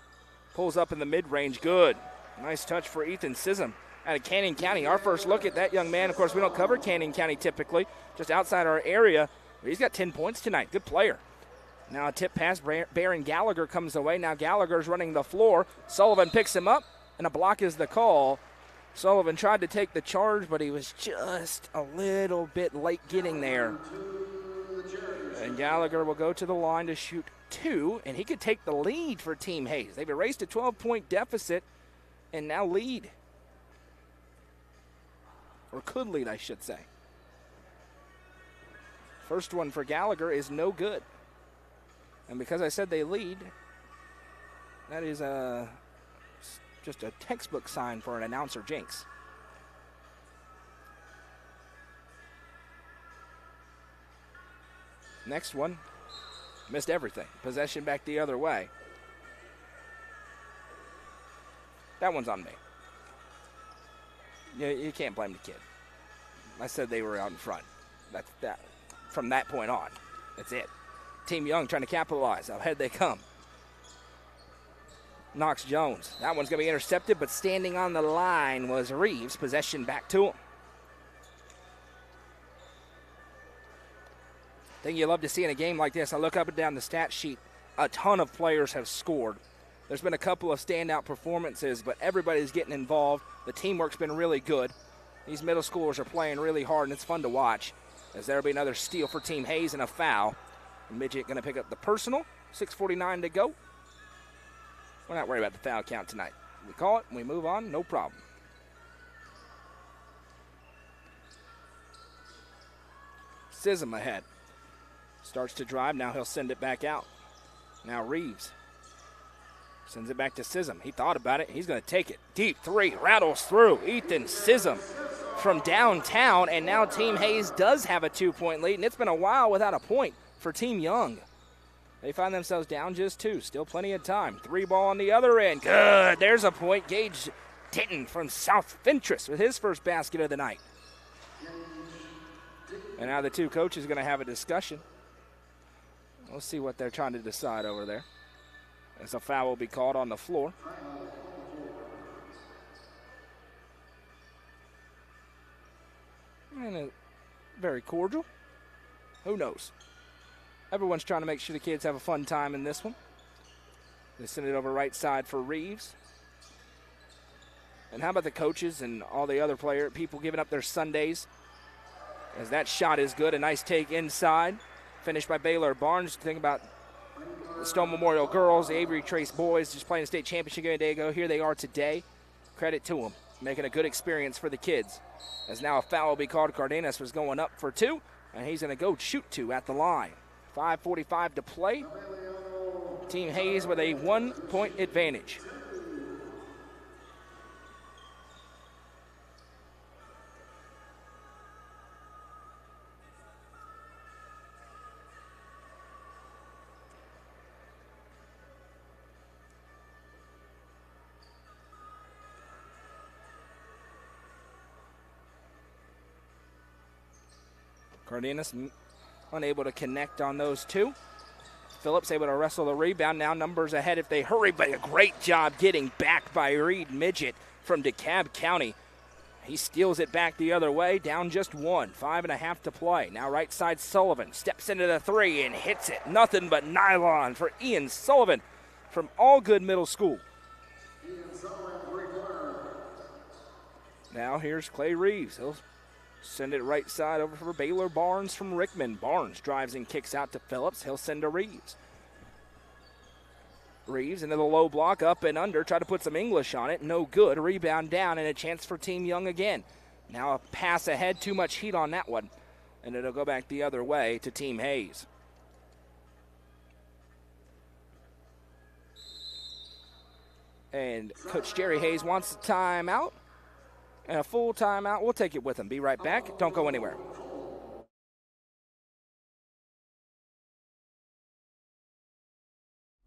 pulls up in the mid-range, good. Nice touch for Ethan Sism out of Canyon County. Our first look at that young man. Of course, we don't cover Canyon County typically, just outside our area. But he's got 10 points tonight. Good player. Now a tip pass, Baron Gallagher comes away. Now Gallagher's running the floor. Sullivan picks him up, and a block is the call. Sullivan tried to take the charge, but he was just a little bit late getting there. And Gallagher will go to the line to shoot 2, and he could take the lead for Team Hayes. They've erased a 12-point deficit and now lead. Or could lead, I should say. First one for Gallagher is no good. And because I said they lead, that is just a textbook sign for an announcer jinx. Next one, missed everything. Possession back the other way. That one's on me. You can't blame the kid. I said they were out in front. That's that. From that point on. That's it. Team Young trying to capitalize. Ahead they come. Knox Jones. That one's going to be intercepted, but standing on the line was Reeves. Possession back to him. Thing you love to see in a game like this, I look up and down the stat sheet, a ton of players have scored. There's been a couple of standout performances, but everybody's getting involved. The teamwork's been really good. These middle schoolers are playing really hard, and it's fun to watch. As there'll be another steal for Team Hayes and a foul. Midget going to pick up the personal. 6:49 to go. We're not worried about the foul count tonight. We call it and we move on, no problem. Sism ahead. Starts to drive, now he'll send it back out. Now Reeves sends it back to Sism. He thought about it, he's going to take it. Deep three, rattles through. Ethan Sism from downtown, and now Team Hayes does have a 2-point lead, and it's been a while without a point for Team Young. They find themselves down just 2. Still plenty of time. 3 ball on the other end. Good. There's a point. Gage Denton from South Fentress with his first basket of the night. And now the two coaches are going to have a discussion. We'll see what they're trying to decide over there. As a foul will be called on the floor. And very cordial. Who knows? Everyone's trying to make sure the kids have a fun time in this one. They send it over right side for Reeves. And how about the coaches and all the other people giving up their Sundays? As that shot is good, a nice take inside. Finished by Baylor Barnes. Think about the Stone Memorial girls, the Avery Trace boys, just playing the state championship game a day ago. Here they are today. Credit to them, making a good experience for the kids. As now a foul will be called. Cardenas was going up for 2, and he's going to go shoot 2 at the line. 5:45 to play. Team Hayes with a 1-point advantage. Cardenas unable to connect on those 2. Phillips able to wrestle the rebound. Now numbers ahead if they hurry, but a great job getting back by Reed Midget from DeKalb County. He steals it back the other way, down just 1. 5.5 to play. Now right side Sullivan steps into the 3 and hits it. Nothing but nylon for Ian Sullivan from Allgood Middle School. Now here's Clay Reeves. He'll send it right side over for Baylor Barnes from Rickman. Barnes drives and kicks out to Phillips. He'll send to Reeves. Reeves into the low block, up and under. Try to put some English on it. No good. Rebound down and a chance for Team Young again. Now a pass ahead. Too much heat on that one. And it'll go back the other way to Team Hayes. And Coach Jerry Hayes wants a timeout. And a full timeout. We'll take it with him. Be right back. Don't go anywhere.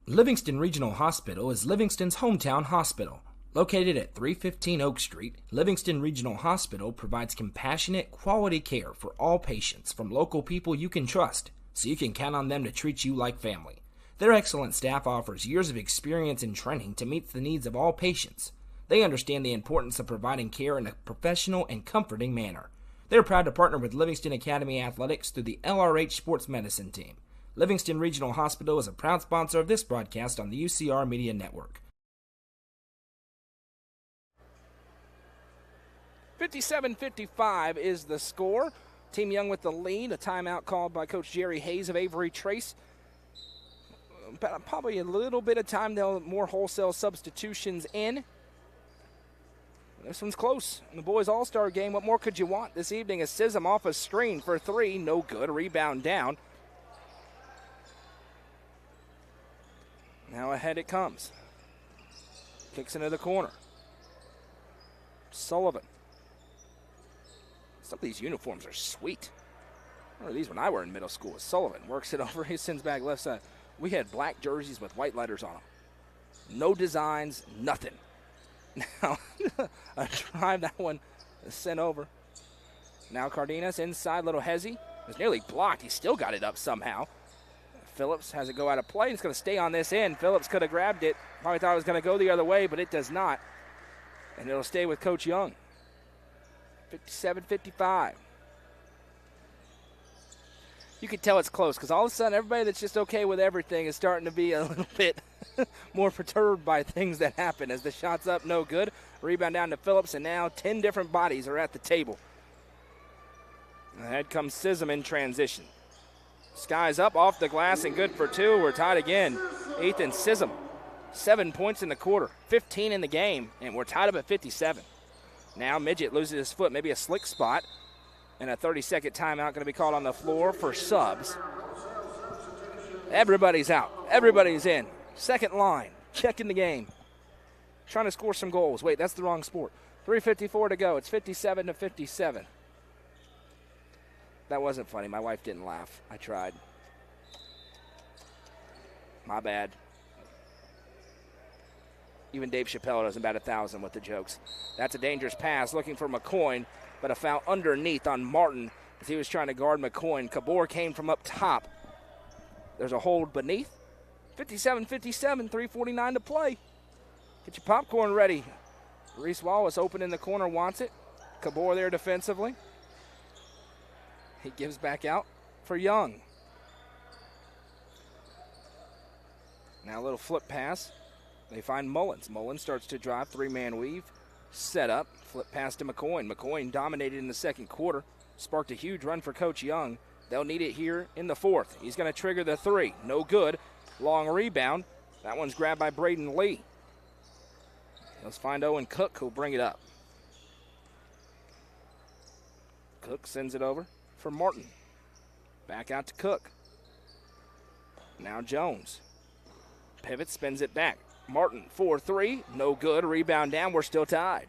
Livingston Regional Hospital is Livingston's hometown hospital. Located at 315 Oak Street, Livingston Regional Hospital provides compassionate, quality care for all patients from local people you can trust, so you can count on them to treat you like family. Their excellent staff offers years of experience and training to meet the needs of all patients. They understand the importance of providing care in a professional and comforting manner. They're proud to partner with Livingston Academy Athletics through the LRH Sports Medicine Team. Livingston Regional Hospital is a proud sponsor of this broadcast on the UCR Media Network. 57-55 is the score. Team Young with the lead. A timeout called by Coach Jerry Hayes of Avery Trace. Probably a little bit of time, though, more wholesale substitutions in. This one's close. In the boys' all-star game, what more could you want this evening? A Sism off a screen for 3. No good. Rebound down. Now ahead it comes. Kicks into the corner. Sullivan. Some of these uniforms are sweet. I remember these when I were in middle school. Sullivan works it over. He sends back left side. We had black jerseys with white letters on them. No designs, nothing. Now, a drive, that one is sent over. Now Cardenas inside, little hezzy. It was nearly blocked. He still got it up somehow. Phillips. Has it go out of play. It's going to stay on this end. Phillips could have grabbed it. Probably thought it was going to go the other way, but it does not. And it'll stay with Coach Young. 57-55. You can tell it's close because all of a sudden everybody that's just okay with everything is starting to be a little bit more perturbed by things that happen. As the shot's up, no good. Rebound down to Phillips, and now 10 different bodies are at the table. Ahead comes Sism in transition. Sky's up off the glass and good for two. We're tied again. Ethan Sism, 7 points in the quarter, 15 in the game, and we're tied up at 57. Now Midget loses his foot, maybe a slick spot. And a 30-second timeout going to be called on the floor for subs. Everybody's out. Everybody's in. Second line, checking the game. Trying to score some goals. Wait, that's the wrong sport. 3:54 to go. It's 57-57. That wasn't funny. My wife didn't laugh. I tried. My bad. Even Dave Chappelle doesn't bat 1,000 with the jokes. That's a dangerous pass looking for McCoy. But a foul underneath on Martin as he was trying to guard McCoy. Cabor came from up top. There's a hold beneath. 57-57, 3:49 to play. Get your popcorn ready. Reese Wallace open in the corner, wants it. Cabor there defensively. He gives back out for Young. Now a little flip pass. They find Mullins. Mullins starts to drive, three-man weave. Set up, flip pass to McCoy. McCoy dominated in the second quarter, sparked a huge run for Coach Young. They'll need it here in the fourth. He's going to trigger the three. No good. Long rebound. That one's grabbed by Braden Lee. Let's find Owen Cook who'll bring it up. Cook sends it over for Martin. Back out to Cook. Now Jones. Pivot, spins it back. Martin, 4-3, no good. Rebound down, we're still tied.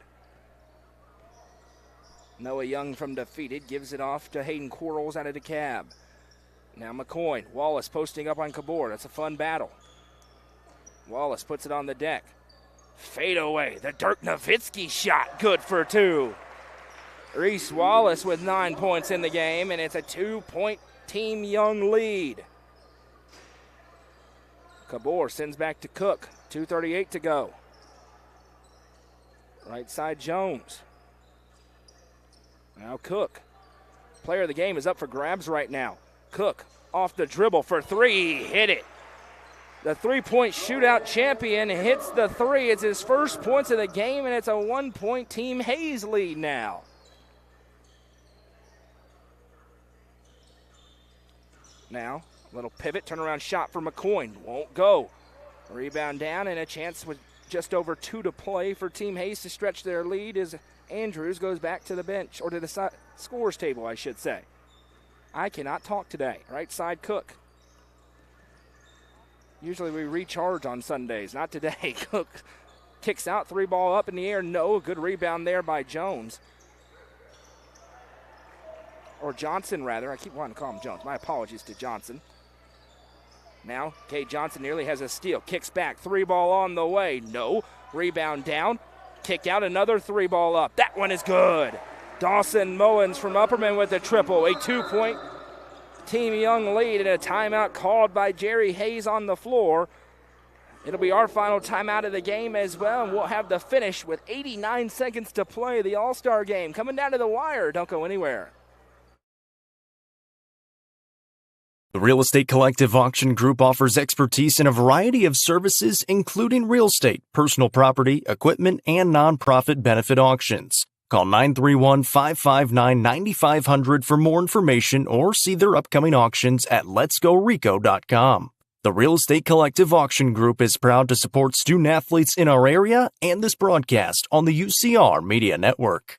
Noah Young from defeated gives it off to Hayden Quarles out of the cab. Now McCoy, Wallace posting up on Cabor. That's a fun battle. Wallace puts it on the deck. Fade away, the Dirk Nowitzki shot, good for two. Reese Wallace with 9 points in the game, and it's a 2-point Team Young lead. Cabor sends back to Cook. 2:38 to go. Right side Jones. Now Cook. Player of the game is up for grabs right now. Cook off the dribble for three. Hit it. The three-point shootout champion hits the three. It's his first points of the game, and it's a 1-point Team Hayes lead now. Now, a little pivot, turnaround shot for McCoy. Won't go. Rebound down and a chance with just over 2 to play for Team Hayes to stretch their lead as Andrews goes back to the bench, or to the scorer's table, I should say. I cannot talk today. Right side Cook. Usually we recharge on Sundays. Not today. Cook kicks out, 3-ball up in the air. No, good rebound there by Jones. Or Johnson, rather. I keep wanting to call him Jones. My apologies to Johnson. Now, Cade Johnson nearly has a steal. Kicks back. 3-ball on the way. No. Rebound down. Kick out, another 3-ball up. That one is good. Dawson Mullins from Upperman with a triple. A 2-point Team Young lead, and a timeout called by Jerry Hayes on the floor. It'll be our final timeout of the game as well, and we'll have the finish with 89 seconds to play the All-Star game. Coming down to the wire. Don't go anywhere. The Real Estate Collective Auction Group offers expertise in a variety of services, including real estate, personal property, equipment, and nonprofit benefit auctions. Call 931-559-9500 for more information or see their upcoming auctions at letsgorico.com. The Real Estate Collective Auction Group is proud to support student athletes in our area and this broadcast on the UCR Media Network.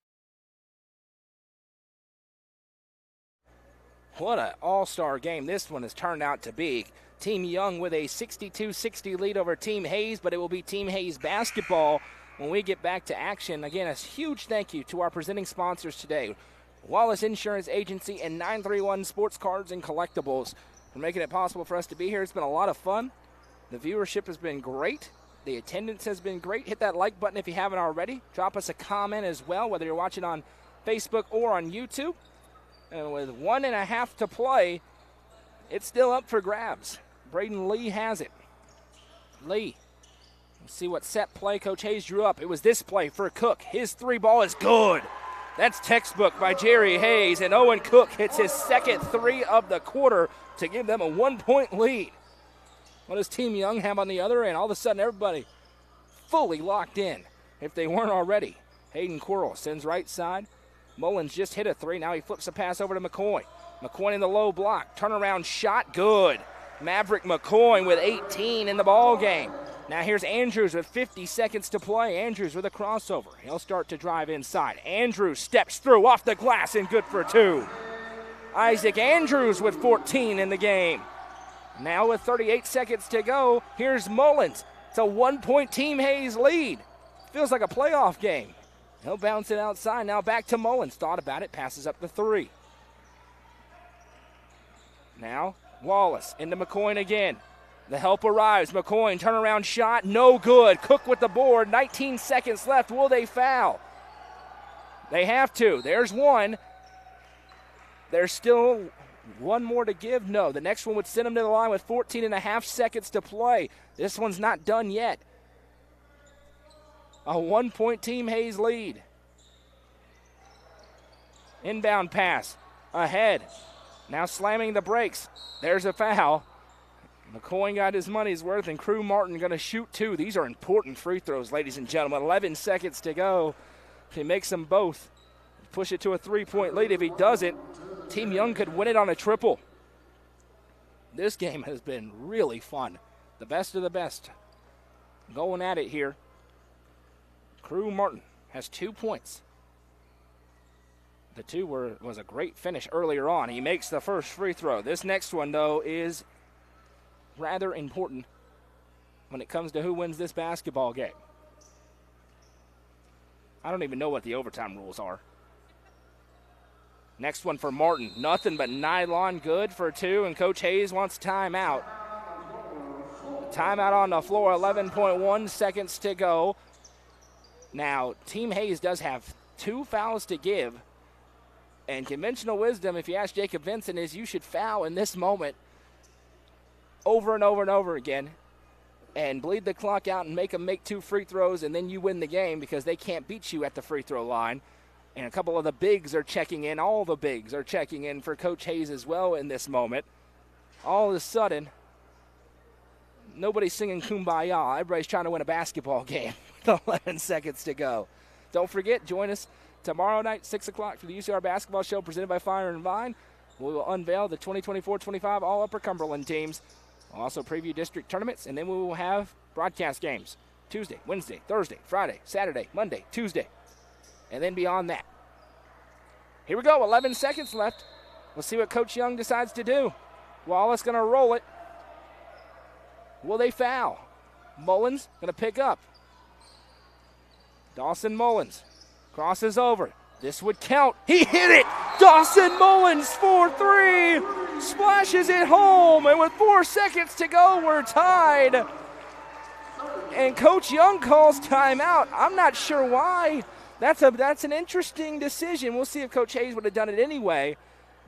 What an all-star game this one has turned out to be. Team Young with a 62-60 lead over Team Hayes, but it will be Team Hayes basketball when we get back to action. Again, a huge thank you to our presenting sponsors today, Wallace Insurance Agency and 931 Sports Cards and Collectibles, for making it possible for us to be here. It's been a lot of fun. The viewership has been great. The attendance has been great. Hit that like button if you haven't already. Drop us a comment as well, whether you're watching on Facebook or on YouTube. And with 1.5 to play, it's still up for grabs. Braden Lee has it. Lee. Let's see what set play Coach Hayes drew up. It was this play for Cook. His 3 ball is good. That's textbook by Jerry Hayes, and Owen Cook hits his second 3 of the quarter to give them a 1-point lead. What does Team Young have on the other end? All of a sudden, everybody fully locked in, if they weren't already. Hayden Quirrell sends right side. Mullins just hit a 3. Now he flips a pass over to McCoy. McCoy in the low block. Turnaround shot, good. Maverick McCoy with 18 in the ball game. Now here's Andrews with 50 seconds to play. Andrews with a crossover. He'll start to drive inside. Andrews steps through off the glass and good for 2. Isaac Andrews with 14 in the game. Now with 38 seconds to go, here's Mullins. It's a 1-point Team Hayes lead. Feels like a playoff game. He'll bounce it outside. Now back to Mullins. Thought about it, passes up the 3. Now Wallace into McCoy again. The help arrives. McCoy, turnaround shot, no good. Cook with the board, 19 seconds left. Will they foul? They have to. There's one. There's still one more to give. No, the next one would send them to the line with 14 and a half seconds to play. This one's not done yet. A 1-point Team Hayes lead. Inbound pass. Ahead. Now slamming the brakes. There's a foul. McCoy got his money's worth, and Crew Martin going to shoot 2. These are important free throws, ladies and gentlemen. 11 seconds to go. If he makes them both, push it to a 3-point lead. If he doesn't, Team Young could win it on a triple. This game has been really fun. The best of the best going at it here. Crew Martin has 2 points. The 2 was a great finish earlier on. He makes the first free throw. This next one, though, is rather important when it comes to who wins this basketball game. I don't even know what the overtime rules are. Next one for Martin. Nothing but nylon, good for 2, and Coach Hayes wants timeout. Timeout on the floor, 11.1 seconds to go. Now, Team Hayes does have 2 fouls to give, and conventional wisdom, if you ask Jacob Vincent, is you should foul in this moment over and over and over again and bleed the clock out and make them make 2 free throws, and then you win the game because they can't beat you at the free throw line. And a couple of the bigs are checking in. All the bigs are checking in for Coach Hayes as well in this moment. All of a sudden, nobody's singing Kumbaya. Everybody's trying to win a basketball game with 11 seconds to go. Don't forget, join us tomorrow night, 6 o'clock, for the UCR Basketball Show presented by Fire and Vine. We will unveil the 2024-25 All-Upper Cumberland teams. We'll also preview district tournaments, and then we will have broadcast games Tuesday, Wednesday, Thursday, Friday, Saturday, Monday, Tuesday, and then beyond that. Here we go, 11 seconds left. We'll see what Coach Young decides to do. Wallace going to roll it. Will they foul? Mullins going to pick up. Dawson Mullins crosses over. This would count. He hit it! Dawson Mullins for 3. Splashes it home, and with 4 seconds to go, we're tied. And Coach Young calls timeout. I'm not sure why. That's an interesting decision. We'll see if Coach Hayes would have done it anyway,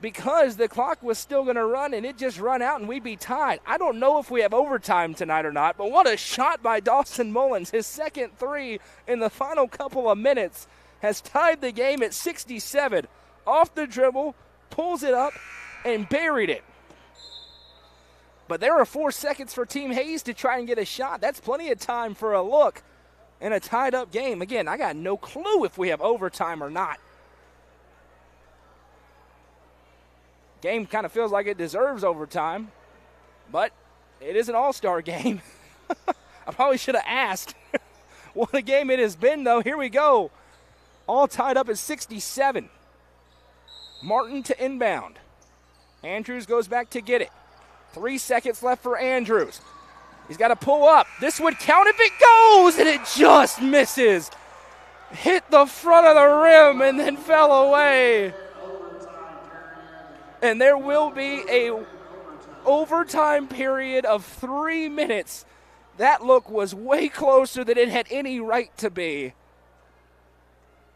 because the clock was still going to run, and it just run out, and we'd be tied. I don't know if we have overtime tonight or not, but what a shot by Dawson Mullins. His second 3 in the final couple of minutes has tied the game at 67. Off the dribble, pulls it up, and buried it. But there are 4 seconds for Team Hayes to try and get a shot. That's plenty of time for a look in a tied-up game. Again, I got no clue if we have overtime or not. Game kind of feels like it deserves overtime, but it is an all-star game. I probably should have asked what a game it has been, though. Here we go. All tied up at 67. Martin to inbound. Andrews goes back to get it. 3 seconds left for Andrews. He's got to pull up. This would count if it goes, and it just misses. Hit the front of the rim and then fell away. And there will be a overtime period of 3 minutes. That look was way closer than it had any right to be.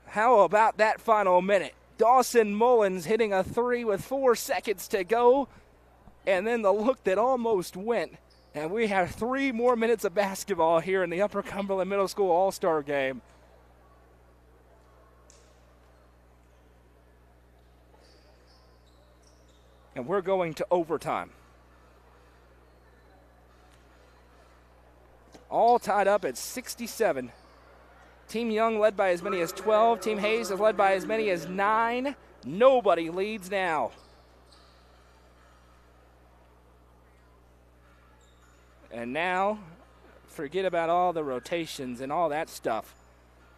How about that final minute? Dawson Mullins hitting a 3 with 4 seconds to go. and then the look that almost went. And we have 3 more minutes of basketball here in the Upper Cumberland Middle School All-Star Game. And we're going to overtime. All tied up at 67. Team Young led by as many as 12. Team Hayes is led by as many as 9. Nobody leads now. And now, forget about all the rotations and all that stuff.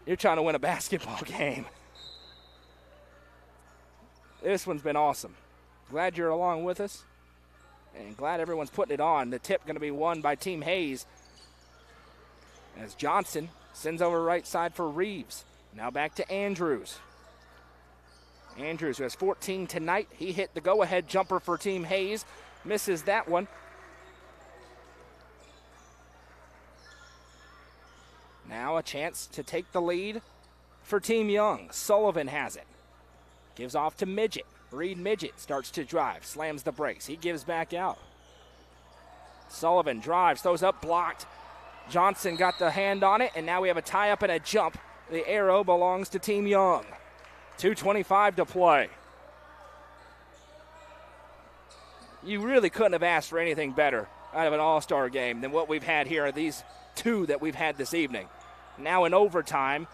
You're trying to win a basketball game. This one's been awesome. Glad you're along with us, and glad everyone's putting it on. The tip going to be won by Team Hayes as Johnson sends over right side for Reeves. Now back to Andrews. Andrews, who has 14 tonight. He hit the go-ahead jumper for Team Hayes. Misses that one. Now a chance to take the lead for Team Young. Sullivan has it. Gives off to Midget. Reed Midget starts to drive, slams the brakes. He gives back out. Sullivan drives, throws up, blocked. Johnson got the hand on it, and now we have a tie-up and a jump. The arrow belongs to Team Young. 2:25 to play. You really couldn't have asked for anything better out of an all-star game than what we've had here are these 2 that we've had this evening. Now in overtime,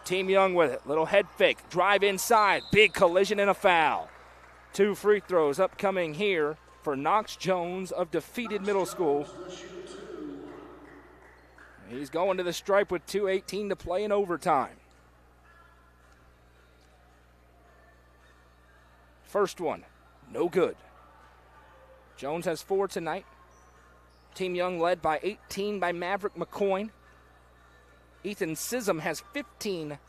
Team Young with it. Little head fake. Drive inside. Big collision and a foul. 2 free throws upcoming here for Knox Jones of defeated Middle School. He's going to the stripe with 2:18 to play in overtime. First one, no good. Jones has 4 tonight. Team Young led by 18 by Maverick McCoy. Ethan Sism has 15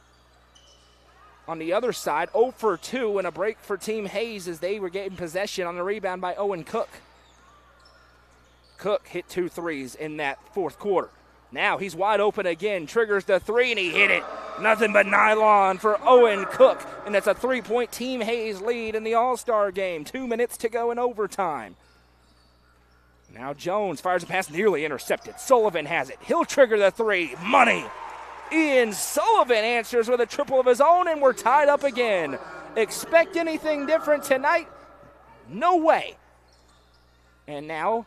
on the other side. 0 for 2 and a break for Team Hayes as they were getting possession on the rebound by Owen Cook. Cook hit 2 threes in that fourth quarter. Now he's wide open again, triggers the 3, and he hit it. Nothing but nylon for Owen Cook, and it's a 3-point Team Hayes lead in the All-Star game. 2 minutes to go in overtime. Now Jones fires a pass, nearly intercepted. Sullivan has it. He'll trigger the 3. Money. Ian Sullivan answers with a triple of his own, and we're tied up again. Expect anything different tonight? No way. And now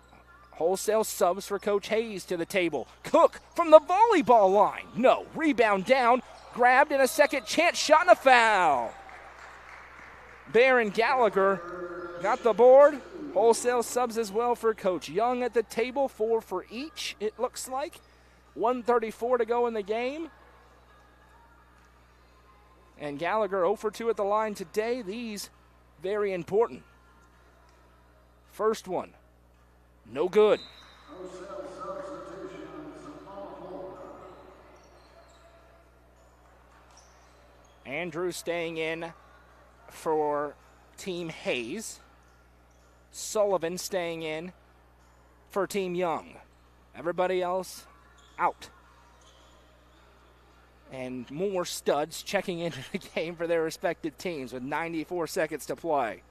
wholesale subs for Coach Hayes to the table. Cook from the volleyball line. No. Rebound down. Grabbed in a second chance shot and a foul. Baron Gallagher got the board. Wholesale subs as well for Coach Young at the table. 4 for each, it looks like. 1:34 to go in the game. And Gallagher 0 for 2 at the line today. These very important. First one, no good. Andrew staying in for Team Hayes. Sullivan staying in for Team Young. Everybody else out. And more studs checking into the game for their respective teams with 94 seconds to play.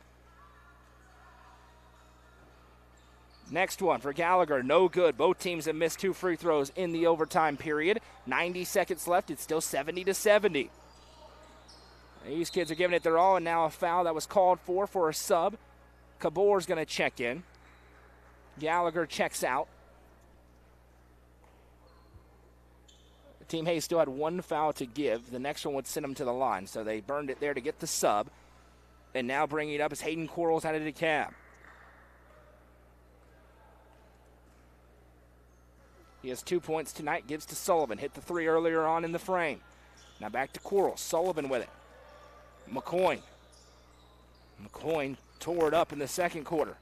Next one for Gallagher, no good. Both teams have missed 2 free throws in the overtime period. 90 seconds left, it's still 70-70. These kids are giving it their all, and now a foul that was called for a sub. Cabor's going to check in. Gallagher checks out. Team Hayes still had 1 foul to give. The next one would send them to the line, so they burned it there to get the sub. And now bringing it up is Hayden Quarles out of the cab. He has 2 points tonight, gives to Sullivan. Hit the 3 earlier on in the frame. Now back to Quarles. Sullivan with it. McCoy tore it up in the second quarter.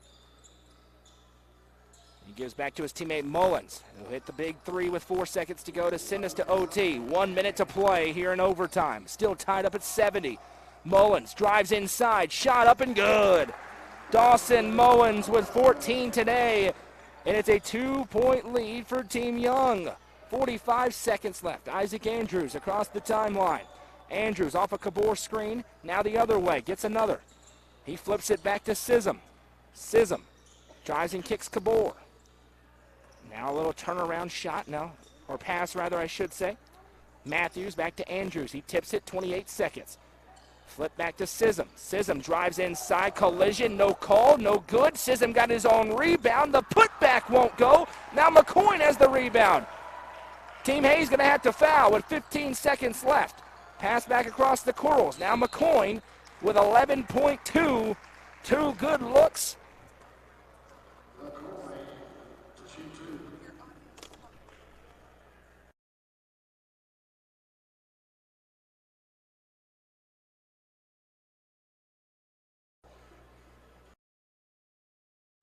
He gives back to his teammate Mullins, who hit the big 3 with 4 seconds to go to send us to OT. 1 minute to play here in overtime. Still tied up at 70. Mullins drives inside, shot up and good. Dawson Mullins with 14 today, and it's a 2-point lead for Team Young. 45 seconds left. Isaac Andrews across the timeline. Andrews off a Cabor screen, now the other way, gets another. He flips it back to Sism. Sism Drives and kicks Kabor. Now a little turnaround shot, or pass rather, I should say. Matthews back to Andrews. He tips it, 28 seconds. Flip back to Sism. Sism drives inside, collision, no call, no good. Sism got his own rebound. The putback won't go. Now McCoyne has the rebound. Team Hayes going to have to foul with 15 seconds left. Pass back across the Corals. Now McCoyne with 11.2. Two good looks.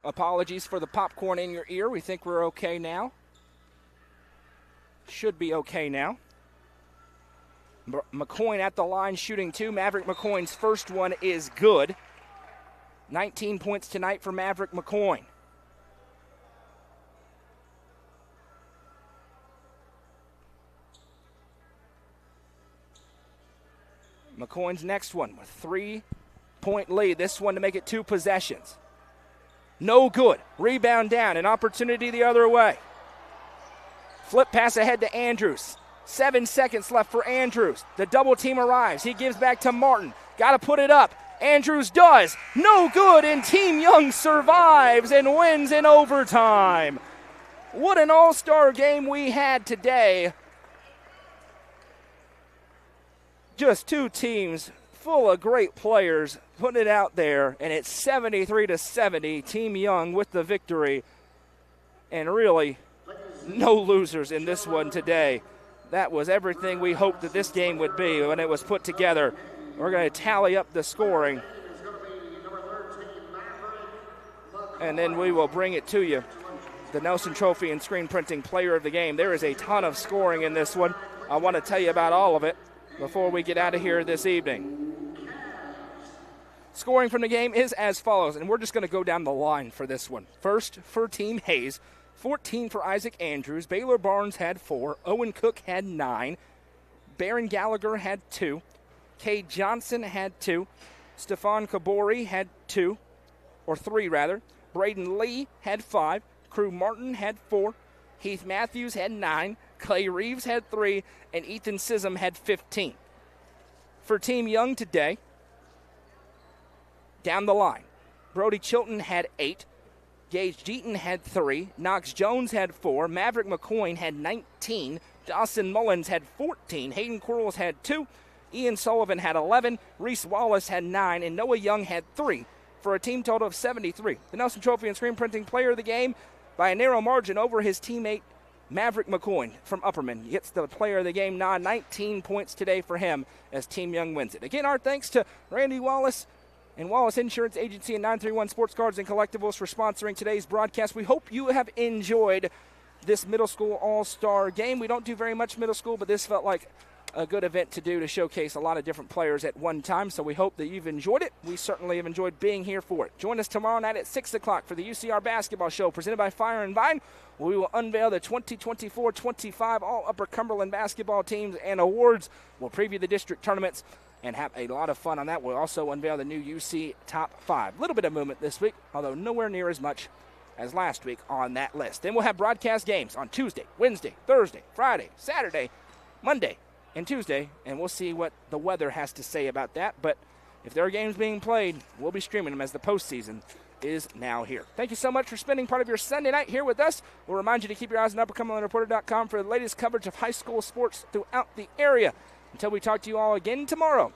Apologies for the popcorn in your ear. We think we're okay now. Should be okay now. McCoyne at the line shooting 2. Maverick McCoyne's first one is good. 19 points tonight for Maverick McCoyne. McCoyne's next one with 3-point lead. This one to make it 2 possessions. No good. Rebound down. An opportunity the other way. Flip pass ahead to Andrews. 7 seconds left for Andrews. The double team arrives. He gives back to Martin. Got to put it up. Andrews does. No good, and Team Young survives and wins in overtime. What an all-star game we had today. Just 2 teams full of great players putting it out there, and it's 73-70. Team Young with the victory, and really no losers in this one today. That was everything we hoped that this game would be when it was put together. We're going to tally up the scoring, and then we will bring it to you. The Nelson Trophy and Screen Printing Player of the Game. There is a ton of scoring in this one. I want to tell you about all of it before we get out of here this evening. Scoring from the game is as follows, and we're just going to go down the line for this one. First, for Team Hayes, 14 for Isaac Andrews. Baylor Barnes had 4. Owen Cook had 9. Baron Gallagher had 2. Cade Johnson had 2. Stefan Kabori had 2, or 3 rather. Braden Lee had 5. Crew Martin had 4. Heath Matthews had 9. Clay Reeves had 3. And Ethan Sism had 15. For Team Young today, down the line, Brody Chilton had 8. Gage Deaton had 3. Knox Jones had 4. Maverick McCoyne had 19. Dawson Mullins had 14. Hayden Quarles had 2. Ian Sullivan had 11. Reese Wallace had 9. And Noah Young had 3 for a team total of 73. The Nelson Trophy and Screen Printing Player of the Game by a narrow margin over his teammate Maverick McCoyne from Upperman. He gets the Player of the Game nod. 19 points today for him as Team Young wins it. Again, our thanks to Randy Wallace and Wallace Insurance Agency and 931 Sports Cards and Collectibles for sponsoring today's broadcast. We hope you have enjoyed this middle school all-star game. We don't do very much middle school, but this felt like a good event to do to showcase a lot of different players at one time, so we hope that you've enjoyed it. We certainly have enjoyed being here for it. Join us tomorrow night at 6 o'clock for the UCR Basketball Show presented by Fire and Vine. We will unveil the 2024-25 All-Upper Cumberland basketball teams and awards. We'll preview the district tournaments and have a lot of fun on that. We'll also unveil the new UC Top 5. A little bit of movement this week, although nowhere near as much as last week on that list. Then we'll have broadcast games on Tuesday, Wednesday, Thursday, Friday, Saturday, Monday, and Tuesday, and we'll see what the weather has to say about that. But if there are games being played, we'll be streaming them as the postseason is now here. Thank you so much for spending part of your Sunday night here with us. We'll remind you to keep your eyes on UpperCumberlandReporter.com for the latest coverage of high school sports throughout the area. Until we talk to you all again tomorrow,